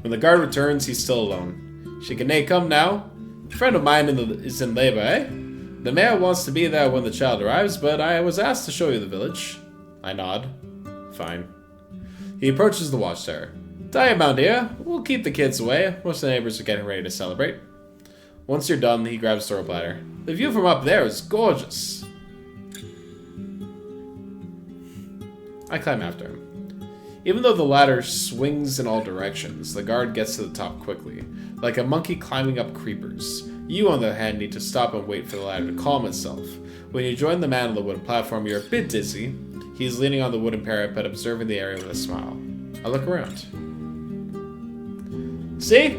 Speaker 1: When the guard returns, he's still alone. She can nae come now. A friend of mine is in labor, eh? The mayor wants to be there when the child arrives, but I was asked to show you the village. I nod. Fine. He approaches the watchtower. Tie him out here. We'll keep the kids away. Most of the neighbors are getting ready to celebrate. Once you're done, he grabs the rope ladder. The view from up there is gorgeous. I climb after him. Even though the ladder swings in all directions, the guard gets to the top quickly, like a monkey climbing up creepers. You, on the other hand, need to stop and wait for the ladder to calm itself. When you join the man on the wooden platform, you're a bit dizzy. He's leaning on the wooden parapet, observing the area with a smile. I look around. See?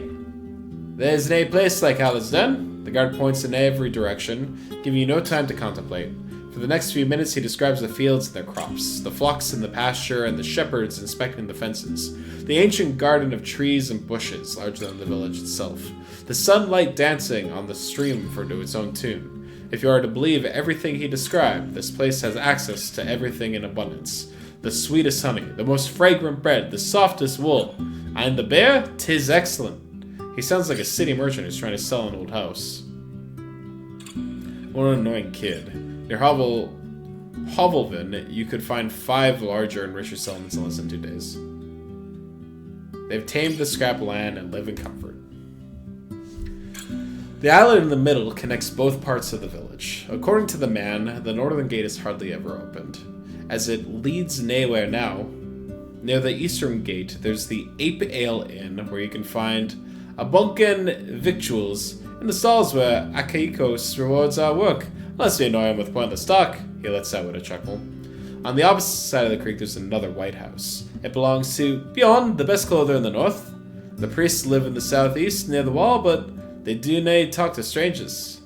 Speaker 1: There's nae place like Hallisden. The guard points in every direction, giving you no time to contemplate. For the next few minutes, he describes the fields and their crops, the flocks in the pasture, and the shepherds inspecting the fences. The ancient garden of trees and bushes, larger than the village itself. The sunlight dancing on the stream to its own tune. If you are to believe everything he described, this place has access to everything in abundance. The sweetest honey, the most fragrant bread, the softest wool. And the beer? 'Tis excellent. He sounds like a city merchant who's trying to sell an old house. What an annoying kid. Near Hovelvin, you could find 5 larger and richer settlements in less than 2 days. They've tamed the scrap land and live in comfort. The island in the middle connects both parts of the village. According to the man, the northern gate is hardly ever opened, as it leads nowhere now. Near the eastern gate, there's the Ape Ale Inn, where you can find a bunkin' victuals in the stalls where Akaikos rewards our work. Unless we annoy him with pointless talk, he lets out with a chuckle. On the opposite side of the creek, there's another White House. It belongs to Bjorn, the best clother in the north. The priests live in the southeast near the wall, but they do nae talk to strangers.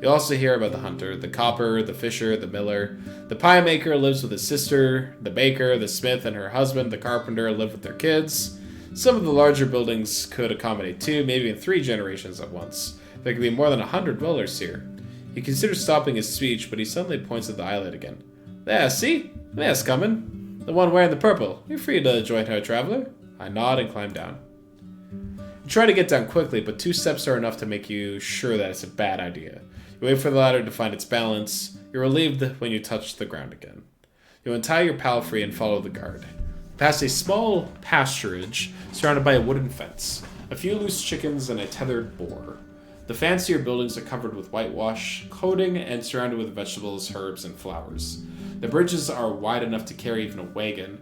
Speaker 1: You also hear about the hunter, the copper, the fisher, the miller. The pie maker lives with his sister. The baker, the smith, and her husband, the carpenter, live with their kids. Some of the larger buildings could accommodate 2, maybe even 3 generations at once. There could be more than 100 dwellers here. He considers stopping his speech, but he suddenly points at the islet again. There, see? The mayor's coming. The one wearing the purple. You're free to join her, traveler. I nod and climb down. You try to get down quickly, but 2 steps are enough to make you sure that it's a bad idea. You wait for the ladder to find its balance. You're relieved when you touch the ground again. You untie your palfrey and follow the guard. Past a small pasturage surrounded by a wooden fence, a few loose chickens, and a tethered boar. The fancier buildings are covered with whitewash coating and surrounded with vegetables, herbs, and flowers. The bridges are wide enough to carry even a wagon,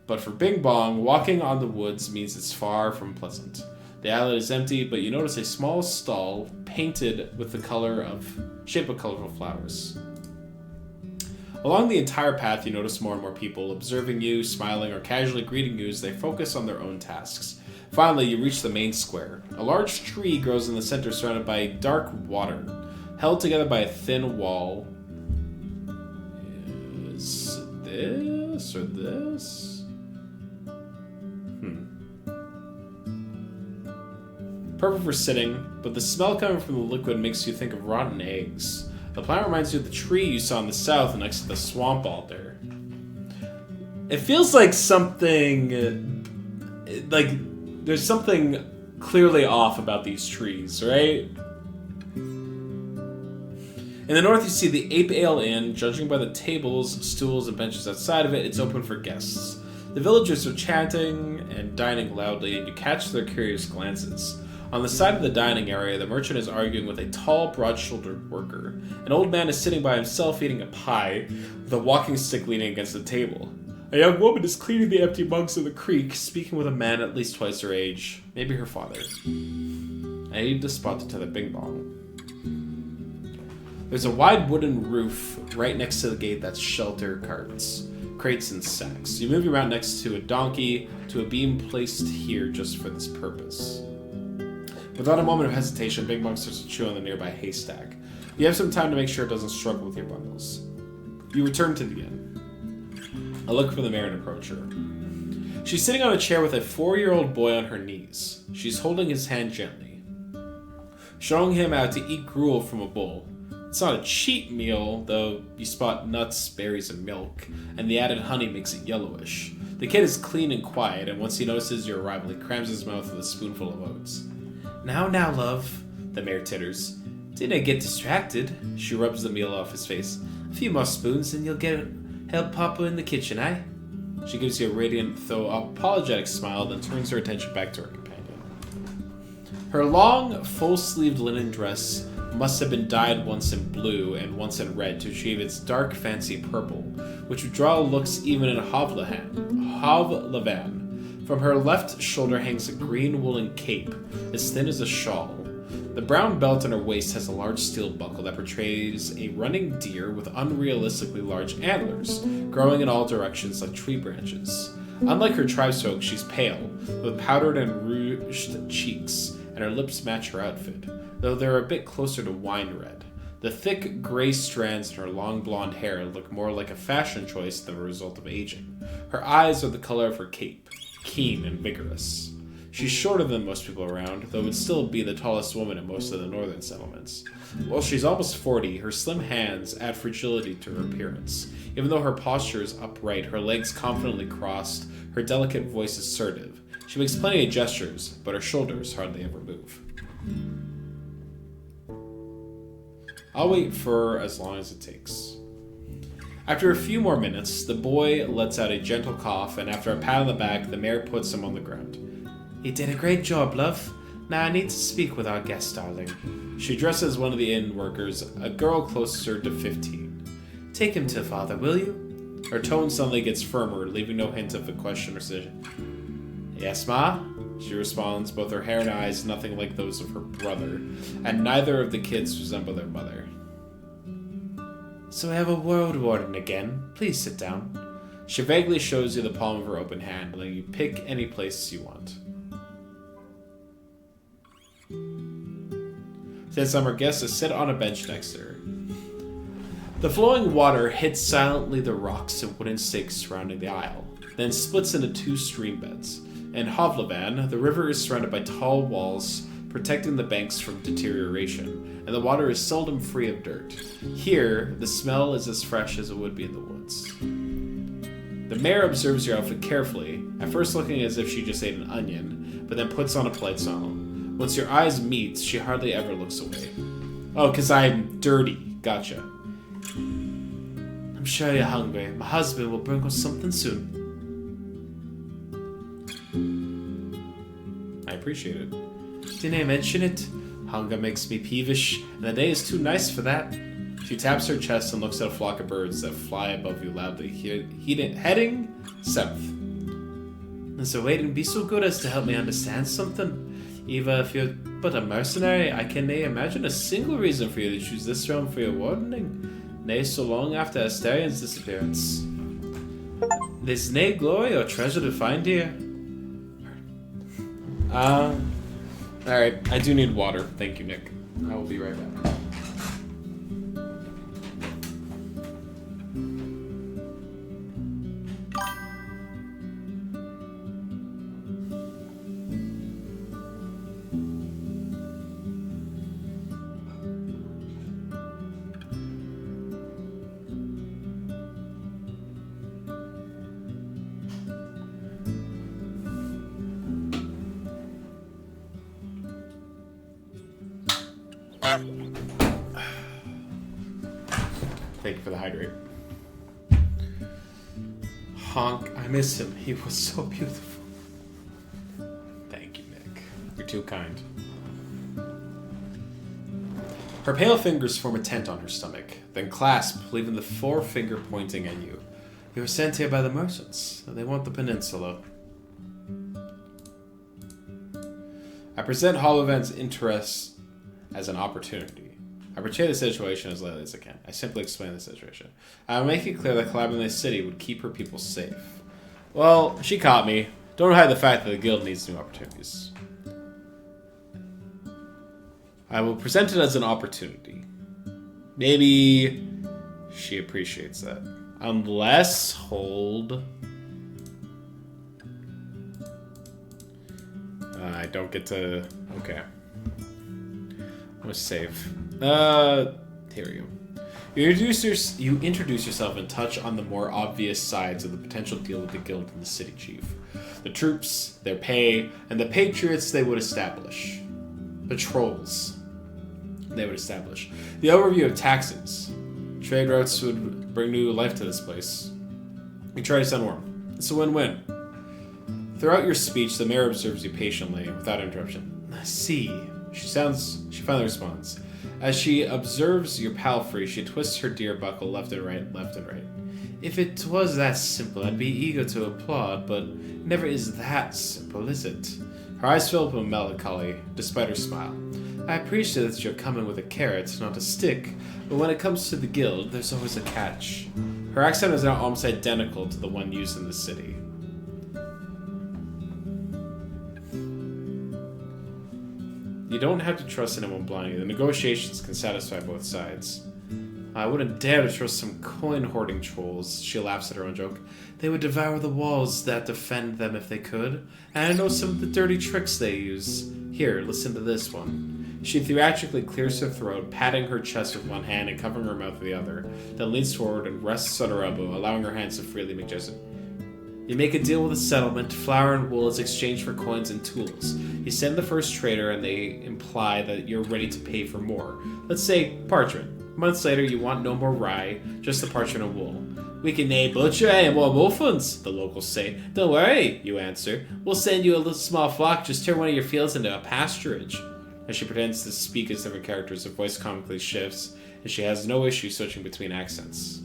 Speaker 1: but for Bing Bong, walking on the woods means it's far from pleasant. The islet is empty, but you notice a small stall painted with the shape of colorful flowers. Along the entire path, you notice more and more people observing you, smiling, or casually greeting you as they focus on their own tasks. Finally, you reach the main square. A large tree grows in the center, surrounded by dark water, held together by a thin wall. Is this or this? Perfect for sitting, but the smell coming from the liquid makes you think of rotten eggs. The plant reminds you of the tree you saw in the south next to the swamp alder. It feels like something, like there's something clearly off about these trees, right? In the north, you see the Ape Ale Inn. Judging by the tables, stools, and benches outside of it, it's open for guests. The villagers are chanting and dining loudly, and you catch their curious glances. On the side of the dining area, the merchant is arguing with a tall, broad-shouldered worker. An old man is sitting by himself eating a pie, with a walking stick leaning against the table. A young woman is cleaning the empty mugs in the creek, speaking with a man at least twice her age, maybe her father. I need to spot the tether bing bong. There's a wide wooden roof right next to the gate that's shelter carts, crates, and sacks. You move your mount next to a donkey to a beam placed here just for this purpose. Without a moment of hesitation, Bing Bong starts to chew on the nearby haystack. You have some time to make sure it doesn't struggle with your bundles. You return to the inn. I look for the mare and approach her. She's sitting on a chair with a 4-year-old boy on her knees. She's holding his hand gently, showing him how to eat gruel from a bowl. It's not a cheap meal, though you spot nuts, berries, and milk, and the added honey makes it yellowish. The kid is clean and quiet, and once he notices your arrival, he crams his mouth with a spoonful of oats. Now, love, the mare titters. Didn't get distracted. She rubs the meal off his face. A few more spoons, and you'll help Papa in the kitchen, eh? She gives you a radiant, though apologetic smile, then turns her attention back to her companion. Her long, full-sleeved linen dress must have been dyed once in blue and once in red to achieve its dark, fancy purple, which would draw looks even in Havlavan. From her left shoulder hangs a green woolen cape, as thin as a shawl. The brown belt on her waist has a large steel buckle that portrays a running deer with unrealistically large antlers, growing in all directions like tree branches. Unlike her tribefolk, she's pale, with powdered and rouged cheeks, and her lips match her outfit, though they're a bit closer to wine red. The thick, gray strands in her long blonde hair look more like a fashion choice than a result of aging. Her eyes are the color of her cape, keen and vigorous. She's shorter than most people around, though would still be the tallest woman in most of the northern settlements. While she's almost 40, her slim hands add fragility to her appearance. Even though her posture is upright, her legs confidently crossed, her delicate voice assertive. She makes plenty of gestures, but her shoulders hardly ever move. I'll wait for as long as it takes. After a few more minutes, the boy lets out a gentle cough, and after a pat on the back, the mare puts him on the ground. You did a great job, love. Now I need to speak with our guest, darling. She addresses one of the inn workers, a girl closer to 15. Take him to father, will you? Her tone suddenly gets firmer, leaving no hint of a question or decision. Yes, ma? She responds, both her hair and eyes nothing like those of her brother, and neither of the kids resemble their mother. So I have a Roadwarden again. Please sit down. She vaguely shows you the palm of her open hand, letting you pick any place you want. Says summer guests to sit on a bench next to her. The flowing water hits silently the rocks and wooden stakes surrounding the aisle, then splits into 2 stream beds. In Havlavan, the river is surrounded by tall walls, protecting the banks from deterioration, and the water is seldom free of dirt. Here, the smell is as fresh as it would be in the woods. The mare observes your outfit carefully, at first looking as if she just ate an onion, but then puts on a polite smile. Once your eyes meet, she hardly ever looks away. Oh, 'cause I'm dirty. Gotcha. I'm sure you're hungry. My husband will bring us something soon. I appreciate it. Didn't I mention it? Hunger makes me peevish, and the day is too nice for that. She taps her chest and looks at a flock of birds that fly above you loudly, heading south. So wait and be so good as to help me understand something. Eva, if you're but a mercenary, I can imagine a single reason for you to choose this realm for your wardening, nay, so long after Asterian's disappearance. There's nae glory or treasure to find here. Alright, I do need water. Thank you, Nick. I will be right back. thank you for the hydrate. Honk, I miss him. He was so beautiful. Thank you, Nick. You're too kind. Her pale fingers form a tent on her stomach, then clasp, leaving the forefinger pointing at you. You were sent here by the merchants. They want the peninsula. I present Hollowvan's interest as an opportunity. I portray the situation as lightly as I can. I simply explain the situation. I will make it clear that collabing the city would keep her people safe. Well, she caught me. Don't hide the fact that the guild needs new opportunities. I will present it as an opportunity. Maybe she appreciates that. Unless, hold. I don't get to... Okay. I'm gonna save. Here we go. You introduce yourself and touch on the more obvious sides of the potential deal with the guild and the city chief. The troops, their pay, and the patriots they would establish. Patrols they would establish. The overview of taxes. Trade routes would bring new life to this place. You try to sound warm. It's a win-win. Throughout your speech, the mayor observes you patiently, without interruption. See, she finally responds. As she observes your palfrey, she twists her deer buckle left and right, left and right. If it was that simple, I'd be eager to applaud, but it never is that simple, is it? Her eyes fill up with melancholy, despite her smile. I appreciate that you're coming with a carrot, not a stick, but when it comes to the guild, there's always a catch. Her accent is now almost identical to the one used in the city. You don't have to trust anyone blindly. The negotiations can satisfy both sides. I wouldn't dare to trust some coin-hoarding trolls. She laughs at her own joke. They would devour the walls that defend them if they could. And I know some of the dirty tricks they use. Here, listen to this one. She theatrically clears her throat, patting her chest with one hand and covering her mouth with the other, then leans forward and rests on her elbow, allowing her hands to freely make gestures. You make a deal with a settlement. Flour and wool is exchanged for coins and tools. You send the first trader and they imply that you're ready to pay for more. Let's say parchment. Months later, you want no more rye, just the parchment and wool. We can nae butcher and more muffins, the locals say. Don't worry, you answer. We'll send you a little small flock. Just turn one of your fields into a pasturage. As she pretends to speak as different characters, her voice comically shifts, and she has no issue switching between accents.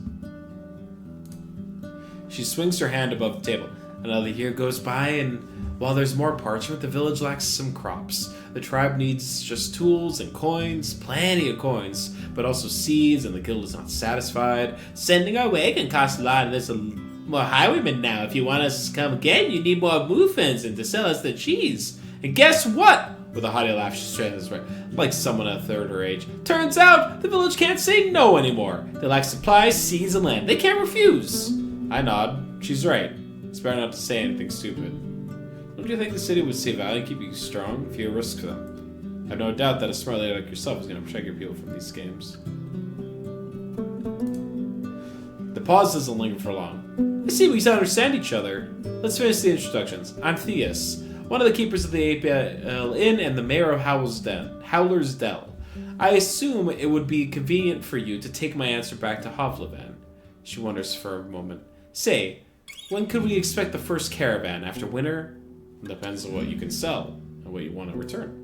Speaker 1: She swings her hand above the table. Another year goes by, and while there's more parchment, the village lacks some crops. The tribe needs just tools and coins, plenty of coins, but also seeds, and the guild is not satisfied. Sending our way can cost a lot, and there's more highwaymen now. If you want us to come again, you need more muffins and to sell us the cheese. And guess what? With a haughty laugh, she straightens right, like someone a third her age. Turns out, the village can't say no anymore. They lack supplies, seeds, and land. They can't refuse. I nod. She's right. It's better not to say anything stupid. Don't you think the city would see value in keeping you strong if you risk them? I have no doubt that a smart lady like yourself is going to protect your people from these games. The pause doesn't linger for long. I see we understand each other. Let's finish the introductions. I'm Theus, one of the keepers of the Apial Inn and the mayor of Howler's Dell. I assume it would be convenient for you to take my answer back to Hovlevan. She wonders for a moment. Say, when could we expect the first caravan? After winter? It depends on what you can sell and what you want to return.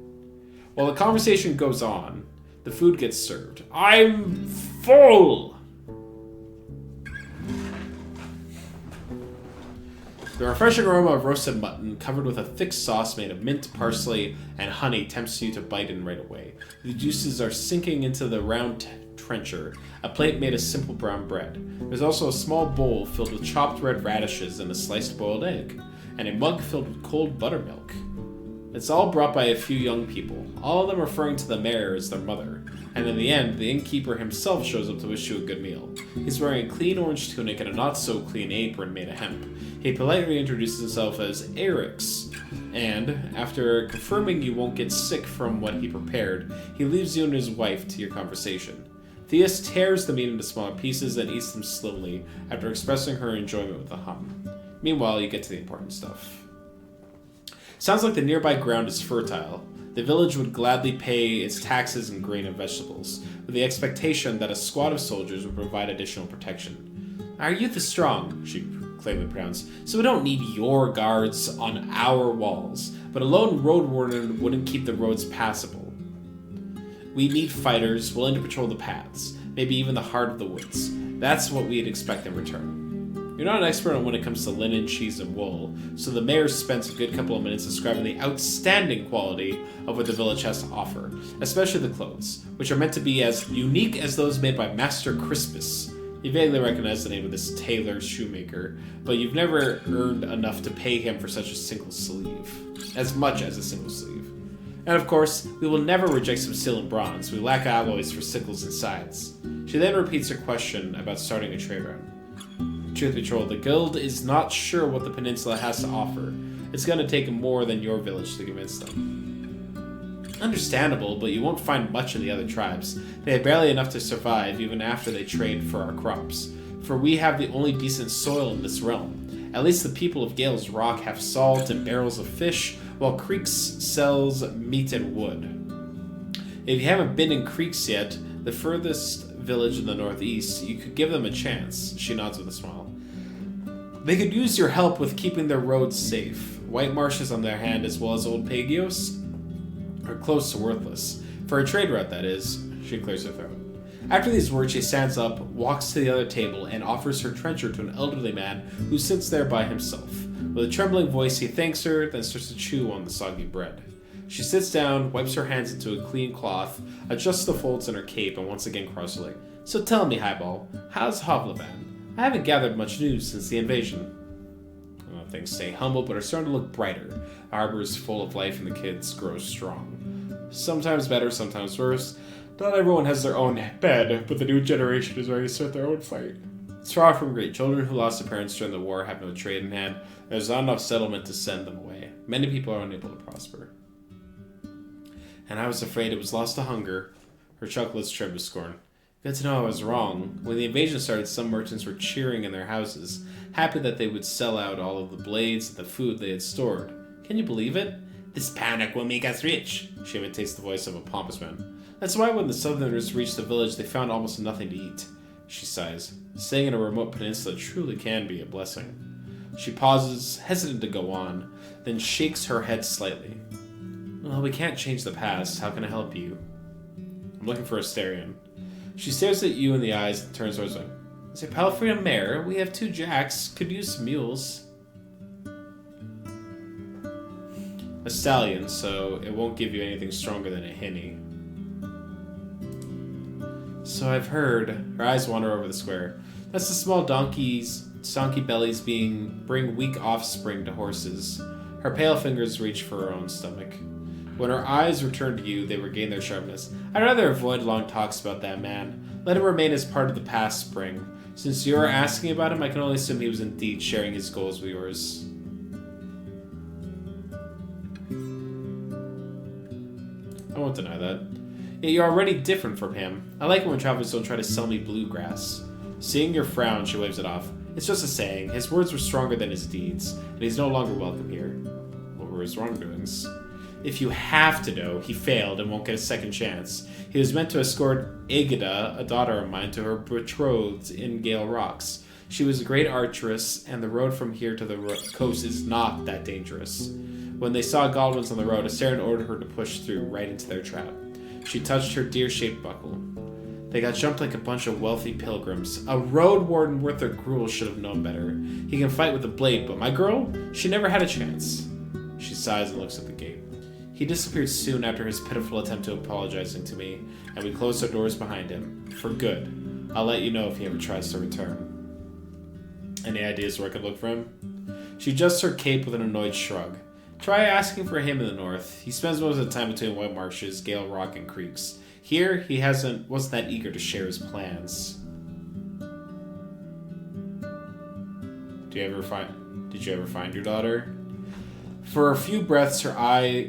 Speaker 1: While the conversation goes on, the food gets served. I'm full! The refreshing aroma of roasted mutton, covered with a thick sauce made of mint, parsley, and honey, tempts you to bite in right away. The juices are sinking into the round trencher, a plate made of simple brown bread. There's also a small bowl filled with chopped red radishes and a sliced boiled egg, and a mug filled with cold buttermilk. It's all brought by a few young people, all of them referring to the mayor as their mother. And in the end, the innkeeper himself shows up to wish you a good meal. He's wearing a clean orange tunic and a not-so-clean apron made of hemp. He politely introduces himself as Erix, and, after confirming you won't get sick from what he prepared, he leaves you and his wife to your conversation. Theus tears the meat into smaller pieces and eats them slowly, after expressing her enjoyment with a hum. Meanwhile, you get to the important stuff. Sounds like the nearby ground is fertile. The village would gladly pay its taxes in grain and vegetables. with the expectation that a squad of soldiers would provide additional protection. Our youth is strong, she claimedly pronounced, so we don't need your guards on our walls, but a lone Roadwarden wouldn't keep the roads passable. We need fighters willing to patrol the paths, maybe even the heart of the woods. That's what we'd expect in return. You're not an expert on when it comes to linen, cheese, and wool, so the mayor spent a good couple of minutes describing the outstanding quality of what the village has to offer, especially the clothes, which are meant to be as unique as those made by Master Crispus. You vaguely recognize the name of this tailor shoemaker, but you've never earned enough to pay him for such a single sleeve. As much as a single sleeve. And of course, we will never reject some steel and bronze. We lack alloys for sickles and scythes. She then repeats her question about starting a trade route. Truth be told, the guild is not sure what the peninsula has to offer. It's going to take more than your village to convince them. Understandable, but you won't find much in the other tribes. They have barely enough to survive, even after they trade for our crops. For we have the only decent soil in this realm. At least the people of Gale's Rock have salt and barrels of fish, while Creeks sells meat and wood. If you haven't been in Creeks yet, the furthest village in the northeast, you could give them a chance. She nods with a smile. They could use your help with keeping their roads safe. White marshes on their hand, as well as Old Pagios, are close to worthless. For a trade route, that is. She clears her throat. After these words, she stands up, walks to the other table, and offers her trencher to an elderly man who sits there by himself. With a trembling voice, he thanks her, then starts to chew on the soggy bread. She sits down, wipes her hands into a clean cloth, adjusts the folds in her cape, and once again crosses her leg. So tell me, Highball, how's Hovlevan? I haven't gathered much news since the invasion. Things stay humble, but are starting to look brighter. The harbor is full of life, and the kids grow strong. Sometimes better, sometimes worse. Not everyone has their own bed, but the new generation is ready to start their own fight. It's far from great. Children who lost their parents during the war have no trade in hand. There's not enough settlement to send them away. Many people are unable to prosper. And I was afraid it was lost to hunger. Her chocolates trimmed with scorn. Good to know I was wrong. When the invasion started, some merchants were cheering in their houses, happy that they would sell out all of the blades and the food they had stored. Can you believe it? This panic will make us rich, she imitates the voice of a pompous man. That's why when the southerners reached the village, they found almost nothing to eat. She sighs. Staying in a remote peninsula truly can be a blessing. She pauses, hesitant to go on, then shakes her head slightly. Well, we can't change the past. How can I help you? I'm looking for Asterion. She stares at you in the eyes and turns towards him. Is your palfrey a mare? We have 2 jacks. Could use some mules. A stallion, so it won't give you anything stronger than a hinny. So I've heard. Her eyes wander over the square. That's the small donkey bellies bring weak offspring to horses. Her pale fingers reach for her own stomach. When her eyes return to you, they regain their sharpness. I'd rather avoid long talks about that man. Let him remain as part of the past spring. Since you're asking about him, I can only assume he was indeed sharing his goals with yours. I won't deny that. Yet you're already different from him. I like it when travelers don't try to sell me bluegrass. Seeing your frown, she waves it off. It's just a saying. His words were stronger than his deeds, and he's no longer welcome here. What were his wrongdoings? If you have to know, he failed and won't get a second chance. He was meant to escort Aegida, a daughter of mine, to her betrothed in Gale Rocks. She was a great archeress, and the road from here to the coast is not that dangerous. When they saw goblins on the road, Asterion ordered her to push through right into their trap. She touched her deer-shaped buckle. They got jumped like a bunch of wealthy pilgrims. A Roadwarden worth their gruel should have known better. He can fight with a blade, but my girl, she never had a chance. She sighs and looks at the gate. He disappeared soon after his pitiful attempt to apologizing to me, and we closed our doors behind him. For good. I'll let you know if he ever tries to return. Any ideas where I could look for him? She adjusts her cape with an annoyed shrug. Try asking for him in the north. He spends most of the time between White Marshes, Gale Rock, and Creeks. Here, he wasn't that eager to share his plans. Did you ever find your daughter? For a few breaths, her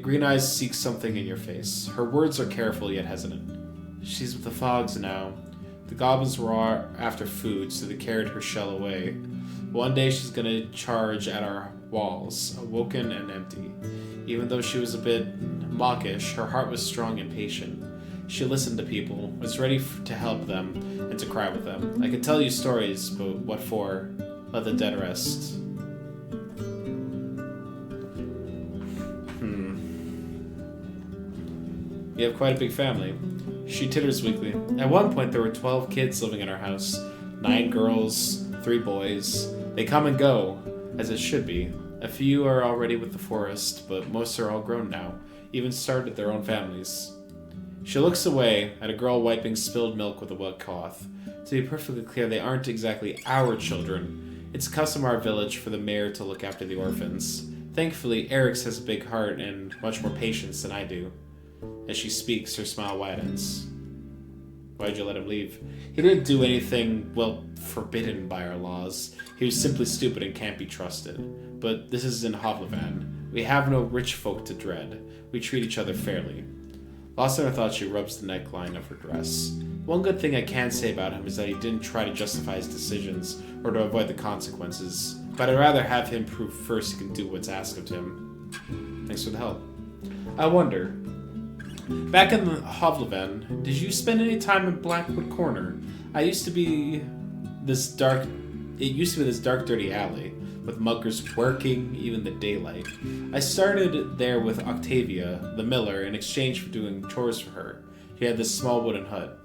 Speaker 1: green eyes seek something in your face. Her words are careful yet hesitant. She's with the fogs now. The goblins were after food, so they carried her shell away. One day she's gonna charge at our walls, awoken and empty. Even though she was a bit mawkish, her heart was strong and patient. She listened to people, was ready to help them, and to cry with them. I could tell you stories, but what for? Let the dead rest. We have quite a big family. She titters weakly. At one point, there were 12 kids living in our house. 9 girls, 3 boys. They come and go, as it should be. A few are already with the forest, but most are all grown now, even started their own families. She looks away at a girl wiping spilled milk with a wet cloth. To be perfectly clear, they aren't exactly our children. It's a custom of our village for the mayor to look after the orphans. Thankfully, Eric's has a big heart and much more patience than I do. As she speaks, her smile widens. Why'd you let him leave? He didn't do anything, well, forbidden by our laws. He was simply stupid and can't be trusted. But this is in Hovlevan. We have no rich folk to dread. We treat each other fairly. Lost in her thoughts, she rubs the neckline of her dress. One good thing I can say about him is that he didn't try to justify his decisions or to avoid the consequences. But I'd rather have him prove first he can do what's asked of him. Thanks for the help. I wonder, back in Hovlevan, did you spend any time in Blackwood Corner? It used to be this dark, dirty alley, with muggers working even the daylight. I started there with Octavia, the miller, in exchange for doing chores for her. She had this small wooden hut.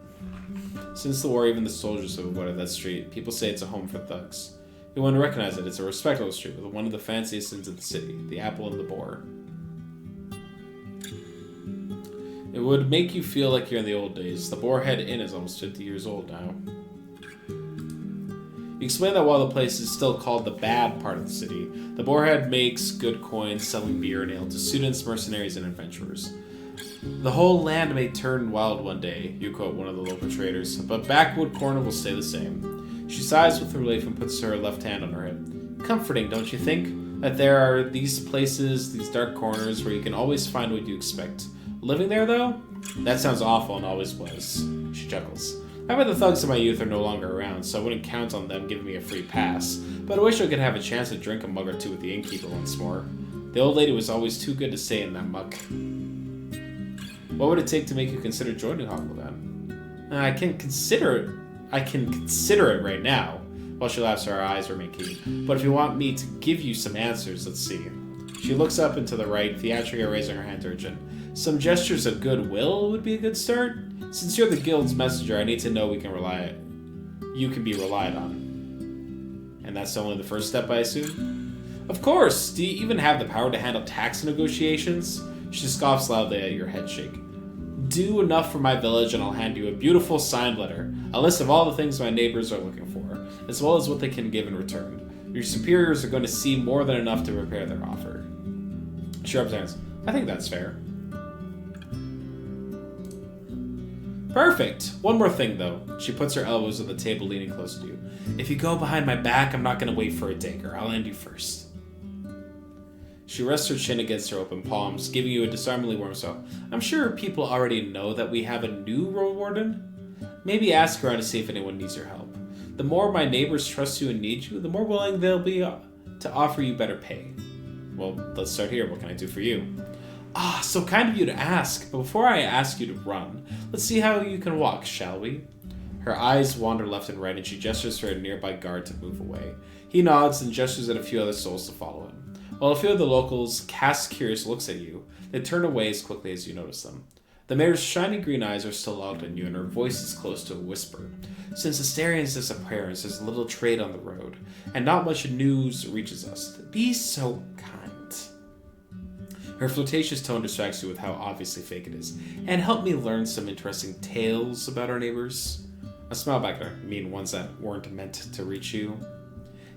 Speaker 1: Since the war, even the soldiers have avoided that street. People say it's a home for thugs. You wouldn't recognize it. It's a respectable street with one of the fanciest inns in the city, the Apple and the Boar. It would make you feel like you're in the old days. The Boarhead Inn is almost 50 years old now. You explain that while the place is still called the bad part of the city, the Boarhead makes good coin selling beer and ale to students, mercenaries, and adventurers. The whole land may turn wild one day, you quote one of the local traders, but Backwood Corner will stay the same. She sighs with relief and puts her left hand on her hip. Comforting, don't you think? That there are these places, these dark corners, where you can always find what you expect. Living there, though? That sounds awful and always was. She chuckles. I bet the thugs of my youth are no longer around, so I wouldn't count on them giving me a free pass, but I wish I could have a chance to drink a mug or two with the innkeeper once more. The old lady was always too good to stay in that muck. What would it take to make you consider joining Hovlevan? I can consider it right now. While she laughs, her eyes remain keen. But if you want me to give you some answers, let's see. She looks up and to the right, theatrically raising her hand to her chin. Some gestures of goodwill would be a good start. Since you're the guild's messenger, I need to know you can be relied on. And that's only the first step, I assume? Of course! Do you even have the power to handle tax negotiations? She scoffs loudly at your head shake. Do enough for my village and I'll hand you a beautiful signed letter, a list of all the things my neighbors are looking for, as well as what they can give in return. Your superiors are going to see more than enough to prepare their offer. She rubs her hands. I think that's fair. Perfect! One more thing, though. She puts her elbows on the table, leaning close to you. If you go behind my back, I'm not going to wait for a dagger. I'll end you first. She rests her chin against her open palms, giving you a disarmingly warm smile. I'm sure people already know that we have a new Roadwarden. Maybe ask around to see if anyone needs your help. The more my neighbors trust you and need you, the more willing they'll be to offer you better pay. Well, let's start here. What can I do for you? So kind of you to ask, but before I ask you to run, let's see how you can walk, shall we? Her eyes wander left and right, and she gestures for a nearby guard to move away. He nods and gestures at a few other souls to follow him. While a few of the locals cast curious looks at you, they turn away as quickly as you notice them. The mayor's shiny green eyes are still locked on you, and her voice is close to a whisper. Since Asterian's disappearance, there's little trade on the road, and not much news reaches us. Be so kind. Her flirtatious tone distracts you with how obviously fake it is. And help me learn some interesting tales about our neighbors. A smile back there. You mean ones that weren't meant to reach you?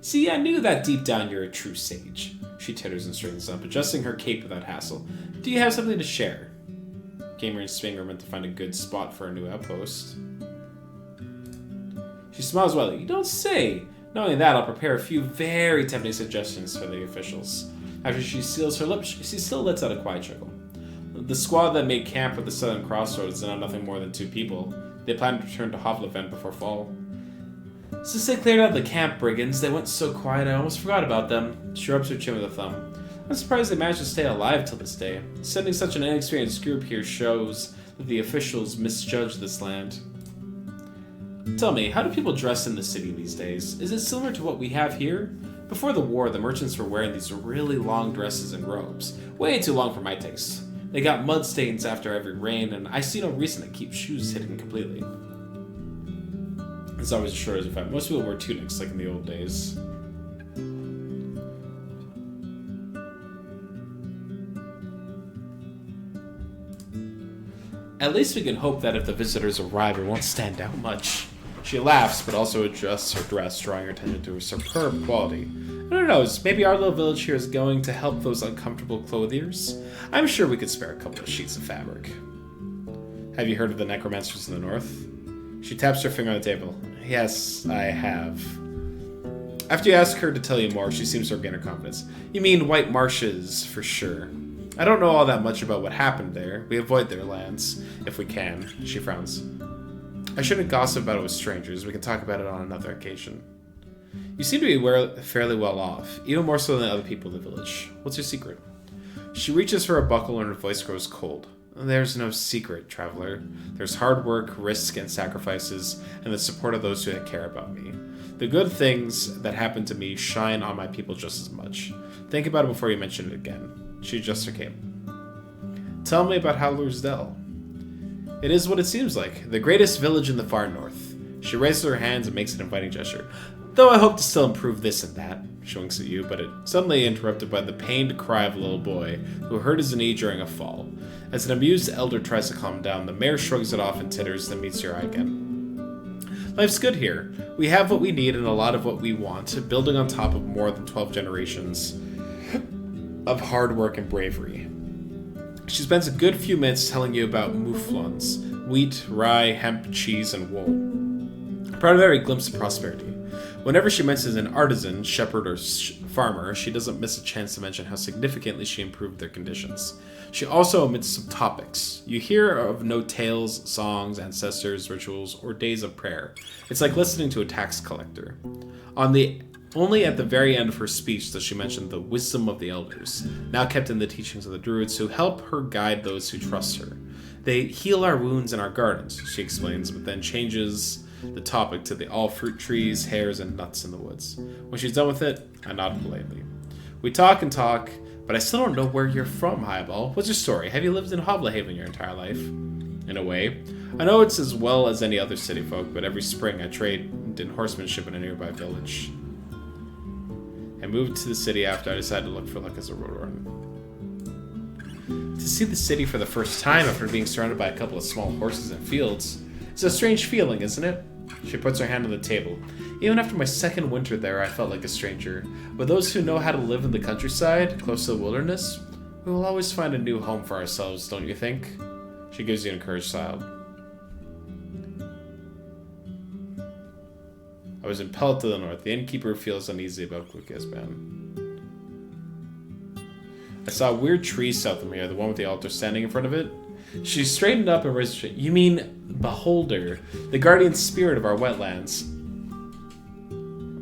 Speaker 1: See, I knew that deep down you're a true sage. She titters and straightens up, adjusting her cape without hassle. Do you have something to share? Gamer and Swinger meant to find a good spot for a new outpost. She smiles widely. You don't say! Knowing that, I'll prepare a few very tempting suggestions for the officials. After she seals her lips, she still lets out a quiet chuckle. The squad that made camp at the southern crossroads is now nothing more than 2 people. They plan to return to Hovlevan before fall. Since they cleared out the camp brigands, they went so quiet I almost forgot about them. She rubs her chin with a thumb. I'm surprised they managed to stay alive till this day. Sending such an inexperienced group here shows The officials misjudge this land. Tell me, how do people dress in the city these days? Is it similar to what we have here? Before the war, the merchants were wearing these really long dresses and robes. Way too long for my taste. They got mud stains after every rain, and I see no reason to keep shoes hidden completely. It's always a shortage of fact. Most people wear tunics like in the old days. At least we can hope that if the visitors arrive, it won't stand out much. She laughs, but also adjusts her dress, drawing her attention to her superb quality. Who knows, maybe our little village here is going to help those uncomfortable clothiers. I'm sure we could spare a couple of sheets of fabric. Have you heard of the necromancers in the north? She taps her finger on the table. Yes, I have. After you ask her to tell you more, she seems to regain her confidence. You mean White Marshes, for sure. I don't know all that much about what happened there. We avoid their lands, if we can. She frowns. I shouldn't gossip about it with strangers. We can talk about it on another occasion. You seem to be fairly well off, even more so than other people in the village. What's your secret? She reaches for a buckle and her voice grows cold. There's no secret, traveler. There's hard work, risk, and sacrifices, and the support of those who care about me. The good things that happen to me shine on my people just as much. Think about it before you mention it again. She adjusts her cape. Tell me about Howler's Dell. It is what it seems like, the greatest village in the far north. She raises her hands and makes an inviting gesture. Though I hope to still improve this and that. She winks at you, but it suddenly interrupted by the pained cry of a little boy who hurt his knee during a fall. As an amused elder tries to calm him down, the mayor shrugs it off and titters, then meets your eye again. Life's good here. We have what we need and a lot of what we want, building on top of more than 12 generations of hard work and bravery. She spends a good few minutes telling you about mouflons, wheat, rye, hemp, cheese, and wool. A primary glimpse of prosperity. Whenever she mentions an artisan, shepherd, or farmer, she doesn't miss a chance to mention how significantly she improved their conditions. She also omits some topics. You hear of no tales, songs, ancestors, rituals, or days of prayer. It's like listening to a tax collector. Only at the very end of her speech does she mention the wisdom of the elders, now kept in the teachings of the druids who help her guide those who trust her. They heal our wounds in our gardens, she explains, but then changes the topic to the all fruit trees, hares, and nuts in the woods. When she's done with it, I nod politely. We talk and talk, but I still don't know where you're from, Highball. What's your story? Have you lived in Hobblehaven your entire life? In a way. I know it's as well as any other city folk, but every spring I trade in horsemanship in a nearby village. I moved to the city after I decided to look for luck as a Roadwarden. To see the city for the first time after being surrounded by a couple of small horses and fields, it's a strange feeling, isn't it? She puts her hand on the table. Even after my second winter there, I felt like a stranger. With those who know how to live in the countryside, close to the wilderness, we will always find a new home for ourselves, don't you think? She gives you an encouraged smile. I was impelled to the north. The innkeeper feels uneasy about Glukia's ban. I saw a weird tree south of here, the one with the altar standing in front of it. She straightened up and raised her. You mean Beholder, the guardian spirit of our wetlands.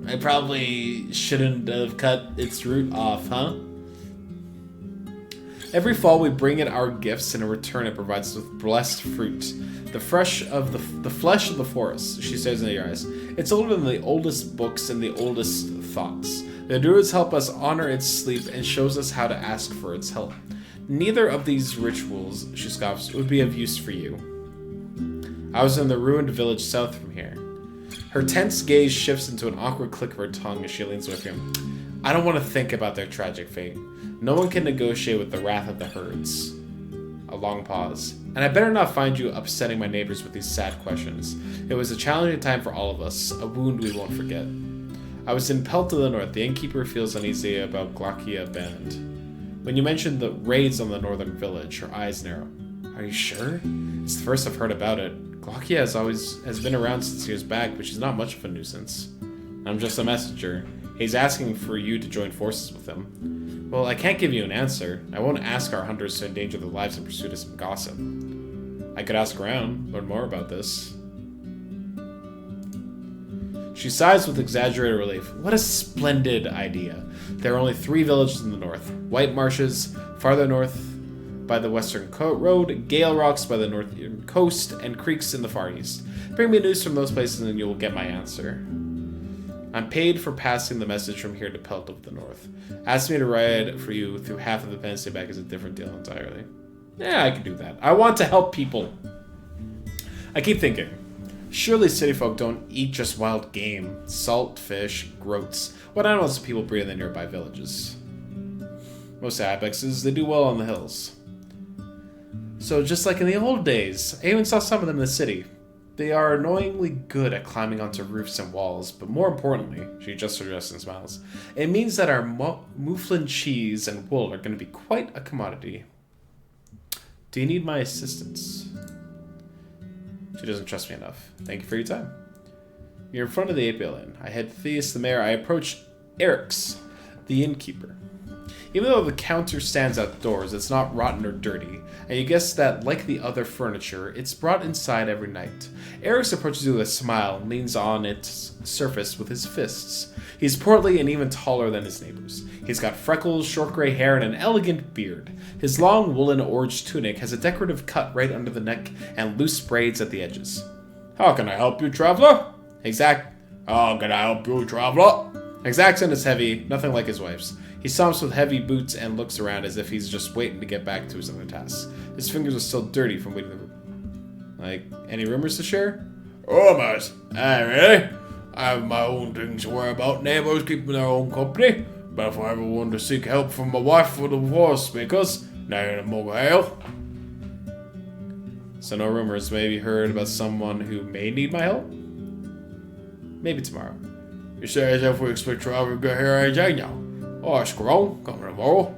Speaker 1: I probably shouldn't have cut its root off, huh? Every fall we bring it our gifts, and in return it provides us with blessed fruit. The flesh of the forest, she says in your eyes. It's older than the oldest books and the oldest thoughts. The druids help us honor its sleep and shows us how to ask for its help. Neither of these rituals, she scoffs, would be of use for you. I was in the ruined village south from here. Her tense gaze shifts into an awkward click of her tongue as she leans away from him. I don't want to think about their tragic fate. No one can negotiate with the wrath of the herds. A long pause. And I better not find you upsetting my neighbors with these sad questions. It was a challenging time for all of us, a wound we won't forget. I was impelled to the north. The innkeeper feels uneasy about Glaucia Band. When you mentioned the raids on the northern village, her eyes narrow. Are you sure? It's the first I've heard about it. Glaucia has been around since years back, but she's not much of a nuisance. I'm just a messenger. He's asking for you to join forces with him. Well, I can't give you an answer. I won't ask our hunters to endanger their lives in pursuit of some gossip. I could ask around, learn more about this. She sighs with exaggerated relief. What a splendid idea. There are only 3 villages in the north. White Marshes, farther north, by the western road, Gale Rocks by the northern coast, and creeks in the far east. Bring me news from those places and you will get my answer. I'm paid for passing the message from here to Pelt of the North. Ask me to ride for you through half of the Peninsula back is a different deal entirely. Yeah, I can do that. I want to help people. I keep thinking, surely city folk don't eat just wild game, salt, fish, groats. What animals do people breed in the nearby villages? Most ibexes, they do well on the hills. So just like in the old days, I even saw some of them in the city. They are annoyingly good at climbing onto roofs and walls, but more importantly, she adjusts her dress and smiles, it means that our Mouflin cheese and wool are going to be quite a commodity. Do you need my assistance? She doesn't trust me enough. Thank you for your time. You're in front of the Apel Inn. I head Theus the mayor. I approach Eric's, the innkeeper. Even though the counter stands outdoors, it's not rotten or dirty, and you guess that, like the other furniture, it's brought inside every night. Eric's approaches you with a smile and leans on its surface with his fists. He's portly and even taller than his neighbors. He's got freckles, short gray hair, and an elegant beard. His long woolen orange tunic has a decorative cut right under the neck and loose braids at the edges. How can I help you, traveler? How can I help you, traveler? His accent is heavy, nothing like his wife's. He stomps with heavy boots and looks around as if he's just waiting to get back to his other tasks. His fingers are still dirty from waiting the Like, any rumors to share?
Speaker 2: Rumors? Really? I have my own things to worry about. Neighbors keeping their own company. But if I ever wanted to seek help from my wife for the divorce speakers, now you're in a mug of ale.
Speaker 1: So no rumors. Maybe heard about someone who may need my help? Maybe tomorrow.
Speaker 2: You say as if we expect Trevor to get here any day now. Oh, scroll, coming tomorrow.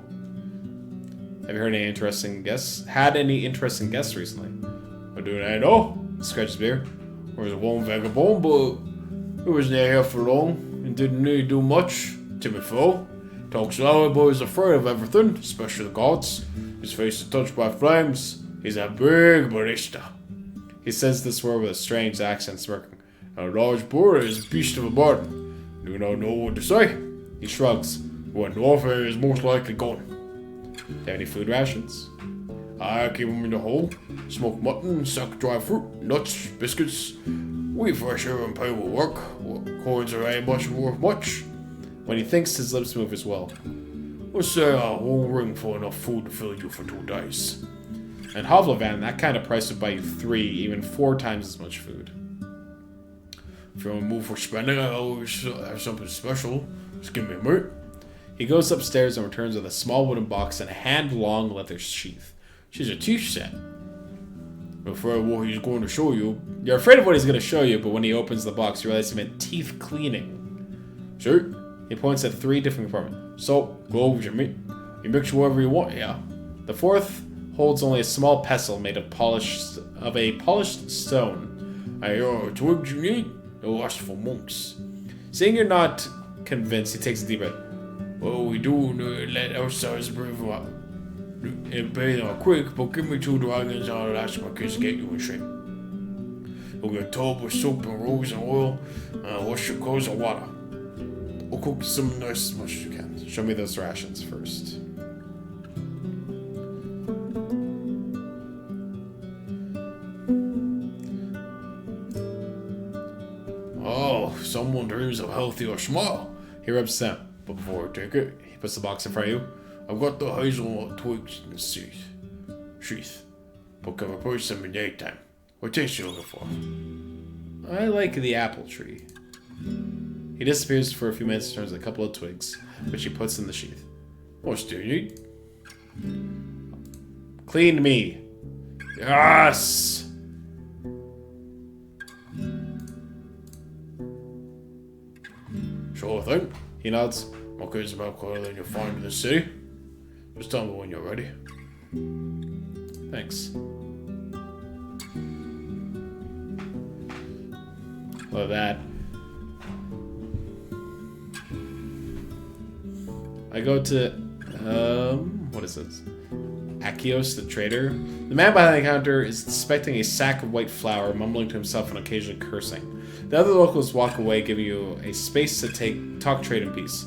Speaker 1: Have you heard any interesting guests? Had any interesting guests recently?
Speaker 2: I do not know.
Speaker 1: Scratches beer.
Speaker 2: There was one vagabond, but he wasn't here for long and didn't really do much. Timid fellow. Talks loud, but he's afraid of everything, especially the gods. His face is touched by flames. He's a big barista.
Speaker 1: He says this word with a strange accent, smirking.
Speaker 2: A large boar is a beast of a burden. Do not know what to say.
Speaker 1: He shrugs.
Speaker 2: What warfare is most likely gone.
Speaker 1: Do you have any food rations?
Speaker 2: I keep them in the hole. Smoked mutton, sack dry fruit, nuts, biscuits. We fresh air and pay will work. Coins are ain't much worth much.
Speaker 1: When he thinks, his lips move as well.
Speaker 2: Let's say a whole ring for enough food to fill you for 2 days.
Speaker 1: In Hovlevan, that kind of price would buy you 3, even 4 times as much food.
Speaker 2: If you're in the mood for spending, I always have something special. Just give me a minute.
Speaker 1: He goes upstairs and returns with a small wooden box and a hand-long leather sheath.
Speaker 2: She's a teeth set. I'm afraid what he's going to show you.
Speaker 1: You're afraid of what he's going to show you, but when he opens the box, you realize he meant teeth cleaning.
Speaker 2: Sure.
Speaker 1: He points at 3 different compartments.
Speaker 2: Soap, gloves, you meat. You mix whatever you want, yeah.
Speaker 1: The 4th holds only a small pestle made of a polished stone.
Speaker 2: And your twigs you need? They'll last for months.
Speaker 1: Seeing you're not convinced, he takes a deep breath.
Speaker 2: Well, we do let ourselves breathe out. It'll be quick, but give me 2 dragons and I'll ask my kids to get you in shape. We'll get a tub with soap and rose and oil, and wash your clothes and water. We'll cook some nice as much as you can.
Speaker 1: Show me those rations first.
Speaker 2: Oh, someone dreams of healthy or small.
Speaker 1: He rubs his hand.
Speaker 2: But before I take it,
Speaker 1: He puts the box in front of you.
Speaker 2: I've got the hazelnut twigs in the sheath. But can replace them in the daytime. What taste are you looking for?
Speaker 1: I like the apple tree. He disappears for a few minutes and turns a couple of twigs, which he puts in the sheath.
Speaker 2: What do you need?
Speaker 1: Clean me.
Speaker 2: Yes! Sure thing.
Speaker 1: He nods.
Speaker 2: Okay, it's about closer than you'll find in the city. Just tell me when you're ready.
Speaker 1: Thanks. Love that. I go to, what is this? Akios, the trader. The man behind the counter is inspecting a sack of white flour, mumbling to himself and occasionally cursing. The other locals walk away, giving you a space to talk trade in peace.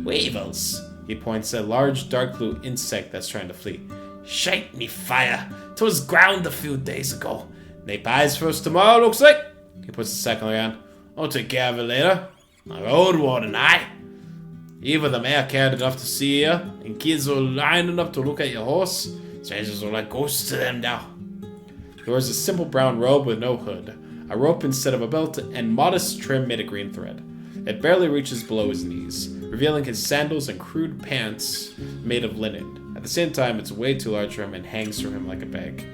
Speaker 1: Weevils! He points at a large dark blue insect that's trying to flee.
Speaker 2: Shite me fire. 'Twas ground a few days ago. They buys first tomorrow, looks like.
Speaker 1: He puts the second leg on.
Speaker 2: I'll take care of it later. My Roadwarden, aye.
Speaker 1: Even the mayor cared enough to see you, and kids were lining up to look at your horse.
Speaker 2: Strangers are like ghosts to them now.
Speaker 1: He wears a simple brown robe with no hood, a rope instead of a belt, and modest trim made of green thread. It barely reaches below his knees, revealing his sandals and crude pants made of linen. At the same time, it's way too large for him and hangs from him like a bag.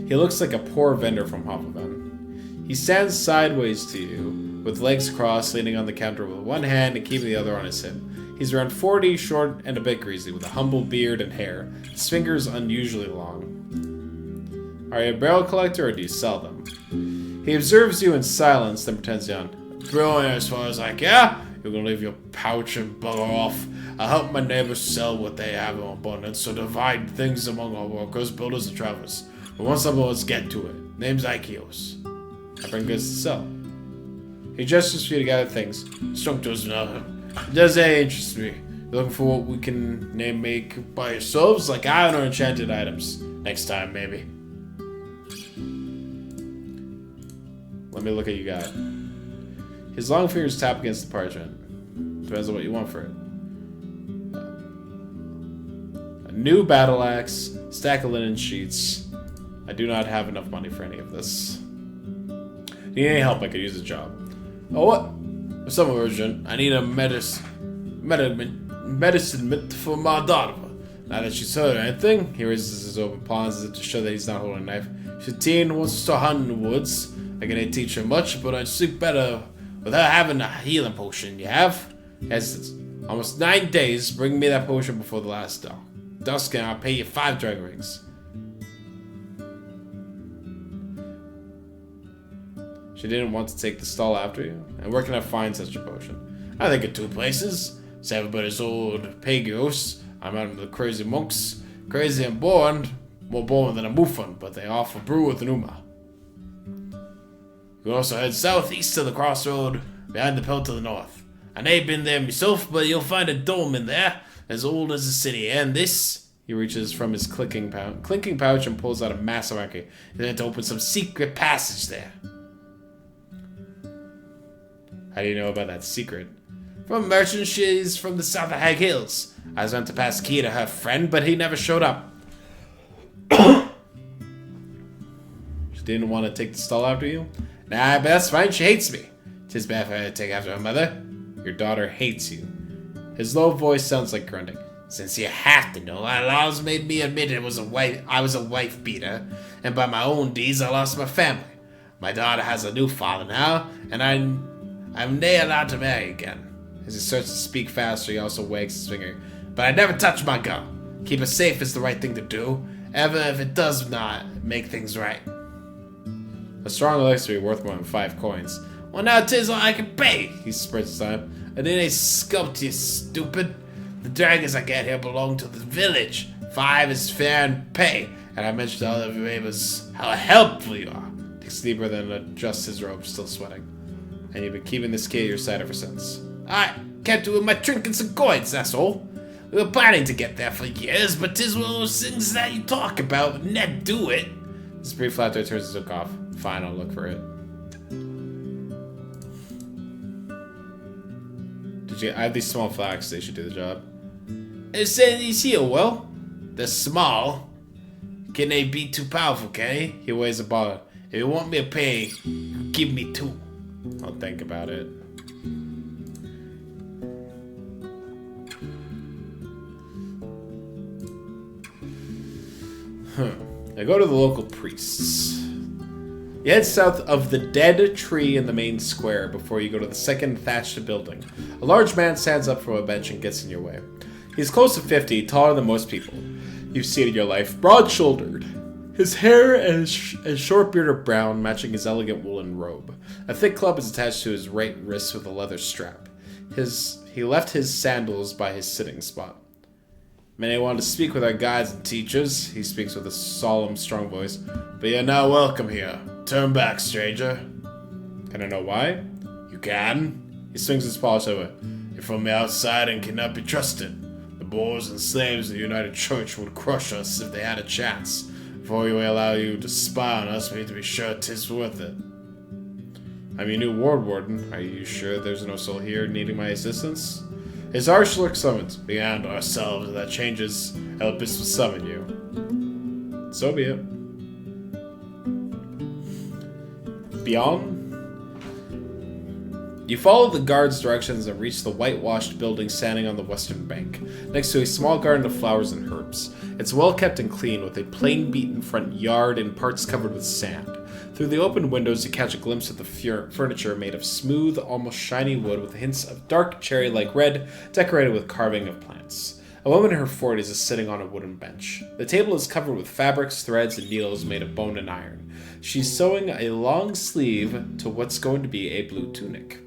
Speaker 1: He looks like a poor vendor from Hoffman. He stands sideways to you, with legs crossed, leaning on the counter with one hand and keeping the other on his hip. He's around 40, short and a bit greasy, with a humble beard and hair, his fingers unusually long. Are you a barrel collector or do you sell them? He observes you in silence, then pretends young.
Speaker 2: Brilliant as far as I care. You can leave your pouch and bugger off. I help my neighbors sell what they have in abundance, so divide things among our workers, builders, and travelers. But once let's get to it. Name's Ikeos.
Speaker 1: I bring goods to sell. He gestures for you to gather things.
Speaker 2: Structures nothing. Does that interest me? You're looking for what we can make by yourselves, like iron or enchanted items. Next time, maybe.
Speaker 1: Let me look at you got. His long fingers tap against the parchment. Depends on what you want for it. A new battle axe, stack of linen sheets. I do not have enough money for any of this. Need any help? I could use a job.
Speaker 2: Oh, what? For some urgent. I need a medicine mitt for my daughter.
Speaker 1: Now that she's heard anything, he raises his open palms as if to show that he's not holding a knife.
Speaker 2: She's a teen, wants to start hunting in the woods. I can teach her much, but I'd sleep better without having a healing potion. You have?
Speaker 1: Yes, it's
Speaker 2: almost 9 days. Bring me that potion before the last dusk, and I'll pay you 5 dragon rings.
Speaker 1: She didn't want to take the stall after you? And where can I find such a potion?
Speaker 2: I think of 2 places. Everybody's old Pagios. I'm out of the crazy monks. Crazy and born. More born than a muffin, but they offer brew with an uma. You can also head southeast to the crossroad, behind the pill to the north. I ain't been there myself, but you'll find a dome in there, as old as the city, and this...
Speaker 1: He reaches from his clinking pouch and pulls out a massive anchor.
Speaker 2: He's going to open some secret passage there.
Speaker 1: How do you know about that secret?
Speaker 2: From a merchant, she's from the south of Hag Hills. I was meant to pass key to her friend, but he never showed up.
Speaker 1: She didn't want to take the stall after you?
Speaker 2: Nah, but that's fine. She hates me. 'Tis bad for her to take after her mother.
Speaker 1: Your daughter hates you. His low voice sounds like grunting.
Speaker 2: Since you have to know, our laws made me admit I was a wife beater, and by my own deeds I lost my family. My daughter has a new father now, and I'm nay allowed to marry again.
Speaker 1: As he starts to speak faster, he also wags his finger.
Speaker 2: But I never touch my girl. Keep her safe is the right thing to do, even if it does not make things right.
Speaker 1: A strong elixir worth more than 5 coins.
Speaker 2: Well, now 'tis all I can pay. He spreads his time. And it ain't sculpted, you stupid. The dragons I get here belong to the village. 5 is fair and pay. And I mentioned to all of your neighbors how helpful you are.
Speaker 1: Takes deeper than adjusts his robe, still sweating. And you've been keeping this key at your side ever since.
Speaker 2: I kept it with my trinkets and coins, that's all. We were planning to get there for years, but 'tis one of those things that you talk about but never do it.
Speaker 1: This brief laughter turns his look off. Fine, I'll look for it. I have these small flags, they should do the job.
Speaker 2: They say these here, well, they're small. Can they be too powerful, can he?
Speaker 1: He weighs a bottle.
Speaker 2: If you want me to pay, give me 2.
Speaker 1: I'll think about it. I go to the local priests. You head south of the dead tree in the main square before you go to the second thatched building. A large man stands up from a bench and gets in your way. He's close to 50, taller than most people you've seen in your life, broad-shouldered. His hair and short beard are brown, matching his elegant woolen robe. A thick club is attached to his right wrist with a leather strap. He left his sandals by his sitting spot. Many want to speak with our guides and teachers. He speaks with a solemn, strong voice. But you're not welcome here. Turn back, stranger. Can I know why? You can. He swings his polish over. You're from the outside and cannot be trusted. The
Speaker 2: boys and slaves of the United Church would crush us if they had a chance. Before we allow you to spy on us, we need to be sure 'tis worth it. I'm your new ward warden. Are you sure there's no soul here needing my assistance? His harsh look summoned. Beyond ourselves, if that changes, Elpis will summon you. So be it. Beyond? You follow the guard's directions and reach the whitewashed building standing on the western bank, next to a small garden of flowers and herbs. It's well kept and clean, with a plain beaten front yard and parts covered with sand. Through the open windows, you catch a glimpse of the furniture made of smooth, almost shiny wood with hints of dark cherry-like red, decorated with carving of plants. A woman in her 40s is sitting on a wooden bench. The table is covered with fabrics, threads, and needles made of bone and iron. She's sewing a long sleeve to what's going to be a blue tunic.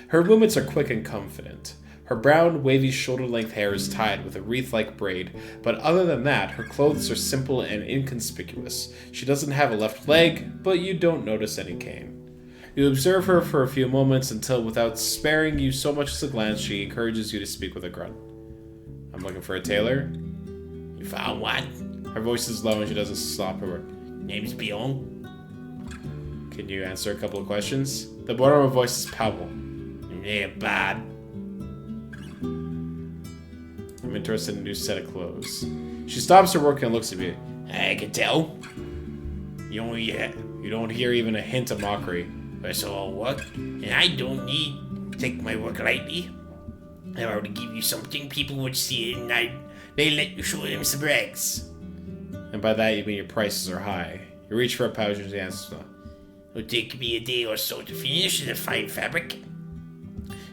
Speaker 2: Her movements are quick and confident. Her brown, wavy, shoulder-length hair is tied with a wreath-like braid, but other than that, her clothes are simple and inconspicuous. She doesn't have a left leg, but you don't notice any cane. You observe her for a few moments until, without sparing you so much as a glance, she encourages you to speak with a grunt. I'm looking for a tailor.
Speaker 3: You found one?
Speaker 2: Her voice is low and she doesn't stop her work.
Speaker 3: Name's Bjorn.
Speaker 2: Can you answer a couple of questions? The bottom of her voice is palpable.
Speaker 3: Yeah, bad.
Speaker 2: I'm interested in a new set of clothes. She stops her work and looks at me.
Speaker 3: I can tell.
Speaker 2: You don't hear even a hint of mockery.
Speaker 3: That's all work, and I don't need to take my work lightly. If I were to give you something, people would see it, and they let you show them some rags.
Speaker 2: And by that you mean your prices are high. You reach for a pouch and she answers.
Speaker 3: It'll take me a day or so to finish the fine fabric.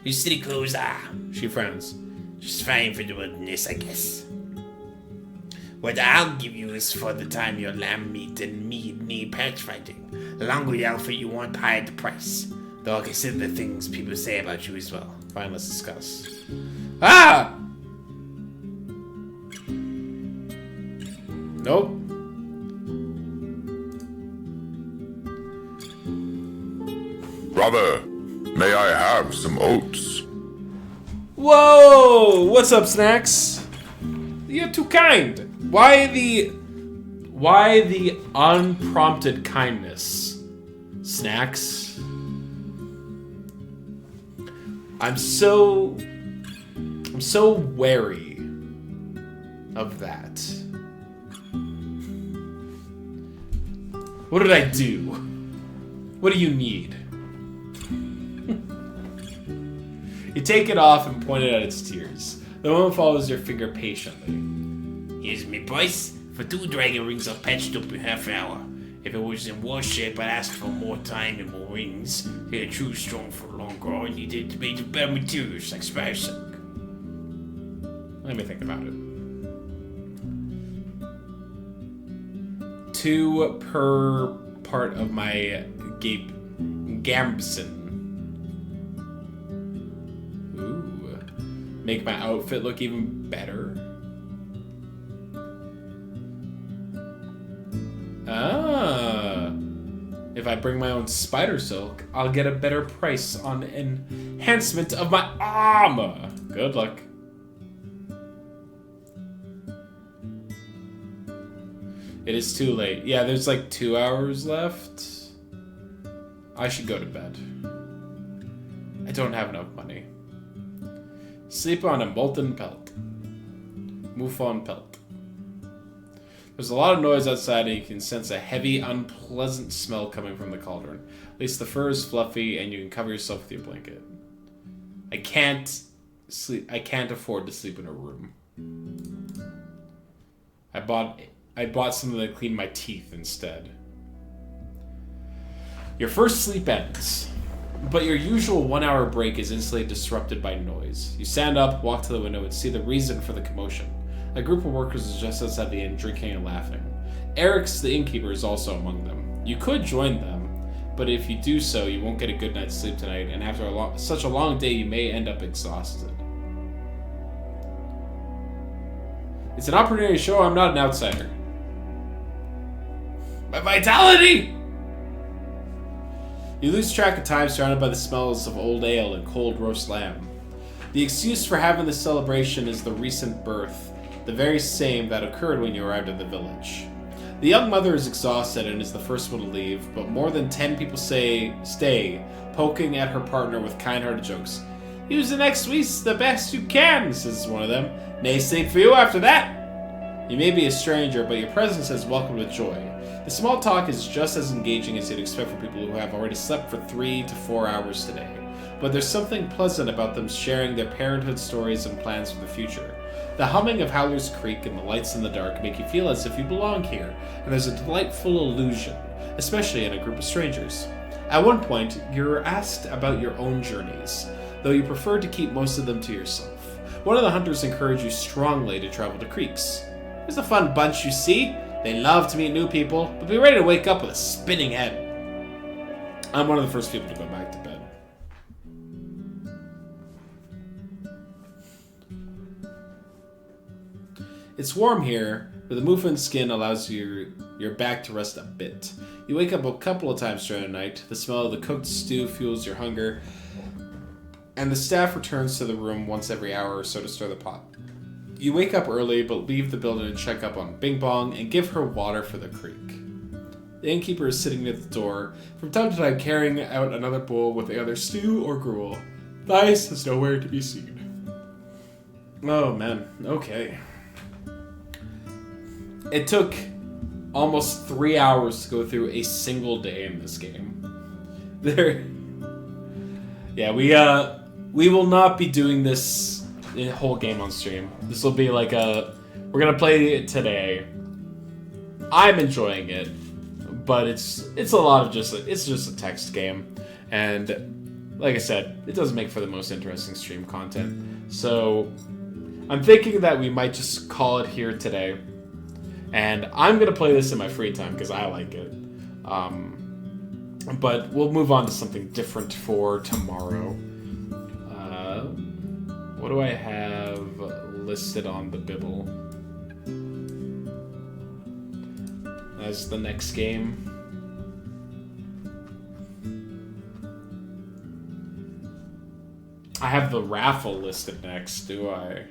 Speaker 3: Your city clothes are.
Speaker 2: She frowns.
Speaker 3: Just fine for the wilderness, I guess. What I'll give you is for the time your lamb meat and mead need patch fighting. The longer the outfit you want, the higher the price. Though I'll consider the things people say about you as well.
Speaker 2: Fine, let's discuss. Ah! Nope.
Speaker 4: Brother, may I have some oats?
Speaker 1: Whoa! What's up, Snacks? You're too kind. Why the unprompted kindness? Snacks? I'm so wary of that. What did I do? What do you need? You take it off and point it at its tears. The woman follows your finger patiently.
Speaker 3: Here's me price. For 2 dragon rings I'll patched up in half hour. If it was in worse shape, I'd ask for more time and more rings. They're too strong for longer. I needed to make the better materials like spare silk.
Speaker 1: Let me think about it. 2 per part of my Gambson. Ooh. Make my outfit look even better. Ah. If I bring my own spider silk, I'll get a better price on enhancement of my armor. Good luck. It is too late. Yeah, there's like 2 hours left. I should go to bed. I don't have enough money. Sleep on a molten pelt. Mouflon pelt. There's a lot of noise outside and you can sense a heavy, unpleasant smell coming from the cauldron. At least the fur is fluffy and you can cover yourself with your blanket. I can't afford to sleep in a room. I bought something to clean my teeth instead. Your first sleep ends, but your usual 1-hour break is instantly disrupted by noise. You stand up, walk to the window, and see the reason for the commotion. A group of workers is just outside the inn, drinking and laughing. Eric's, the innkeeper, is also among them. You could join them, but if you do so, you won't get a good night's sleep tonight, and after such a long day, you may end up exhausted. It's an opportunity to show I'm not an outsider. My vitality! You lose track of time surrounded by the smells of old ale and cold roast lamb. The excuse for having this celebration is the recent birth, the very same that occurred when you arrived at the village. The young mother is exhausted and is the first one to leave, but more than 10 people stay, poking at her partner with kind-hearted jokes. "Use the next week the best you can," says one of them. "Nay sleep for you after that." You may be a stranger, but your presence is welcomed with joy. The small talk is just as engaging as you'd expect for people who have already slept for 3 to 4 hours today. But there's something pleasant about them sharing their parenthood stories and plans for the future. The humming of Howler's Creek and the lights in the dark make you feel as if you belong here, and there's a delightful illusion, especially in a group of strangers. At one point, you're asked about your own journeys, though you prefer to keep most of them to yourself. One of the hunters encouraged you strongly to travel to creeks. "There's a fun bunch, you see. They love to meet new people, but be ready to wake up with a spinning head." I'm one of the first people to go back to bed. It's warm here, but the movement skin allows your back to rest a bit. You wake up a couple of times during the night. The smell of the cooked stew fuels your hunger, and the staff returns to the room once every hour or so to stir the pot. You wake up early, but leave the building to check up on Bing Bong and give her water for the creek. The innkeeper is sitting at the door, from time to time carrying out another bowl with either stew or gruel. The ice is nowhere to be seen. Oh man, okay. It took almost 3 hours to go through a single day in this game. We will not be doing this whole game on stream. This will be like we're gonna play it today. I'm enjoying it, but it's a lot of it's just a text game, and like I said, it doesn't make for the most interesting stream content. So I'm thinking that we might just call it here today. And I'm going to play this in my free time because I like it. But we'll move on to something different for tomorrow. What do I have listed on the Bibble as the next game? I have the raffle listed next, do I?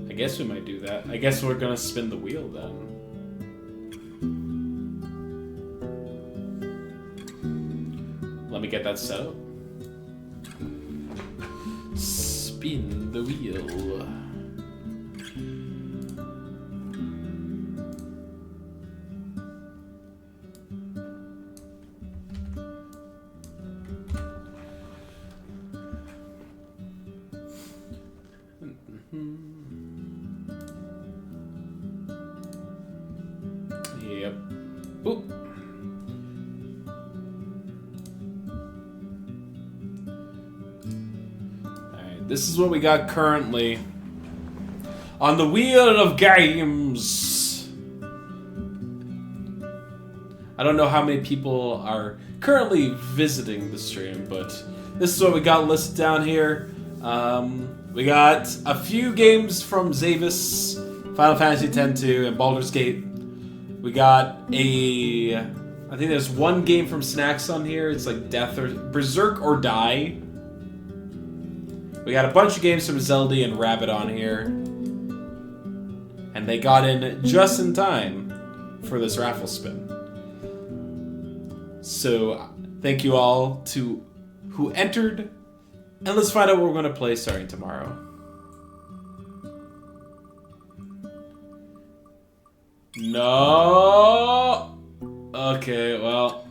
Speaker 1: I guess we might do that. I guess we're gonna spin the wheel then. Let me get that set up. Spin the wheel. Yep. Oop. Alright, this is what we got currently on the Wheel of Games. I don't know how many people are currently visiting the stream, but this is what we got listed down here. We got a few games from Zavis, Final Fantasy X-2, and Baldur's Gate. We got I think there's one game from Snacks on here. It's like Berserk or Die. We got a bunch of games from Zelda and Rabbit on here. And they got in just in time for this raffle spin. So, thank you all to who entered. And let's find out what we're going to play starting tomorrow. No. Okay, well.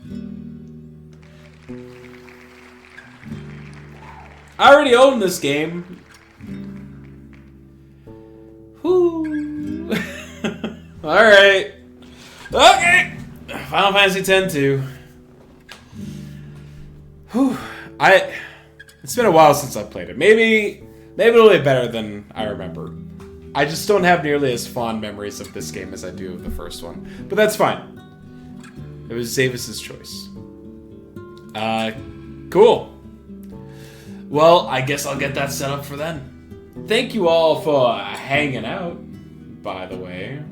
Speaker 1: I already own this game. Whoo. Alright. Okay. Final Fantasy X-2. Whew. It's been a while since I played it. Maybe it'll be better than I remember. I just don't have nearly as fond memories of this game as I do of the first one. But that's fine. It was Zavis's choice. Cool. Well, I guess I'll get that set up for then. Thank you all for hanging out, by the way.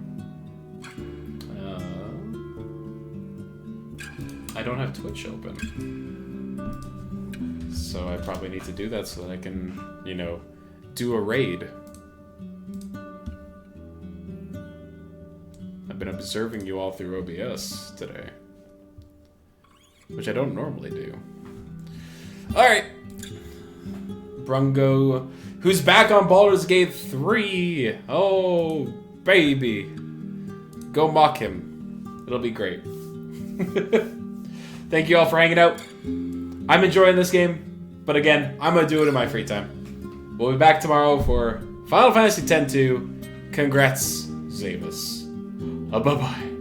Speaker 1: I don't have Twitch open. So I probably need to do that so that I can, you know, do a raid. I've been observing you all through OBS today. Which I don't normally do. Alright. Brungo, who's back on Baldur's Gate 3. Oh, baby. Go mock him. It'll be great. Thank you all for hanging out. I'm enjoying this game, but again, I'm going to do it in my free time. We'll be back tomorrow for Final Fantasy X-2. Congrats, Zavis. Bye-bye.